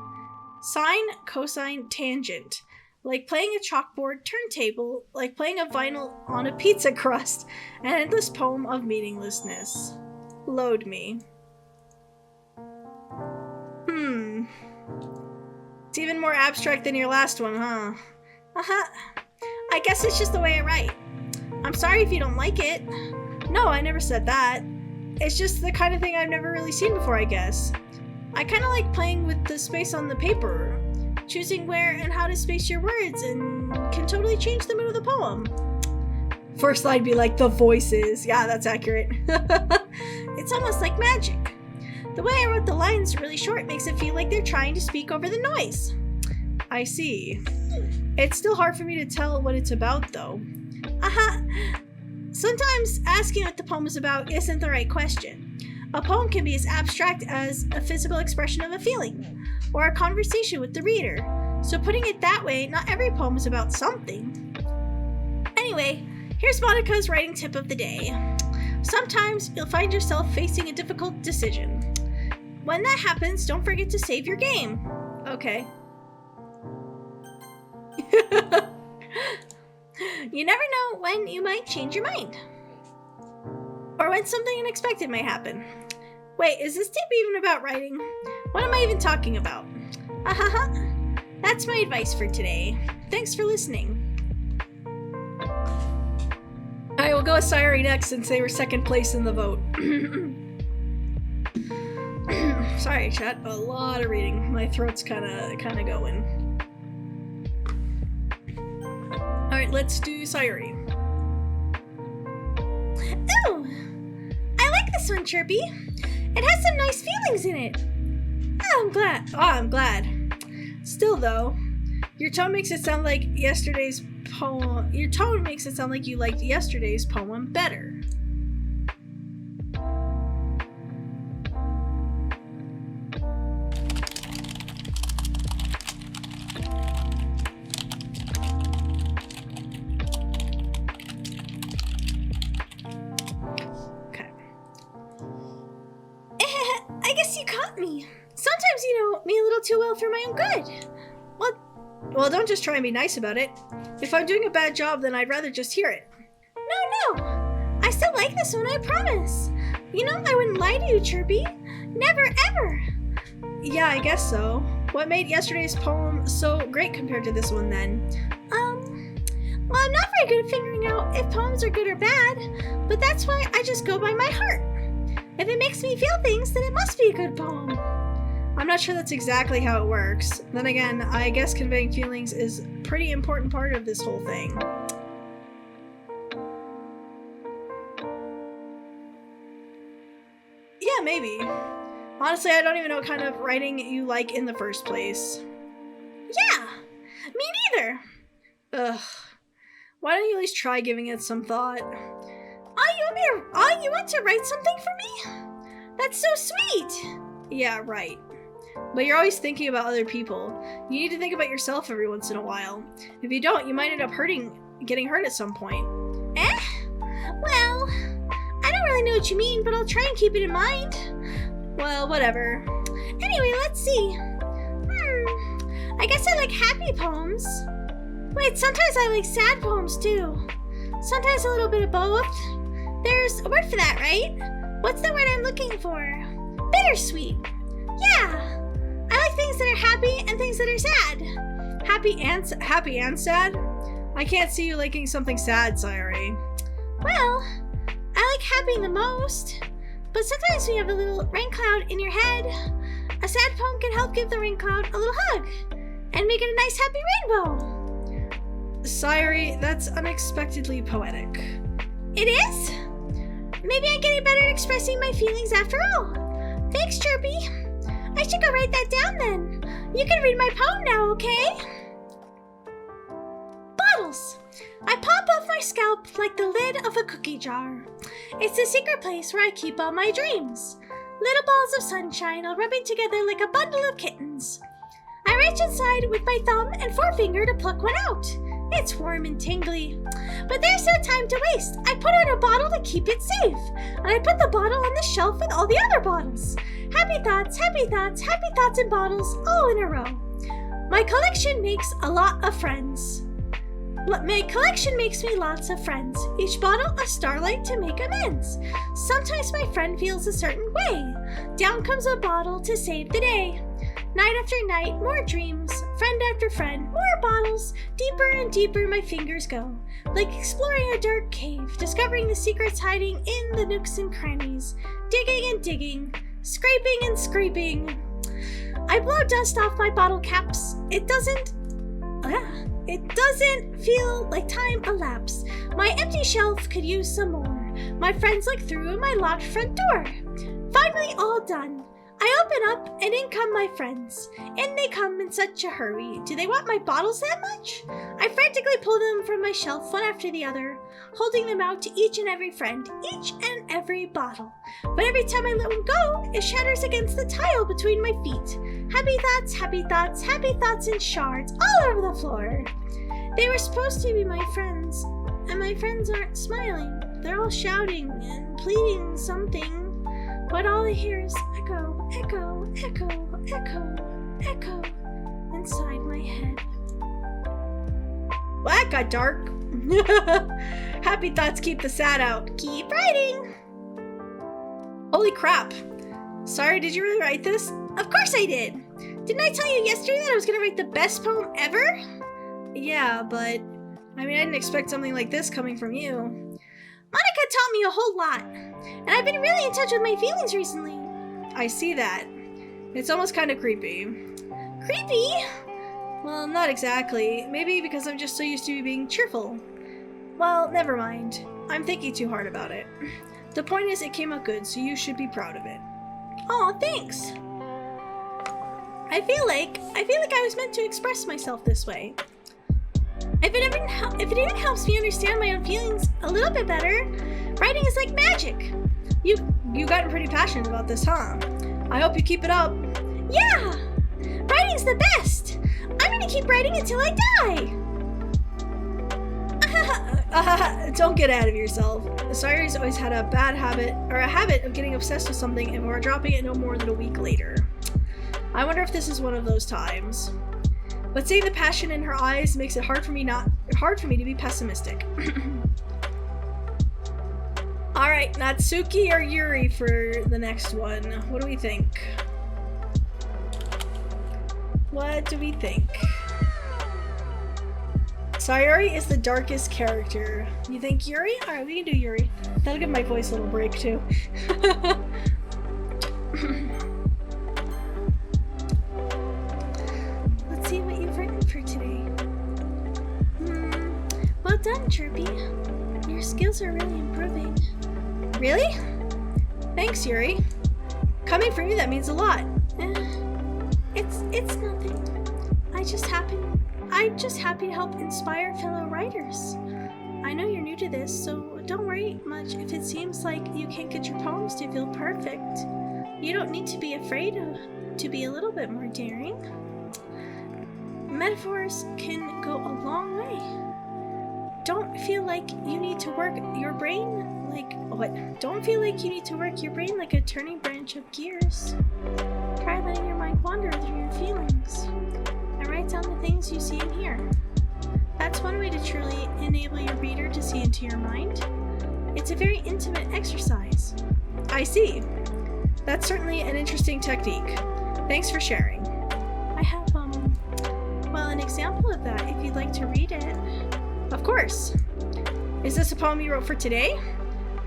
Sine, cosine, tangent. Like playing a chalkboard turntable, like playing a vinyl on a pizza crust. An endless poem of meaninglessness. Load me. It's even more abstract than your last one, huh? I guess it's just the way I write. I'm sorry if you don't like it. No, I never said that. It's just the kind of thing I've never really seen before, I guess. I kind of like playing with the space on the paper. Choosing where and how to space your words and can totally change the mood of the poem. First line'd be like the voices. Yeah, that's accurate. It's almost like magic. The way I wrote the lines really short makes it feel like they're trying to speak over the noise. I see. It's still hard for me to tell what it's about, though. Sometimes asking what the poem is about isn't the right question. A poem can be as abstract as a physical expression of a feeling, or a conversation with the reader. So putting it that way, not every poem is about something. Anyway, here's Monica's writing tip of the day. Sometimes you'll find yourself facing a difficult decision. When that happens, don't forget to save your game. Okay. You never know when you might change your mind. Or when something unexpected might happen. Wait, is this tip even about writing? What am I even talking about? That's my advice for today. Thanks for listening. I will go with Sayuri next since they were second place in the vote. Sorry, chat. A lot of reading. My throat's kind of going. All right, let's do Sayuri. Ooh, I like this one, Chirpy. It has some nice feelings in it. I'm glad. Still, though, your tone makes it sound like yesterday's poem. Your tone makes it sound like you liked yesterday's poem better. I guess you caught me. Sometimes you know me a little too well for my own good. Well, don't just try and be nice about it. If I'm doing a bad job, then I'd rather just hear it. No. I still like this one, I promise. You know, I wouldn't lie to you, Chirpy. Never, ever. Yeah, I guess so. What made yesterday's poem so great compared to this one, then? Well, I'm not very good at figuring out if poems are good or bad, but that's why I just go by my heart. If it makes me feel things, then it must be a good poem. I'm not sure that's exactly how it works. Then again, I guess conveying feelings is a pretty important part of this whole thing. Yeah, maybe. Honestly, I don't even know what kind of writing you like in the first place. Yeah, me neither. Ugh. Why don't you at least try giving it some thought? You want to write something for me? That's so sweet. Yeah, right. But you're always thinking about other people. You need to think about yourself every once in a while. If you don't, you might end up getting hurt at some point. Well, I don't really know what you mean, but I'll try and keep it in mind. Well, whatever. Anyway, let's see. I guess I like happy poems. Wait, sometimes I like sad poems too. Sometimes a little bit of both. There's a word for that, right? What's the word I'm looking for? Bittersweet. Yeah. I like things that are happy and things that are sad. Happy and sad? I can't see you liking something sad, Sayuri. the most. But sometimes when you have a little rain cloud in your head, a sad poem can help give the rain cloud a little hug and make it a nice happy rainbow. Sayuri, that's unexpectedly poetic. It is? Maybe I'm getting better at expressing my feelings after all. Thanks, Chirpy. I should go write that down then. You can read my poem now, okay? Bottles. I pop off my scalp like the lid of a cookie jar. It's the secret place where I keep all my dreams. Little balls of sunshine all rubbing together like a bundle of kittens. I reach inside with my thumb and forefinger to pluck one out. It's warm and tingly. But there's no time to waste. I put out a bottle to keep it safe. And I put the bottle on the shelf with all the other bottles. Happy thoughts, happy thoughts, happy thoughts in bottles, all in a row. My collection makes a lot of friends. My collection makes me lots of friends. Each bottle a starlight to make amends. Sometimes my friend feels a certain way. Down comes a bottle to save the day. Night after night, more dreams. Friend after friend, more bottles. Deeper and deeper my fingers go. Like exploring a dark cave, discovering the secrets hiding in the nooks and crannies. Digging and digging, scraping and scraping. I blow dust off my bottle caps. It doesn't feel like time elapsed. My empty shelf could use some more. My friends look through in my locked front door. Finally all done. I open up and in come my friends. In they come in such a hurry. Do they want my bottles that much? I frantically pull them from my shelf one after the other, holding them out to each and every friend, each and every bottle. But every time I let one go, it shatters against the tile between my feet. Happy thoughts, happy thoughts, happy thoughts in shards all over the floor. They were supposed to be my friends, and my friends aren't smiling. They're all shouting and pleading something. But all I hear is echo, echo, echo, echo, echo inside my head. Well, that got dark. Happy thoughts keep the sad out. Keep writing. Holy crap. Sorry, did you really write this? Of course I did. Didn't I tell you yesterday that I was going to write the best poem ever? Yeah, but I didn't expect something like this coming from you. Monica taught me a whole lot, and I've been really in touch with my feelings recently. I see that. It's almost kind of creepy. Creepy? Well, not exactly. Maybe because I'm just so used to being cheerful. Well, never mind. I'm thinking too hard about it. The point is, it came out good, so you should be proud of it. Aw, thanks. I feel like I was meant to express myself this way. If it even helps me understand my own feelings a little bit better, writing is like magic. You've gotten pretty passionate about this, huh? I hope you keep it up. Yeah! Writing's the best! I'm gonna keep writing until I die! Don't get out of yourself. Sayuri's always had a bad habit, or a habit of getting obsessed with something and we're dropping it no more than a week later. I wonder if this is one of those times. But seeing the passion in her eyes makes it hard for me to be pessimistic. Alright, Natsuki or Yuri for the next one. What do we think? What do we think? Sayuri is the darkest character. You think Yuri? Alright, we can do Yuri. That'll give my voice a little break too. Let's see what you've written for today. Well done, Chirpy. Your skills are really improving. Really? Thanks, Yuri. Coming from you, that means a lot. It's nothing. I'm just happy to help inspire fellow writers. I know you're new to this, so don't worry much if it seems like you can't get your poems to feel perfect. You don't need to be afraid to be a little bit more daring. Metaphors can go a long way. Don't feel like you need to work your brain like what? Don't feel like you need to work your brain like a turning branch of gears. Try letting your mind wander through your feelings and write down the things you see and hear. That's one way to truly enable your reader to see into your mind. It's a very intimate exercise. I see. That's certainly an interesting technique. Thanks for sharing. I have, an example of that if you'd like to read it. Of course. Is this a poem you wrote for today?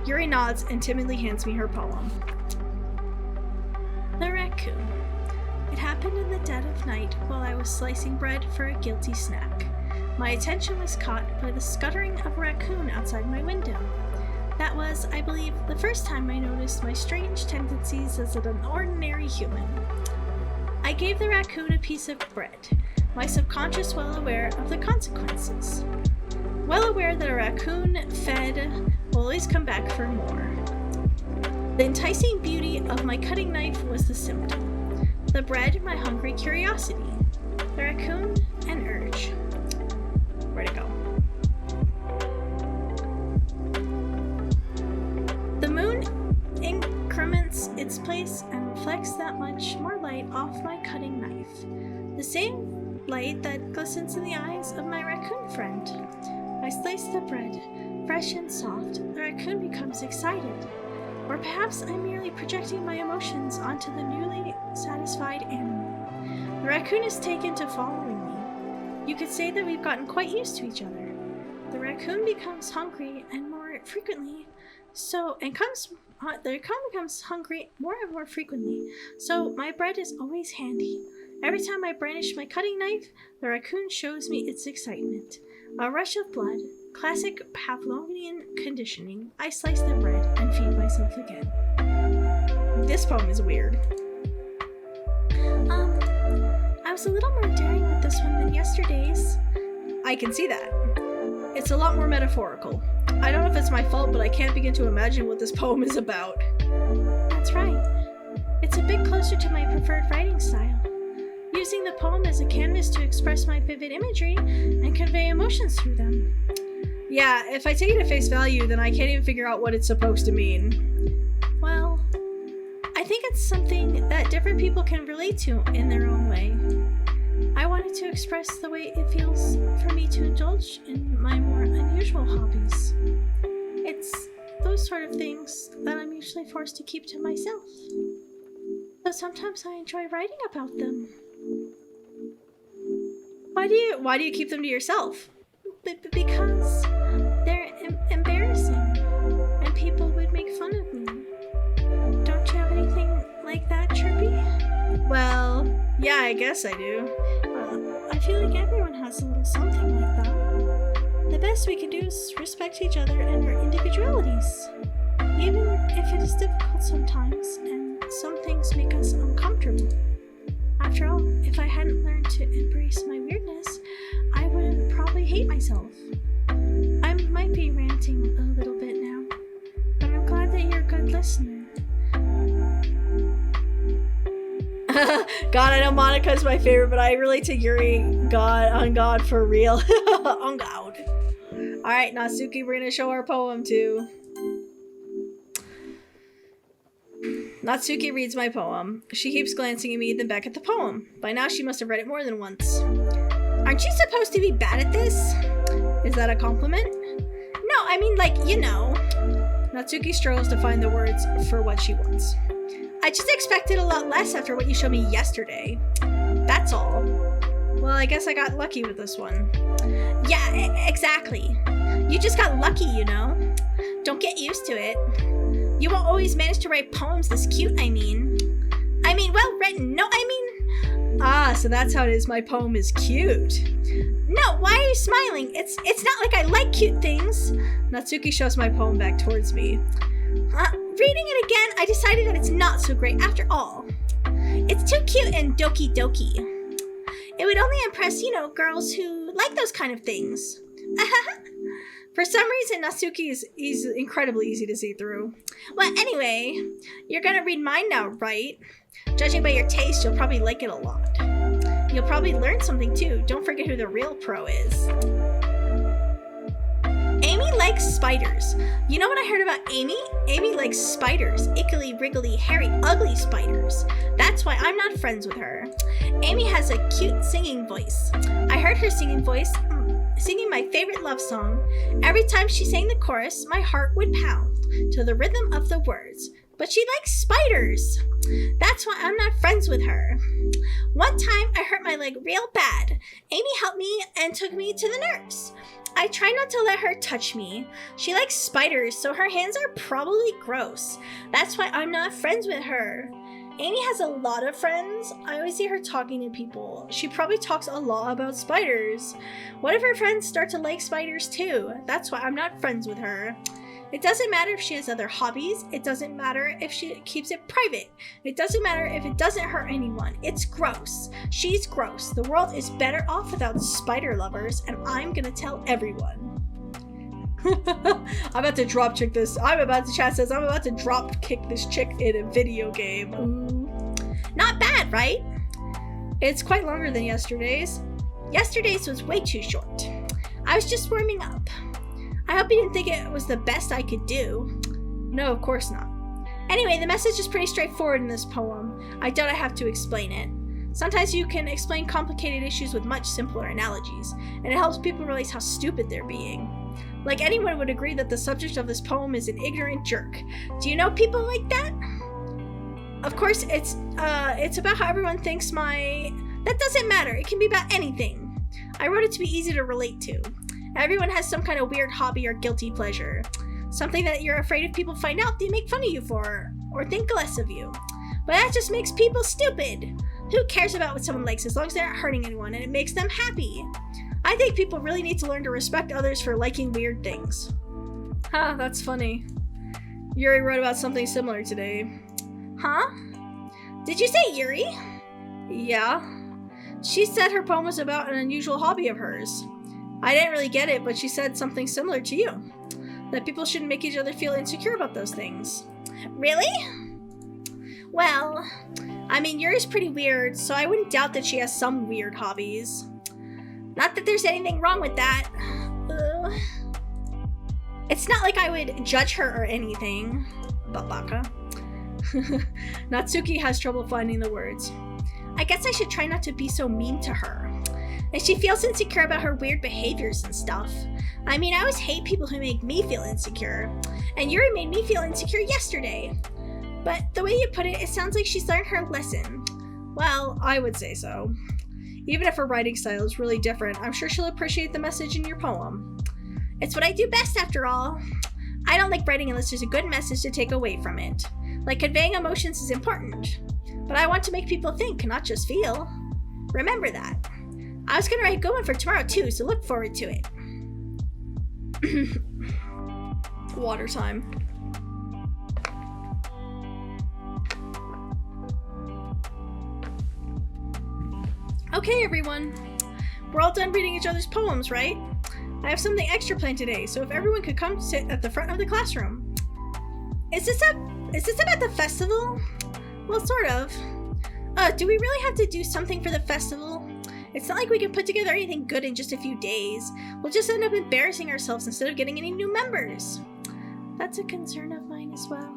Yuri nods and timidly hands me her poem. The Raccoon. It happened in the dead of night while I was slicing bread for a guilty snack. My attention was caught by the scuttering of a raccoon outside my window. That was, I believe, the first time I noticed my strange tendencies as an ordinary human. I gave the raccoon a piece of bread, my subconscious well aware of the consequences. Well aware that a raccoon fed will always come back for more. The enticing beauty of my cutting knife was the symptom. The bread, my hungry curiosity. The raccoon, an urge. Where'd it go? The moon increments its place and reflects that much more light off my cutting knife. The same light that glistens in the eyes of my raccoon friend. I slice the bread, fresh and soft. The raccoon becomes excited. Or perhaps I'm merely projecting my emotions onto the newly satisfied animal. The raccoon is taken to following me. You could say that we've gotten quite used to each other. The raccoon becomes hungry and more frequently, the raccoon becomes hungry more and more frequently, so my bread is always handy. Every time I brandish my cutting knife, the raccoon shows me its excitement. A rush of blood, classic Pavlovian conditioning. I slice the bread and feed myself again. This poem is weird. I was a little more daring with this one than yesterday's. I can see that. It's a lot more metaphorical. I don't know if it's my fault, but I can't begin to imagine what this poem is about. That's right. It's a bit closer to my preferred writing style. Using the poem as a canvas to express my vivid imagery and convey emotions through them. Yeah, if I take it at face value, then I can't even figure out what it's supposed to mean. Well, I think it's something that different people can relate to in their own way. I wanted to express the way it feels for me to indulge in my more unusual hobbies. It's those sort of things that I'm usually forced to keep to myself. But sometimes I enjoy writing about them. Why do you keep them to yourself? Because they're embarrassing, and people would make fun of me. Don't you have anything like that, Chirpy? Well, yeah, I guess I do. I feel like everyone has a little something like that. The best we can do is respect each other and our individualities. Even if it is difficult sometimes, and some things make us uncomfortable. After all, if I hadn't learned to embrace my weirdness, I would probably hate myself. I might be ranting a little bit now, but I'm glad that you're a good listener. God, I know Monica's my favorite, but I relate to Yuri. God, on God, for real. On God. Alright, Natsuki, we're gonna show our poem too. Natsuki reads my poem. She keeps glancing at me, then back at the poem. By now, she must have read it more than once. Aren't you supposed to be bad at this? Is that a compliment? No, I mean, like, you know. Natsuki struggles to find the words for what she wants. I just expected a lot less after what you showed me yesterday. That's all. Well, I guess I got lucky with this one. Yeah, exactly. You just got lucky, you know. Don't get used to it. You won't always manage to write poems this cute, I mean, well written. No, Ah, so that's how it is. My poem is cute. No, why are you smiling? It's not like I like cute things. Natsuki shoves my poem back towards me. Reading it again, I decided that it's not so great after all. It's too cute and doki doki. It would only impress, girls who like those kind of things. For some reason, Natsuki is incredibly easy to see through. Well, anyway, you're gonna read mine now, right? Judging by your taste, you'll probably like it a lot. You'll probably learn something too. Don't forget who the real pro is. Amy likes spiders. You know what I heard about Amy? Amy likes spiders. Ickly, wriggly, hairy, ugly spiders. That's why I'm not friends with her. Amy has a cute singing voice. I heard her singing my favorite love song. Every time she sang the chorus, my heart would pound to the rhythm of the words. but she likes spiders. That's why I'm not friends with her. One time I hurt my leg real bad. Amy helped me and took me to the nurse. I try not to let her touch me. She likes spiders, so her hands are probably gross. That's why I'm not friends with her. Amy has a lot of friends. I always see her talking to people. She probably talks a lot about spiders. What if her friends start to like spiders too? That's why I'm not friends with her. It doesn't matter if she has other hobbies. It doesn't matter if she keeps it private. It doesn't matter if it doesn't hurt anyone. It's gross. She's gross. The world is better off without spider lovers, and I'm gonna tell everyone. I'm about to drop kick this. Chat says I'm about to drop kick this chick in a video game. Ooh. Not bad, right? It's quite longer than yesterday's. Yesterday's was way too short. I was just warming up. I hope you didn't think it was the best I could do. No, of course not. Anyway, the message is pretty straightforward in this poem. I doubt I have to explain it. Sometimes you can explain complicated issues with much simpler analogies, and it helps people realize how stupid they're being. Like, anyone would agree that the subject of this poem is an ignorant jerk. Do you know people like that? Of course, it's about how everyone thinks that doesn't matter. It can be about anything. I wrote it to be easy to relate to. Everyone has some kind of weird hobby or guilty pleasure. Something that you're afraid if people find out they make fun of you for, or think less of you. But that just makes people stupid. Who cares about what someone likes as long as they're not hurting anyone and it makes them happy? I think people really need to learn to respect others for liking weird things. Huh, that's funny. Yuri wrote about something similar today. Huh? Did you say Yuri? Yeah. She said her poem was about an unusual hobby of hers. I didn't really get it, but she said something similar to you. That people shouldn't make each other feel insecure about those things. Really? Well, I mean, Yuri's pretty weird, so I wouldn't doubt that she has some weird hobbies. Not that there's anything wrong with that. It's not like I would judge her or anything. Babaka. Natsuki has trouble finding the words. I guess I should try not to be so mean to her. And she feels insecure about her weird behaviors and stuff. I mean, I always hate people who make me feel insecure. And Yuri made me feel insecure yesterday. But the way you put it, it sounds like she's learned her lesson. Well, I would say so. Even if her writing style is really different, I'm sure she'll appreciate the message in your poem. It's what I do best, after all. I don't like writing unless there's a good message to take away from it. Like, conveying emotions is important. But I want to make people think, not just feel. Remember that. I was gonna write a good one for tomorrow too, so look forward to it. Water time. Okay, everyone. We're all done reading each other's poems, right? I have something extra planned today, so if everyone could come sit at the front of the classroom. Is this about the festival? Well, sort of. Do we really have to do something for the festival? It's not like we can put together anything good in just a few days. We'll just end up embarrassing ourselves instead of getting any new members. That's a concern of mine as well.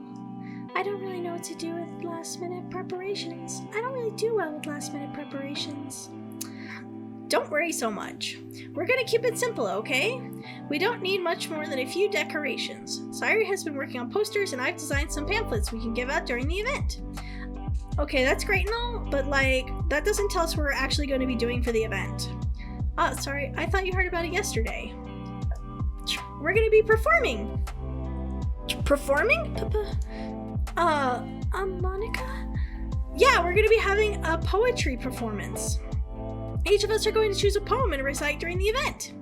I don't really know what to do with last-minute preparations. I don't really do well with last-minute preparations. Don't worry so much. We're gonna keep it simple, okay? We don't need much more than a few decorations. Sayuri has been working on posters and I've designed some pamphlets we can give out during the event. Okay, that's great and all, but like, that doesn't tell us what we're actually going to be doing for the event. Oh, sorry, I thought you heard about it yesterday. We're going to be performing. Performing? Monica? Yeah, we're going to be having a poetry performance. Each of us are going to choose a poem and recite during the event.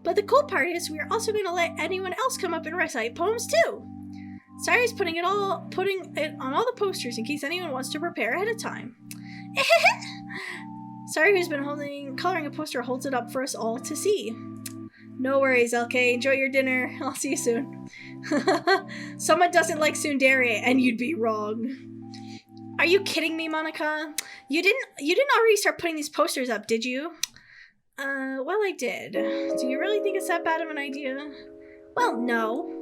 But the cool part is we are also going to let anyone else come up and recite poems too. Sayuri's putting it on all the posters in case anyone wants to prepare ahead of time. Sayuri, who's been coloring a poster, holds it up for us all to see. No worries, LK. Enjoy your dinner. I'll see you soon. Someone doesn't like tsundere, and you'd be wrong. Are you kidding me, Monica? You didn't already start putting these posters up, did you? Well, I did. Do you really think it's that bad of an idea? Well, no.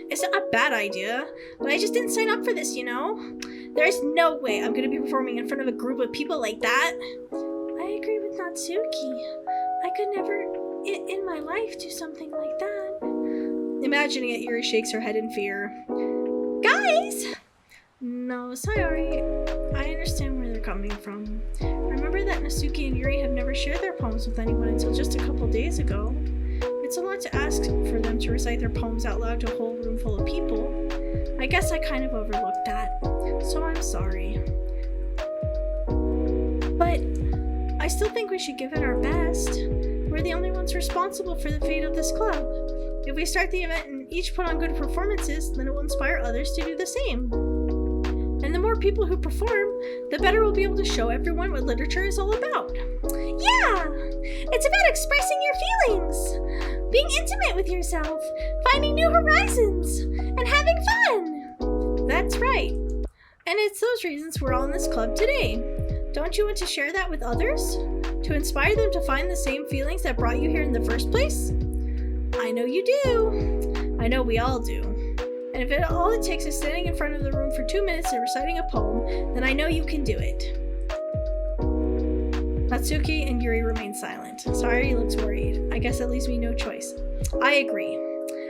It's not a bad idea, but I just didn't sign up for this, you know? There's no way I'm gonna be performing in front of a group of people like that. I agree with Natsuki. I could never, in my life, do something like that. Imagining it, Yuri shakes her head in fear. Guys! No, Sayori, I understand where they're coming from. Remember that Nasuki and Yuri have never shared their poems with anyone until just a couple days ago. It's a lot to ask for them to recite their poems out loud to a whole room full of people. I guess I kind of overlooked that, so I'm sorry. But I still think we should give it our best. We're the only ones responsible for the fate of this club. If we start the event and each put on good performances, then it will inspire others to do the same. And the more people who perform, the better we'll be able to show everyone what literature is all about. Yeah! It's about expressing your feelings, being intimate with yourself, finding new horizons, and having fun! That's right. And it's those reasons we're all in this club today. Don't you want to share that with others? To inspire them to find the same feelings that brought you here in the first place? I know you do. I know we all do. And if all it takes is standing in front of the room for 2 minutes and reciting a poem, then I know you can do it. Natsuki and Yuri remain silent. Sayori looks worried. I guess that leaves me no choice. I agree.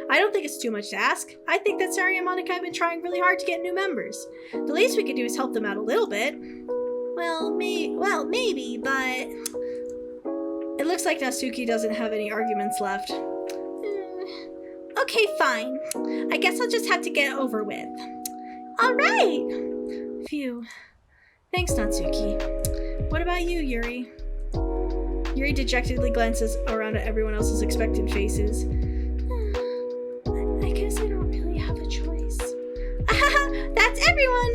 I don't think it's too much to ask. I think that Sayori and Monika have been trying really hard to get new members. The least we could do is help them out a little bit. Well, maybe, but... It looks like Natsuki doesn't have any arguments left. Okay, fine. I guess I'll just have to get it over with. Alright! Phew. Thanks, Natsuki. What about you, Yuri? Yuri dejectedly glances around at everyone else's expectant faces. I guess I don't really have a choice. That's everyone!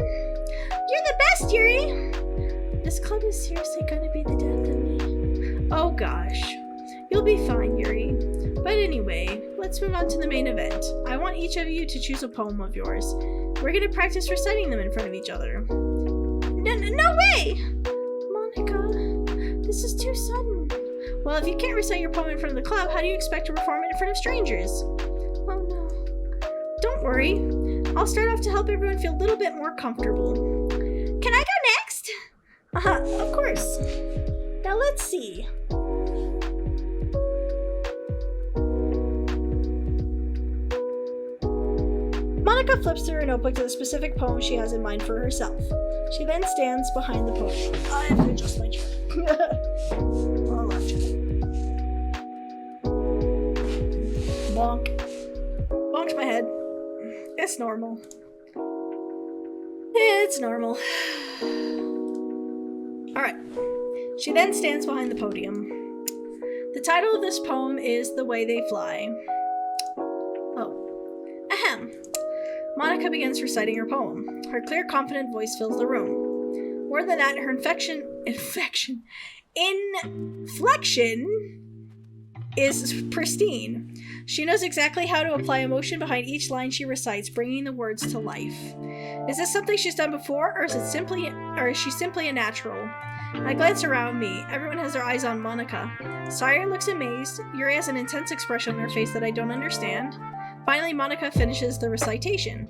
You're the best, Yuri! This club is seriously gonna be the death of me. Oh gosh. You'll be fine, Yuri. But anyway, let's move on to the main event. I want each of you to choose a poem of yours. We're gonna practice reciting them in front of each other. No way! Monika, this is too sudden. Well, if you can't recite your poem in front of the club, how do you expect to perform it in front of strangers? Oh no. Don't worry. I'll start off to help everyone feel a little bit more comfortable. Can I go next? Of course. Now let's see. Monika flips through her notebook to the specific poem she has in mind for herself. She then stands behind the podium. I have to adjust my chair. Well, left. Bonk. Bonked my head. It's normal. It's normal. Alright. She then stands behind the podium. The title of this poem is The Way They Fly. Oh. Ahem. Monika begins reciting her poem. Her clear, confident voice fills the room. More than that, her inflection is pristine. She knows exactly how to apply emotion behind each line she recites, bringing the words to life. Is this something she's done before, or is she simply a natural? I glance around me. Everyone has their eyes on Monika. Sayori looks amazed. Yuri has an intense expression on her face that I don't understand. Finally, Monika finishes the recitation.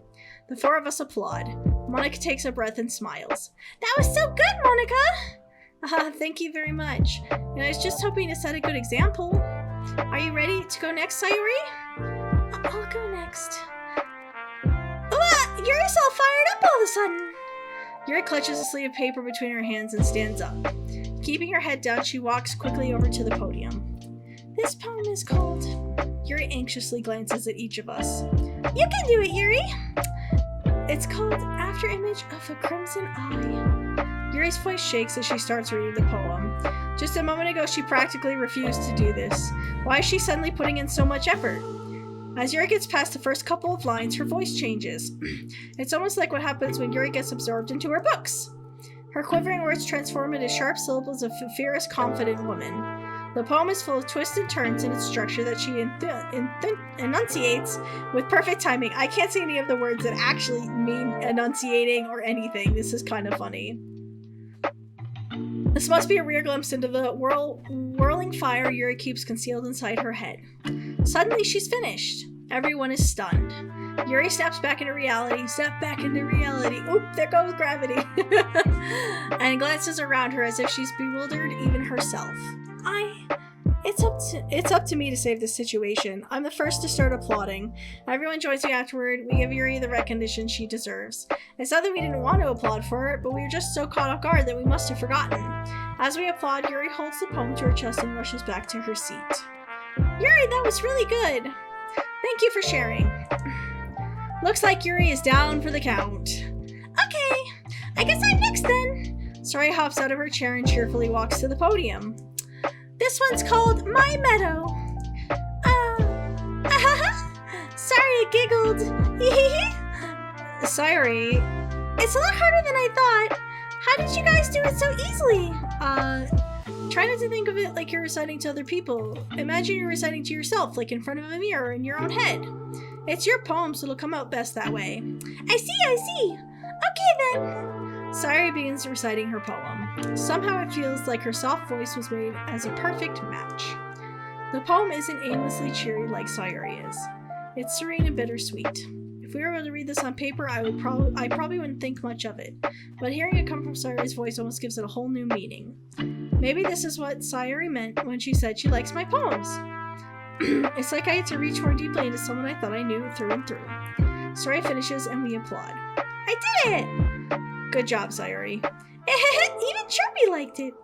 The four of us applaud. Monika takes a breath and smiles. That was so good, Monika! Thank you very much. And I was just hoping to set a good example. Are you ready to go next, Sayori? I'll go next. Oh, Yuri's all fired up all of a sudden. Yuri clutches a sleeve of paper between her hands and stands up. Keeping her head down, she walks quickly over to the podium. This poem is called... Yuri anxiously glances at each of us. You can do it, Yuri! It's called After Image of a Crimson Eye. Yuri's voice shakes as she starts reading the poem. Just a moment ago, she practically refused to do this. Why is she suddenly putting in so much effort? As Yuri gets past the first couple of lines, her voice changes. It's almost like what happens when Yuri gets absorbed into her books. Her quivering words transform into sharp syllables of a fierce, confident woman. The poem is full of twists and turns in its structure that she enunciates with perfect timing. I can't say any of the words that actually mean enunciating or anything. This is kind of funny. This must be a rare glimpse into the whirling fire Yuri keeps concealed inside her head. Suddenly, she's finished. Everyone is stunned. Yuri snaps back into reality. Snap back into reality. Oop, there goes gravity. And glances around her as if she's bewildered even herself. It's up to me to save this situation. I'm the first to start applauding. Everyone joins me afterward. We give Yuri the recognition she deserves. It's not that we didn't want to applaud for her, but we were just so caught off guard that we must have forgotten. As we applaud, Yuri holds the poem to her chest and rushes back to her seat. Yuri, that was really good. Thank you for sharing. Looks like Yuri is down for the count. Okay, I guess I'm next then. Saori hops out of her chair and cheerfully walks to the podium. This one's called My Meadow. Sorry, I giggled. Saori, it's a lot harder than I thought. How did you guys do it so easily? Try not to think of it like you're reciting to other people. Imagine you're reciting to yourself, like in front of a mirror in your own head. It's your poem, so it'll come out best that way. I see. Okay then. Saori begins reciting her poem. Somehow it feels like her soft voice was made as a perfect match. The poem isn't aimlessly cheery like Saori is. It's serene and bittersweet. If we were able to read this on paper, I probably wouldn't think much of it. But hearing it come from Saori's voice almost gives it a whole new meaning. Maybe this is what Saori meant when she said she likes my poems. It's like I get to reach more deeply into someone I thought I knew through and through. Saori finishes and we applaud. I did it! Good job, Saori. Even Chirpy liked it.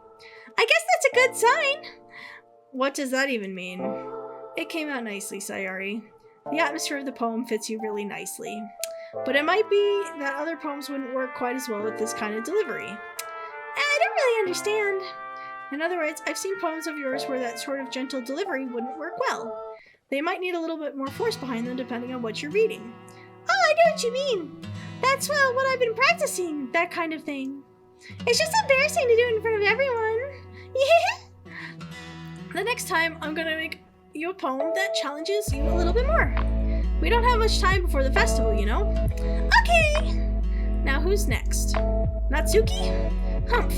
I guess that's a good sign. What does that even mean? It came out nicely, Saori. The atmosphere of the poem fits you really nicely. But it might be that other poems wouldn't work quite as well with this kind of delivery. I don't really understand. In other words, I've seen poems of yours where that sort of gentle delivery wouldn't work well. They might need a little bit more force behind them depending on what you're reading. Oh, I know what you mean. That's what I've been practicing, that kind of thing. It's just embarrassing to do it in front of everyone. Yeah. The next time, I'm gonna make you a poem that challenges you a little bit more. We don't have much time before the festival, you know? Okay! Now who's next? Natsuki? Humph.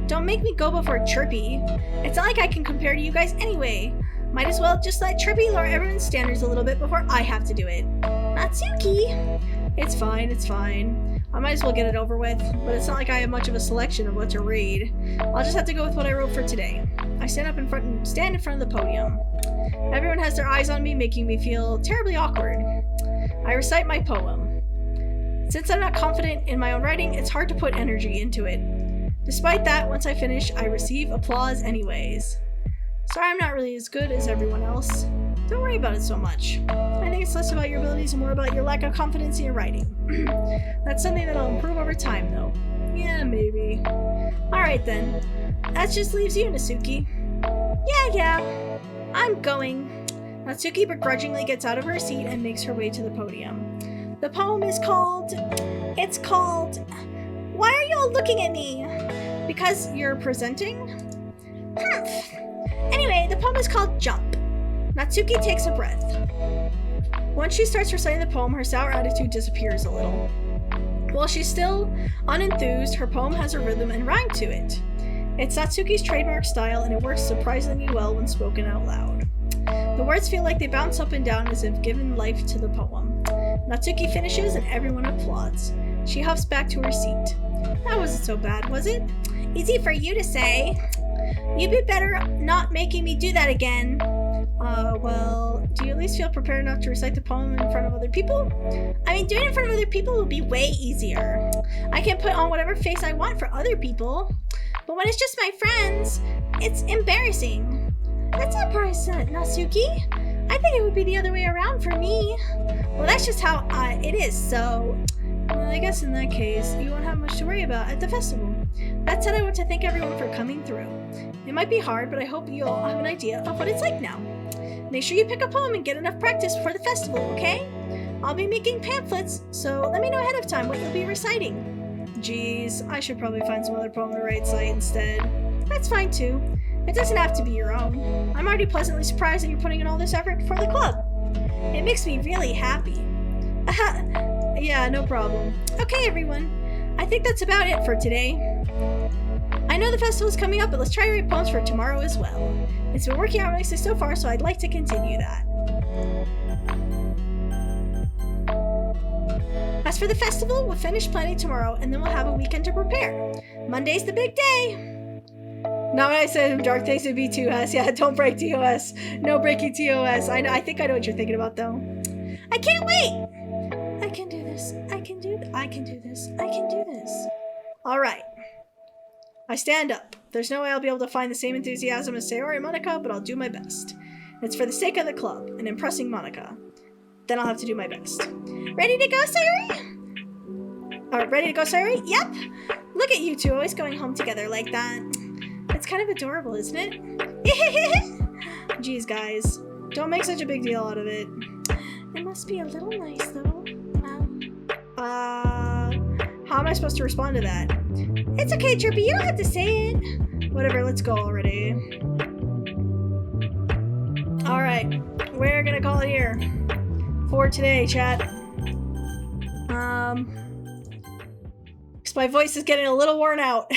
Don't make me go before Chirpy. It's not like I can compare to you guys anyway. Might as well just let Chirpy lower everyone's standards a little bit before I have to do it. Natsuki! It's fine. I might as well get it over with, but it's not like I have much of a selection of what to read. I'll just have to go with what I wrote for today. I stand in front of the podium. Everyone has their eyes on me, making me feel terribly awkward. I recite my poem. Since I'm not confident in my own writing, it's hard to put energy into it. Despite that, once I finish, I receive applause anyways. Sorry I'm not really as good as everyone else. Don't worry about it so much. I think it's less about your abilities and more about your lack of confidence in your writing. That's something that'll improve over time, though. Yeah, maybe. Alright then. That just leaves you, Natsuki. Yeah. I'm going. Natsuki begrudgingly gets out of her seat and makes her way to the podium. The poem is called... Why are you all looking at me? Because you're presenting? Anyway, the poem is called Jump. Natsuki takes a breath. Once she starts reciting the poem, her sour attitude disappears a little. While she's still unenthused, her poem has a rhythm and rhyme to it. It's Natsuki's trademark style, and it works surprisingly well when spoken out loud. The words feel like they bounce up and down as if given life to the poem. Natsuki finishes and everyone applauds. She huffs back to her seat. That wasn't so bad, was it? Easy for you to say. You'd be better not making me do that again. Well, do you at least feel prepared enough to recite the poem in front of other people? I mean, doing it in front of other people will be way easier. I can put on whatever face I want for other people. But when it's just my friends, it's embarrassing. That's not Natsuki. I think it would be the other way around for me. Well, that's just how it is, so... Well, I guess in that case, you won't have much to worry about at the festival. That said, I want to thank everyone for coming through. It might be hard, but I hope you all have an idea of what it's like now. Make sure you pick a poem and get enough practice before the festival, okay? I'll be making pamphlets, so let me know ahead of time what you'll be reciting. Geez, I should probably find some other poem to recite instead. That's fine too. It doesn't have to be your own. I'm already pleasantly surprised that you're putting in all this effort for the club. It makes me really happy. Yeah, no problem. Okay, everyone. I think that's about it for today. I know the festival's coming up, but let's try to write poems for tomorrow as well. It's been working out nicely so far, so I'd like to continue that. As for the festival, we'll finish planning tomorrow, and then we'll have a weekend to prepare. Monday's the big day! Not when I said dark things to B2S. Yeah, don't break TOS. No breaking TOS. I think I know what you're thinking about, though. I can't wait! I can do this. I can do this. I can do this. I can do this. Alright. I stand up. There's no way I'll be able to find the same enthusiasm as Sayori and Monica, but I'll do my best. It's for the sake of the club and impressing Monica. Then I'll have to do my best. Ready to go, Sayori? Ready to go, Sayori? Yep. Look at you two always going home together like that. It's kind of adorable, isn't it? Jeez, guys. Don't make such a big deal out of it. It must be a little nice, though. How am I supposed to respond to that? It's okay, Chirpy. You don't have to say it. Whatever, let's go already. Alright, we're gonna call it here. For today, chat. Because my voice is getting a little worn out.